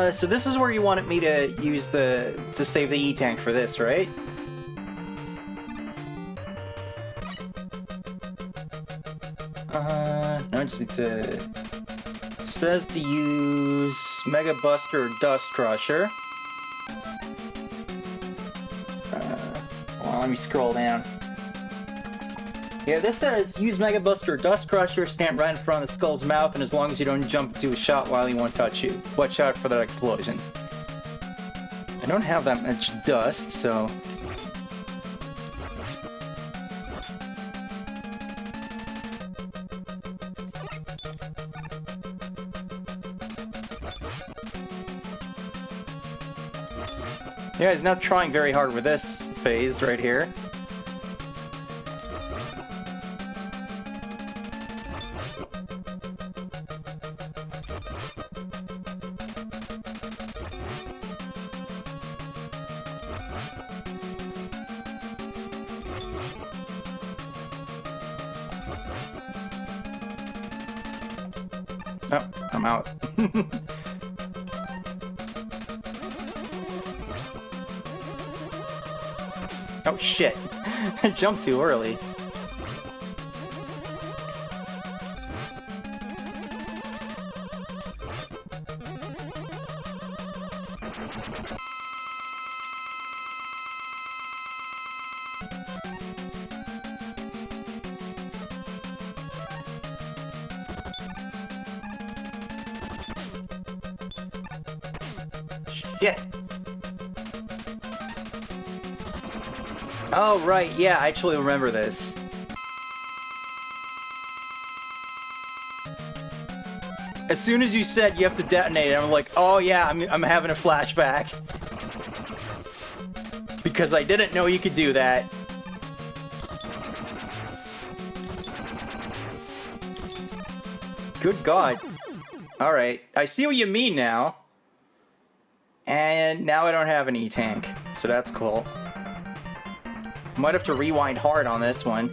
So this is where you wanted me to use to save the E-Tank for this, right? No, I just need to... It says to use Mega Buster or Dust Crusher. Well, let me scroll down. Yeah, this says use Mega Buster or Dust Crusher, stand right in front of the skull's mouth, and as long as you don't jump into a shot while he won't touch you. Watch out for that explosion. I don't have that much dust, so... Yeah, he's not trying very hard with this phase right here. Oh, I'm out. Oh shit. I jumped too early. Shit. Oh, right, yeah, I actually remember this. As soon as you said you have to detonate it, I'm like, oh yeah, I'm having a flashback. Because I didn't know you could do that. Good God. Alright, I see what you mean now. And now I don't have an E-Tank, so that's cool. Might have to rewind hard on this one.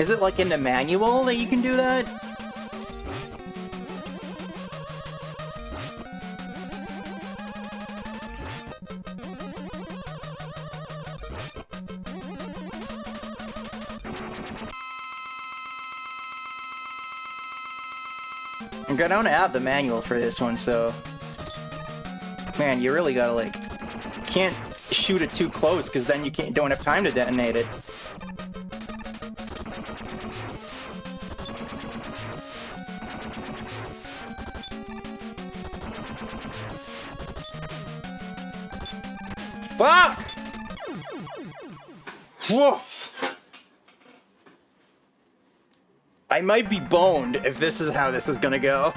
Is it like in the manual that you can do that? And I don't have the manual for this one, so... Man, you really gotta, like... Can't shoot it too close, because then you don't have time to detonate it. Fuck! Woof! I might be boned if this is how this is gonna go.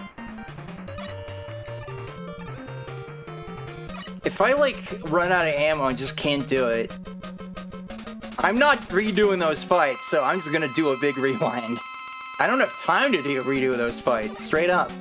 If I, like, run out of ammo and just can't do it, I'm not redoing those fights, so I'm just gonna do a big rewind. I don't have time to redo those fights, straight up.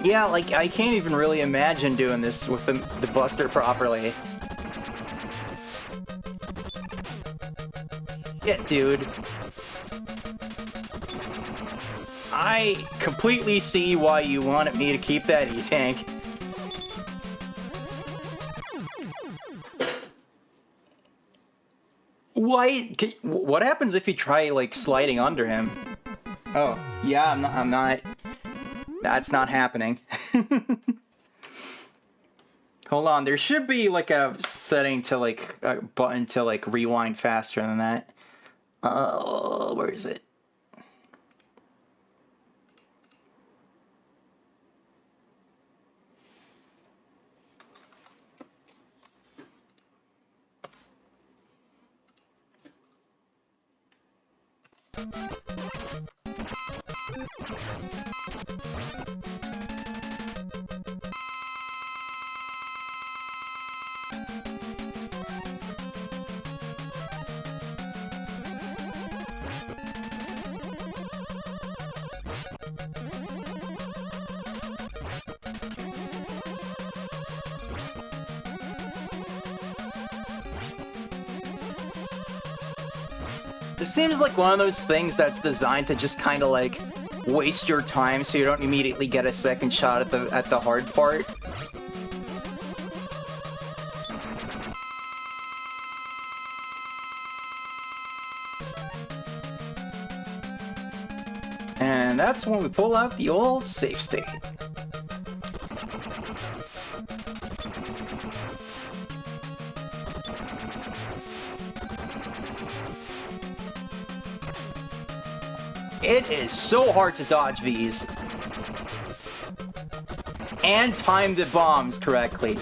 Yeah, like, I can't even really imagine doing this with the Buster properly. Yeah, dude. I completely see why you wanted me to keep that E-Tank. Why? What happens if you try, like, sliding under him? Oh, yeah, I'm not... That's not happening. Hold on, there should be like a setting to like a button to like rewind faster than that. Where is it? This seems like one of those things that's designed to just kind of like waste your time so you don't immediately get a second shot at the hard part. And that's when we pull out the old safe state. It is so hard to dodge these. And time the bombs correctly.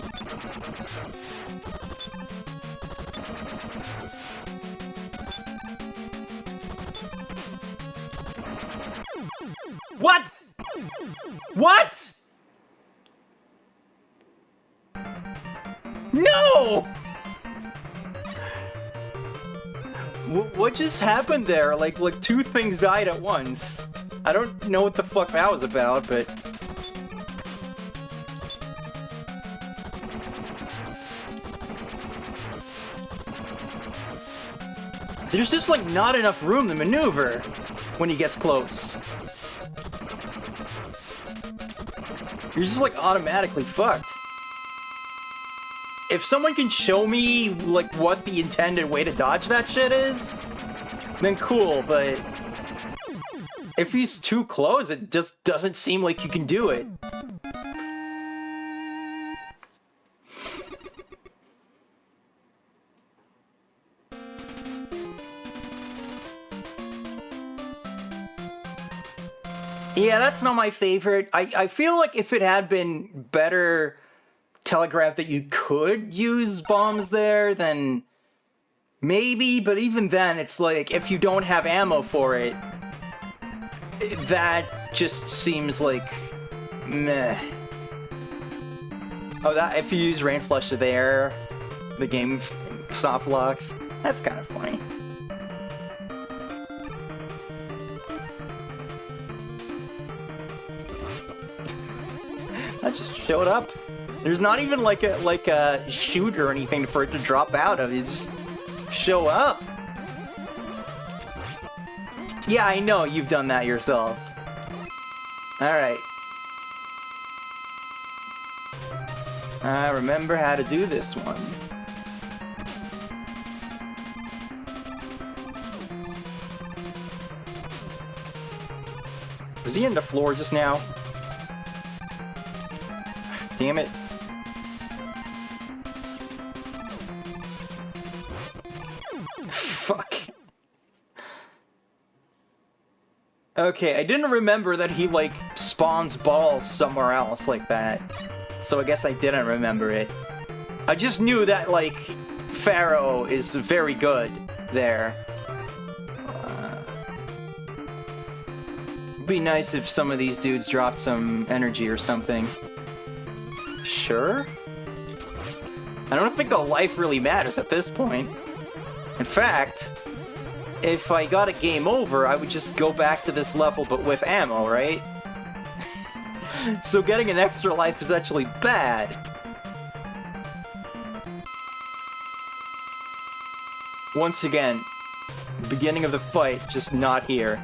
What? What? No! What just happened there? Like two things died at once. I don't know what the fuck that was about, but... There's just like not enough room to maneuver when he gets close. You're just like automatically fucked. If someone can show me, like, what the intended way to dodge that shit is, then cool, but if he's too close, it just doesn't seem like you can do it. Yeah, that's not my favorite. I feel like if it had been better telegraphed that you could use bombs there, then maybe, but even then, it's like, if you don't have ammo for it, that just seems like meh. Oh, that if you use rain flush there, the game soft locks. That's kind of funny. just showed up. There's not even like a chute or anything for it to drop out of. You just show up. Yeah, I know you've done that yourself. Alright. I remember how to do this one. Was he in the floor just now? Damn it. Fuck. Okay, I didn't remember that he, like, spawns balls somewhere else like that. So I guess I didn't remember it. I just knew that, like, Pharaoh is very good there. It'd be nice if some of these dudes dropped some energy or something. Sure? I don't think the life really matters at this point. In fact, if I got a game over, I would just go back to this level but with ammo, right? So getting an extra life is actually bad. Once again, beginning of the fight, just not here.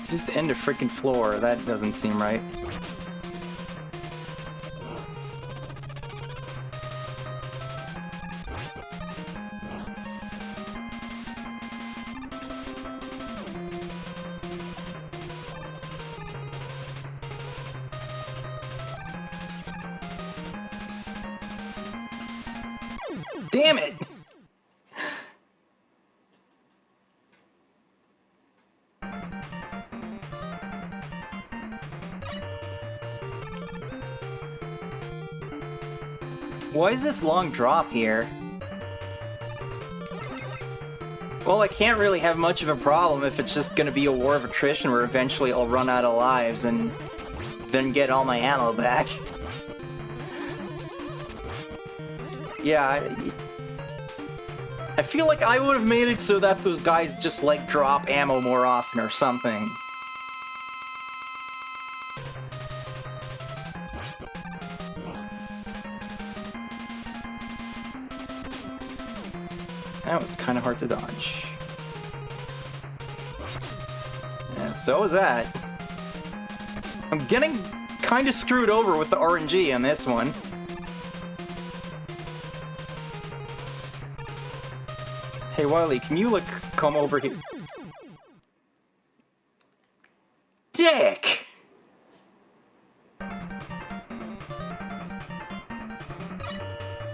Just to end a freaking floor, that doesn't seem right. Damn it! Why is this long drop here? Well, I can't really have much of a problem if it's just gonna be a war of attrition where eventually I'll run out of lives and then get all my ammo back. Yeah, I feel like I would have made it so that those guys just, like, drop ammo more often or something. That was kind of hard to dodge. Yeah, so was that. I'm getting kind of screwed over with the RNG on this one. Hey, Wily, can you, like, come over here? Dick!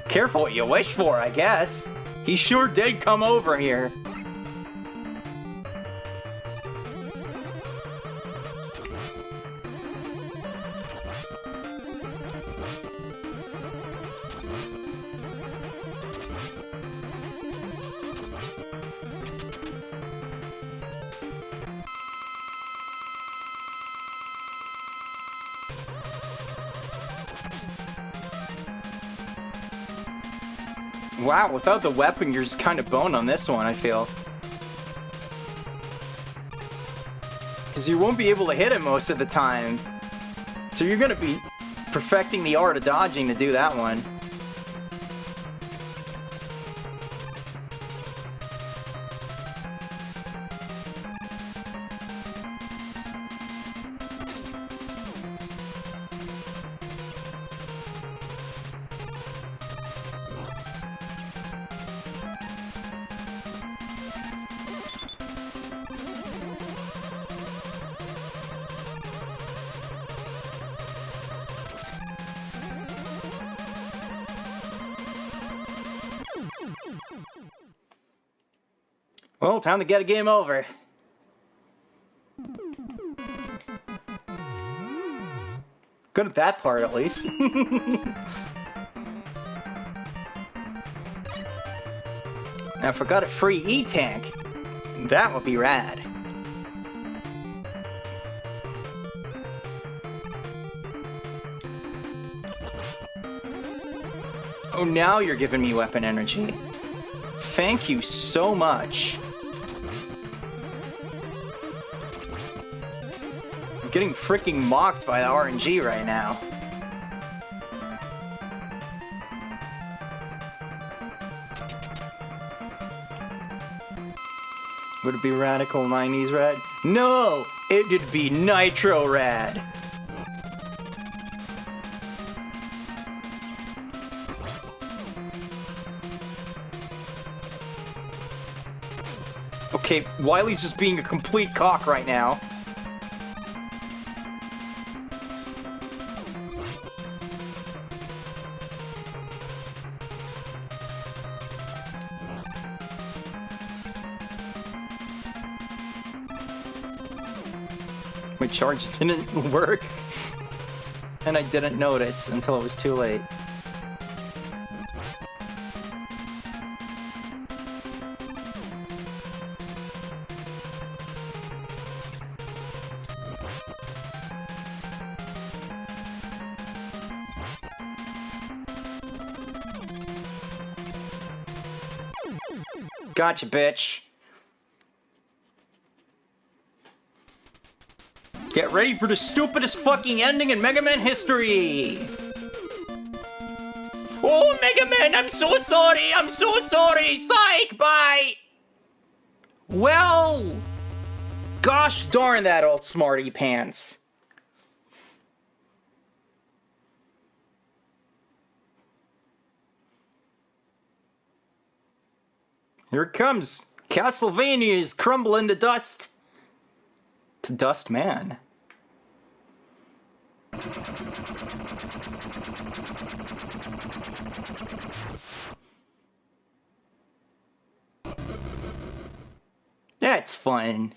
Careful what you wish for, I guess. He sure did come over here. Wow, without the weapon, you're just kind of boned on this one, I feel. Because you won't be able to hit it most of the time. So you're going to be perfecting the art of dodging to do that one. Well, time to get a game over. Good at that part, at least. Now, if I got a free E-Tank, that would be rad. Oh, now you're giving me weapon energy. Thank you so much. I'm getting freaking mocked by the RNG right now. Would it be Radical 90s Red? No! It would be Nitro Red! Okay, Wily's just being a complete cock right now. My charge didn't work, and I didn't notice until it was too late. Gotcha, bitch. Get ready for the stupidest fucking ending in Mega Man history! Oh, Mega Man, I'm so sorry! I'm so sorry! Psych, bye! Well... Gosh darn that old smarty pants. Here it comes. Castlevania is crumbling to dust. To dust, man. That's fun.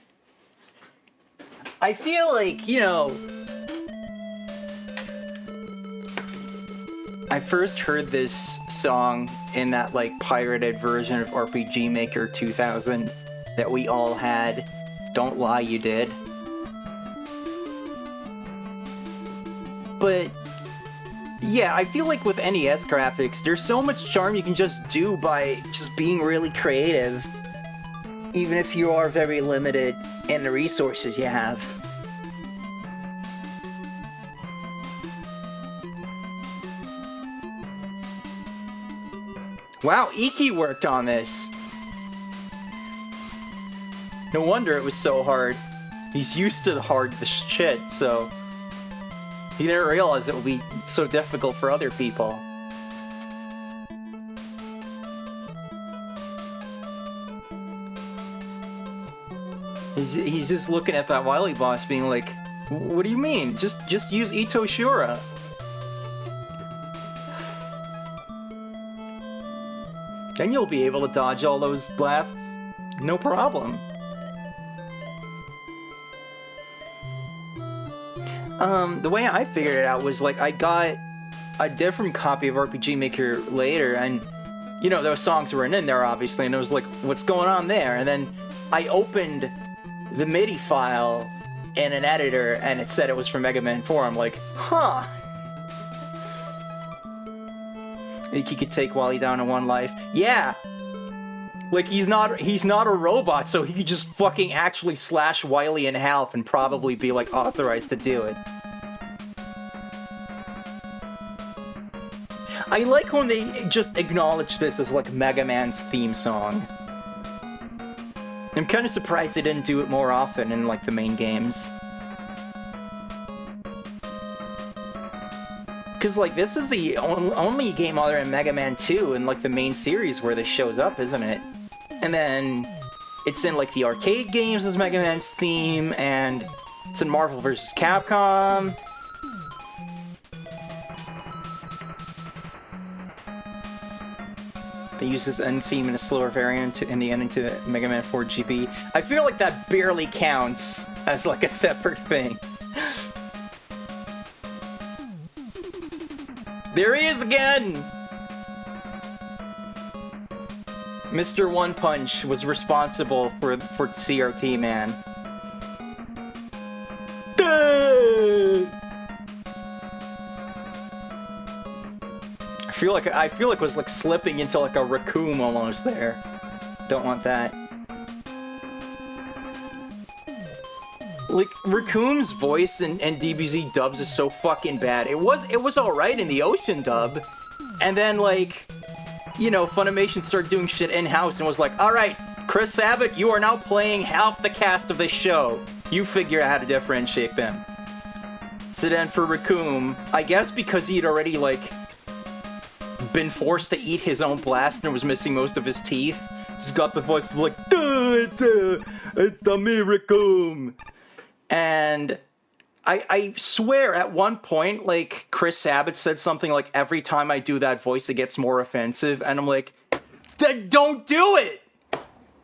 I feel like, you know... I first heard this song in that, like, pirated version of RPG Maker 2000 that we all had. Don't lie, you did. But, yeah, I feel like with NES graphics, there's so much charm you can just do by just being really creative, even if you are very limited in the resources you have. Wow, Iki worked on this. No wonder it was so hard. He's used to the hard shit, so... He didn't realize it would be so difficult for other people. He's just looking at that Wily boss being like, what do you mean? Just use Ito Shura. Then you'll be able to dodge all those blasts, no problem. The way I figured it out was, like, I got a different copy of RPG Maker later, and, you know, those songs weren't in there, obviously, and it was like, what's going on there? And then I opened the MIDI file in an editor, and it said it was from Mega Man 4. I'm like, huh. Think he could take Wily down in one life? Yeah! Like, he's not a robot, so he could just fucking actually slash Wily in half and probably be, like, authorized to do it. I like when they just acknowledge this as, like, Mega Man's theme song. I'm kind of surprised they didn't do it more often in, like, the main games. Because, like, this is the only game other than Mega Man 2 in, like, the main series where this shows up, isn't it? And then it's in, like, the arcade games as Mega Man's theme, and it's in Marvel vs. Capcom. They use this end theme in a slower variant in the ending to Mega Man 4 GB. I feel like that barely counts as, like, a separate thing. There he is again! Mr. One Punch was responsible for CRT, man. feel like it was like slipping into like a raccoon almost there. Don't want that. Like Raccoon's voice and DBZ dubs is so fucking bad. It was alright in the Ocean dub, and then like, you know, Funimation started doing shit in-house and was like, alright, Chris Sabat, you are now playing half the cast of this show. You figure out how to differentiate them. So then for Raccoon, I guess because he had already like been forced to eat his own blast and was missing most of his teeth, just got the voice of like, it's me, Raccoon. And I swear at one point, like, Chris Sabat said something like, every time I do that voice, it gets more offensive. And I'm like, then don't do it!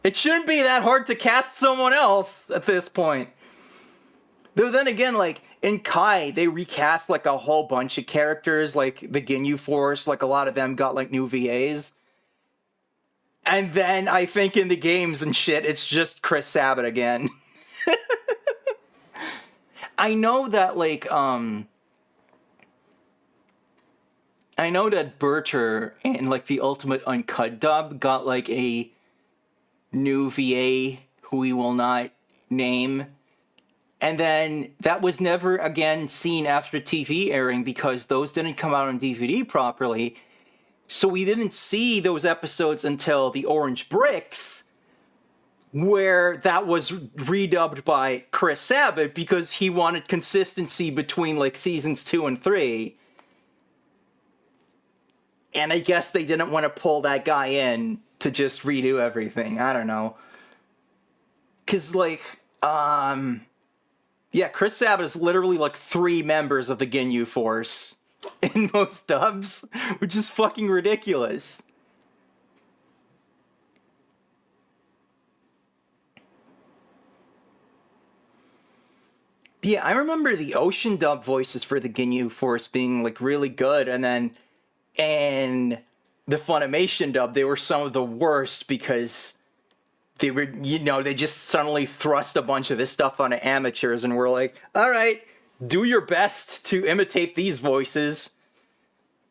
It shouldn't be that hard to cast someone else at this point. Though then again, like, in Kai, they recast, like, a whole bunch of characters, like, the Ginyu Force, like, a lot of them got, like, new VAs. And then, I think in the games and shit, it's just Chris Sabat again. I know that, like, I know that Berter in, like, the Ultimate Uncut dub got, like, a new VA who we will not name. And then that was never again seen after TV airing because those didn't come out on DVD properly. So we didn't see those episodes until the Orange Bricks, where that was redubbed by Chris Sabat because he wanted consistency between, like, seasons 2 and 3. And I guess they didn't want to pull that guy in to just redo everything. I don't know. Because, like, yeah, Chris Sabat is literally, like, 3 members of the Ginyu Force in most dubs, which is fucking ridiculous. Yeah, I remember the Ocean dub voices for the Ginyu Force being, like, really good, and then in the Funimation dub, they were some of the worst because they were, you know, they just suddenly thrust a bunch of this stuff onto amateurs and were like, alright, do your best to imitate these voices,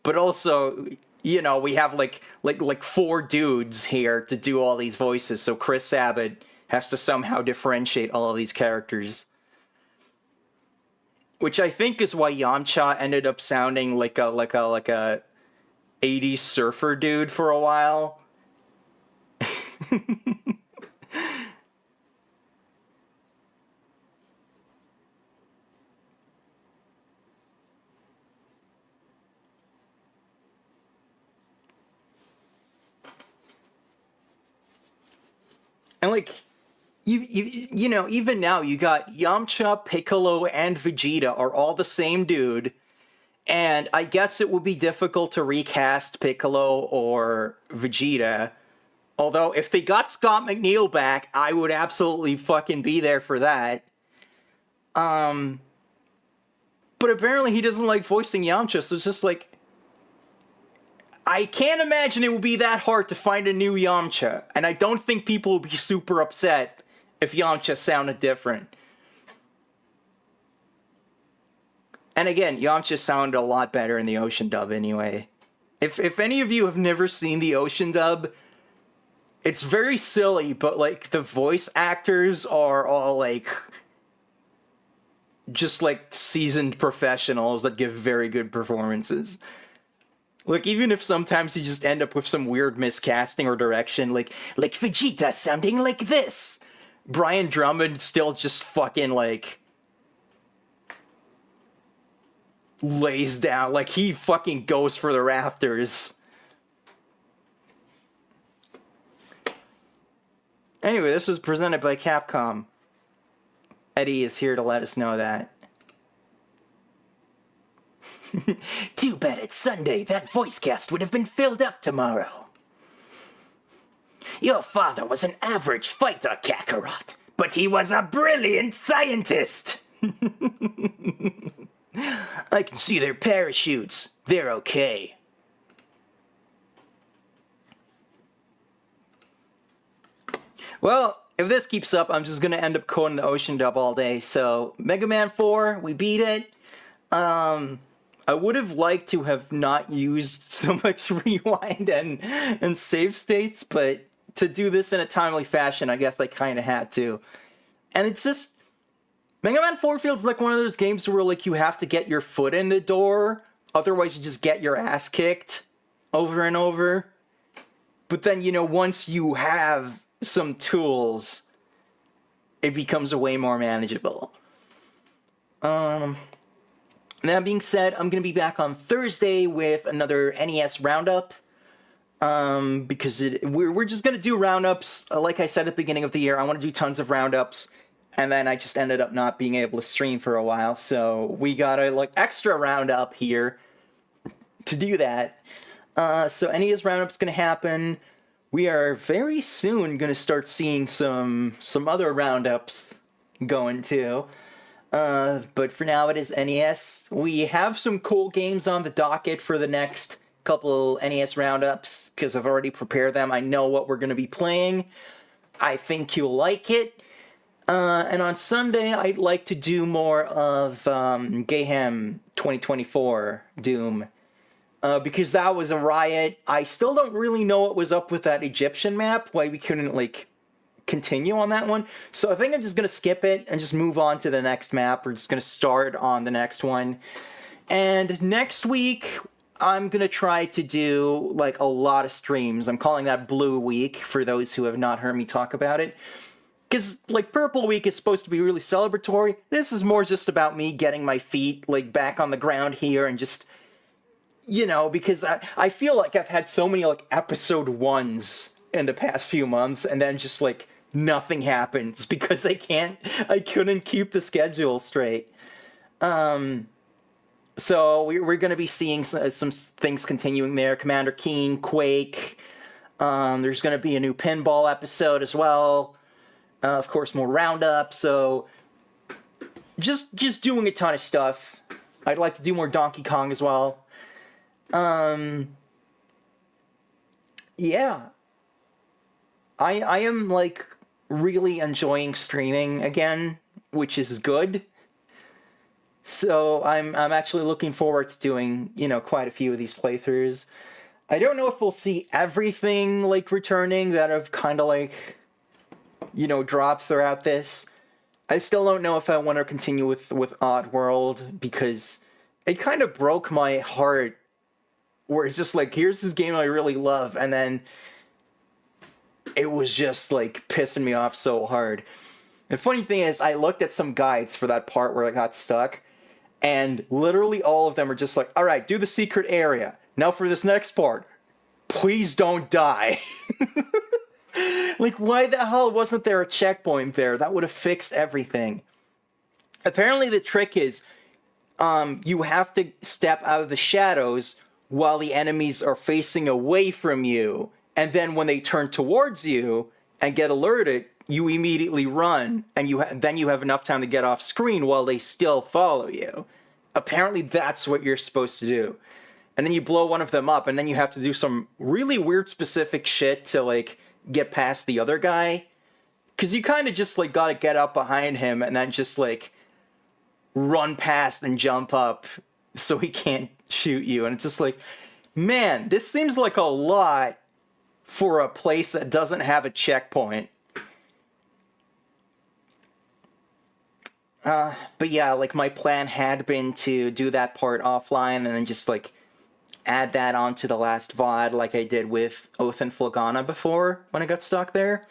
but also, you know, we have, like 4 dudes here to do all these voices, so Chris Sabat has to somehow differentiate all of these characters. Which I think is why Yamcha ended up sounding like a 80s surfer dude for a while. And like, you know, even now you got Yamcha, Piccolo, and Vegeta are all the same dude. And I guess it would be difficult to recast Piccolo or Vegeta. Although, if they got Scott McNeil back, I would absolutely fucking be there for that. But apparently he doesn't like voicing Yamcha, so it's just like, I can't imagine it would be that hard to find a new Yamcha, and I don't think people would be super upset if Yamcha sounded different. And again, Yamcha sounded a lot better in the Ocean dub anyway. If any of you have never seen the Ocean dub, it's very silly, but, like, the voice actors are all, like, just, like, seasoned professionals that give very good performances. Like, even if sometimes you just end up with some weird miscasting or direction, like Vegeta sounding like this, Brian Drummond still just fucking, like, lays down, like, he fucking goes for the rafters. Anyway, this was presented by Capcom. Eddie is here to let us know that. Too bad it's Sunday. That voice cast would have been filled up tomorrow. Your father was an average fighter, Kakarot, but he was a brilliant scientist. I can see their parachutes. They're okay. Well, if this keeps up, I'm just gonna end up quoting the Ocean dub all day. So, Mega Man 4, we beat it. I would have liked to have not used so much rewind and save states, but to do this in a timely fashion, I guess I kind of had to. And it's just, Mega Man 4 feels like one of those games where like you have to get your foot in the door, otherwise you just get your ass kicked over and over. But then, you know, once you have some tools, it becomes way more manageable. That being said, I'm going to be back on Thursday with another NES Roundup. Because we're just going to do roundups. Like I said at the beginning of the year, I want to do tons of roundups. And then I just ended up not being able to stream for a while. So we got a like extra roundup here to do that. So NES Roundup's going to happen. We are very soon going to start seeing some other roundups going too. But for now it is NES. We have some cool games on the docket for the next couple NES roundups because I've already prepared them. I know what we're going to be playing. I think you'll like it. And on Sunday, I'd like to do more of Gayhem 2024 Doom. Because that was a riot. I still don't really know what was up with that Egyptian map, why we couldn't, like, continue on that one. So I think I'm just going to skip it and just move on to the next map. We're just going to start on the next one. And next week, I'm going to try to do, like, a lot of streams. I'm calling that Blue Week, for those who have not heard me talk about it. Because, like, Purple Week is supposed to be really celebratory. This is more just about me getting my feet, like, back on the ground here and just, you know, because I feel like I've had so many, like, episode 1s in the past few months, and then just, like, nothing happens because I couldn't keep the schedule straight. So we're going to be seeing some things continuing there. Commander Keen, Quake. There's going to be a new pinball episode as well. Of course, more Roundup. So just doing a ton of stuff. I'd like to do more Donkey Kong as well. Yeah. I am, like, really enjoying streaming again, which is good. So I'm actually looking forward to doing, you know, quite a few of these playthroughs. I don't know if we'll see everything, like, returning that I've kind of, like, you know, dropped throughout this. I still don't know if I want to continue with Oddworld, because it kind of broke my heart, where it's just like, here's this game I really love, and then it was just, like, pissing me off so hard. The funny thing is, I looked at some guides for that part where I got stuck, and literally all of them are just like, alright, do the secret area. Now for this next part, please don't die. Like, why the hell wasn't there a checkpoint there? That would have fixed everything. Apparently the trick is, you have to step out of the shadows while the enemies are facing away from you. And then when they turn towards you and get alerted, you immediately run, and then you have enough time to get off screen while they still follow you. Apparently that's what you're supposed to do. And then you blow one of them up, and then you have to do some really weird specific shit to, like, get past the other guy. Because you kind of just, like, gotta get up behind him and then just, like, run past and jump up so he can't shoot you. And it's just like, man, this seems like a lot for a place that doesn't have a checkpoint. But yeah, like, my plan had been to do that part offline and then just, like, add that onto the last VOD like I did with Oath and Flagana before when I got stuck there.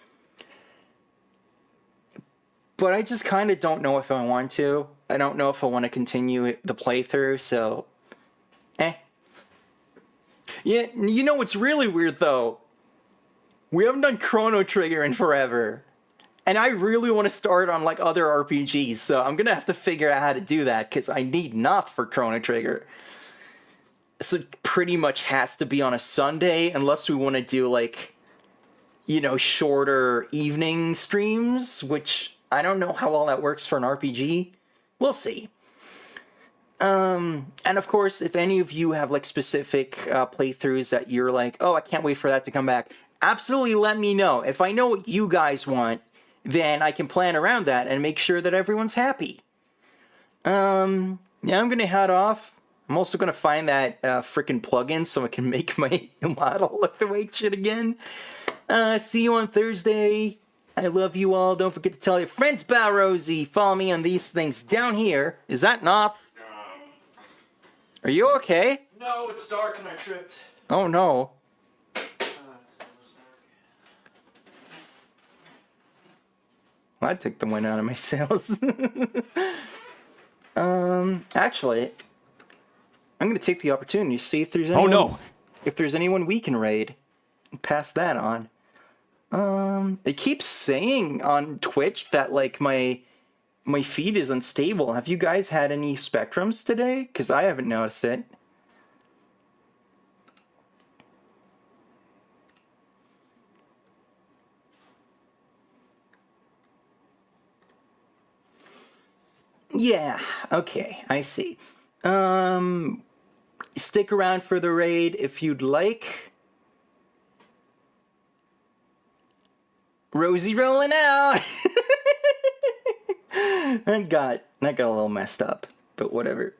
But I just kind of don't know if I want to. I don't know if I want to continue the playthrough, so Yeah, you know what's really weird though? We haven't done Chrono Trigger in forever. And I really want to start on, like, other RPGs, so I'm gonna have to figure out how to do that, because I need enough for Chrono Trigger. So it pretty much has to be on a Sunday, unless we want to do, like, you know, shorter evening streams, which I don't know how well that works for an RPG. We'll see. And of course, if any of you have, like, specific playthroughs that you're like, oh, I can't wait for that to come back, absolutely let me know. If I know what you guys want, then I can plan around that and make sure that everyone's happy. Yeah, I'm gonna head off. I'm also gonna find that freaking plugin so I can make my model look the way it should again. See you on Thursday. I love you all. Don't forget to tell your friends about Rosie. Follow me on these things down here. Is that Noth? Are you okay?
No, it's dark and I tripped.
Oh no. Well, I took the wind out of my sails. Actually, I'm gonna take the opportunity to see if there's anyone.
Oh no!
If there's anyone we can raid, pass that on. It keeps saying on Twitch that like my feed is unstable. Have you guys had any spectrums today? Because I haven't noticed it. Yeah, okay, I see. Stick around for the raid if you'd like. Rosie rolling out! That got a little messed up, but whatever.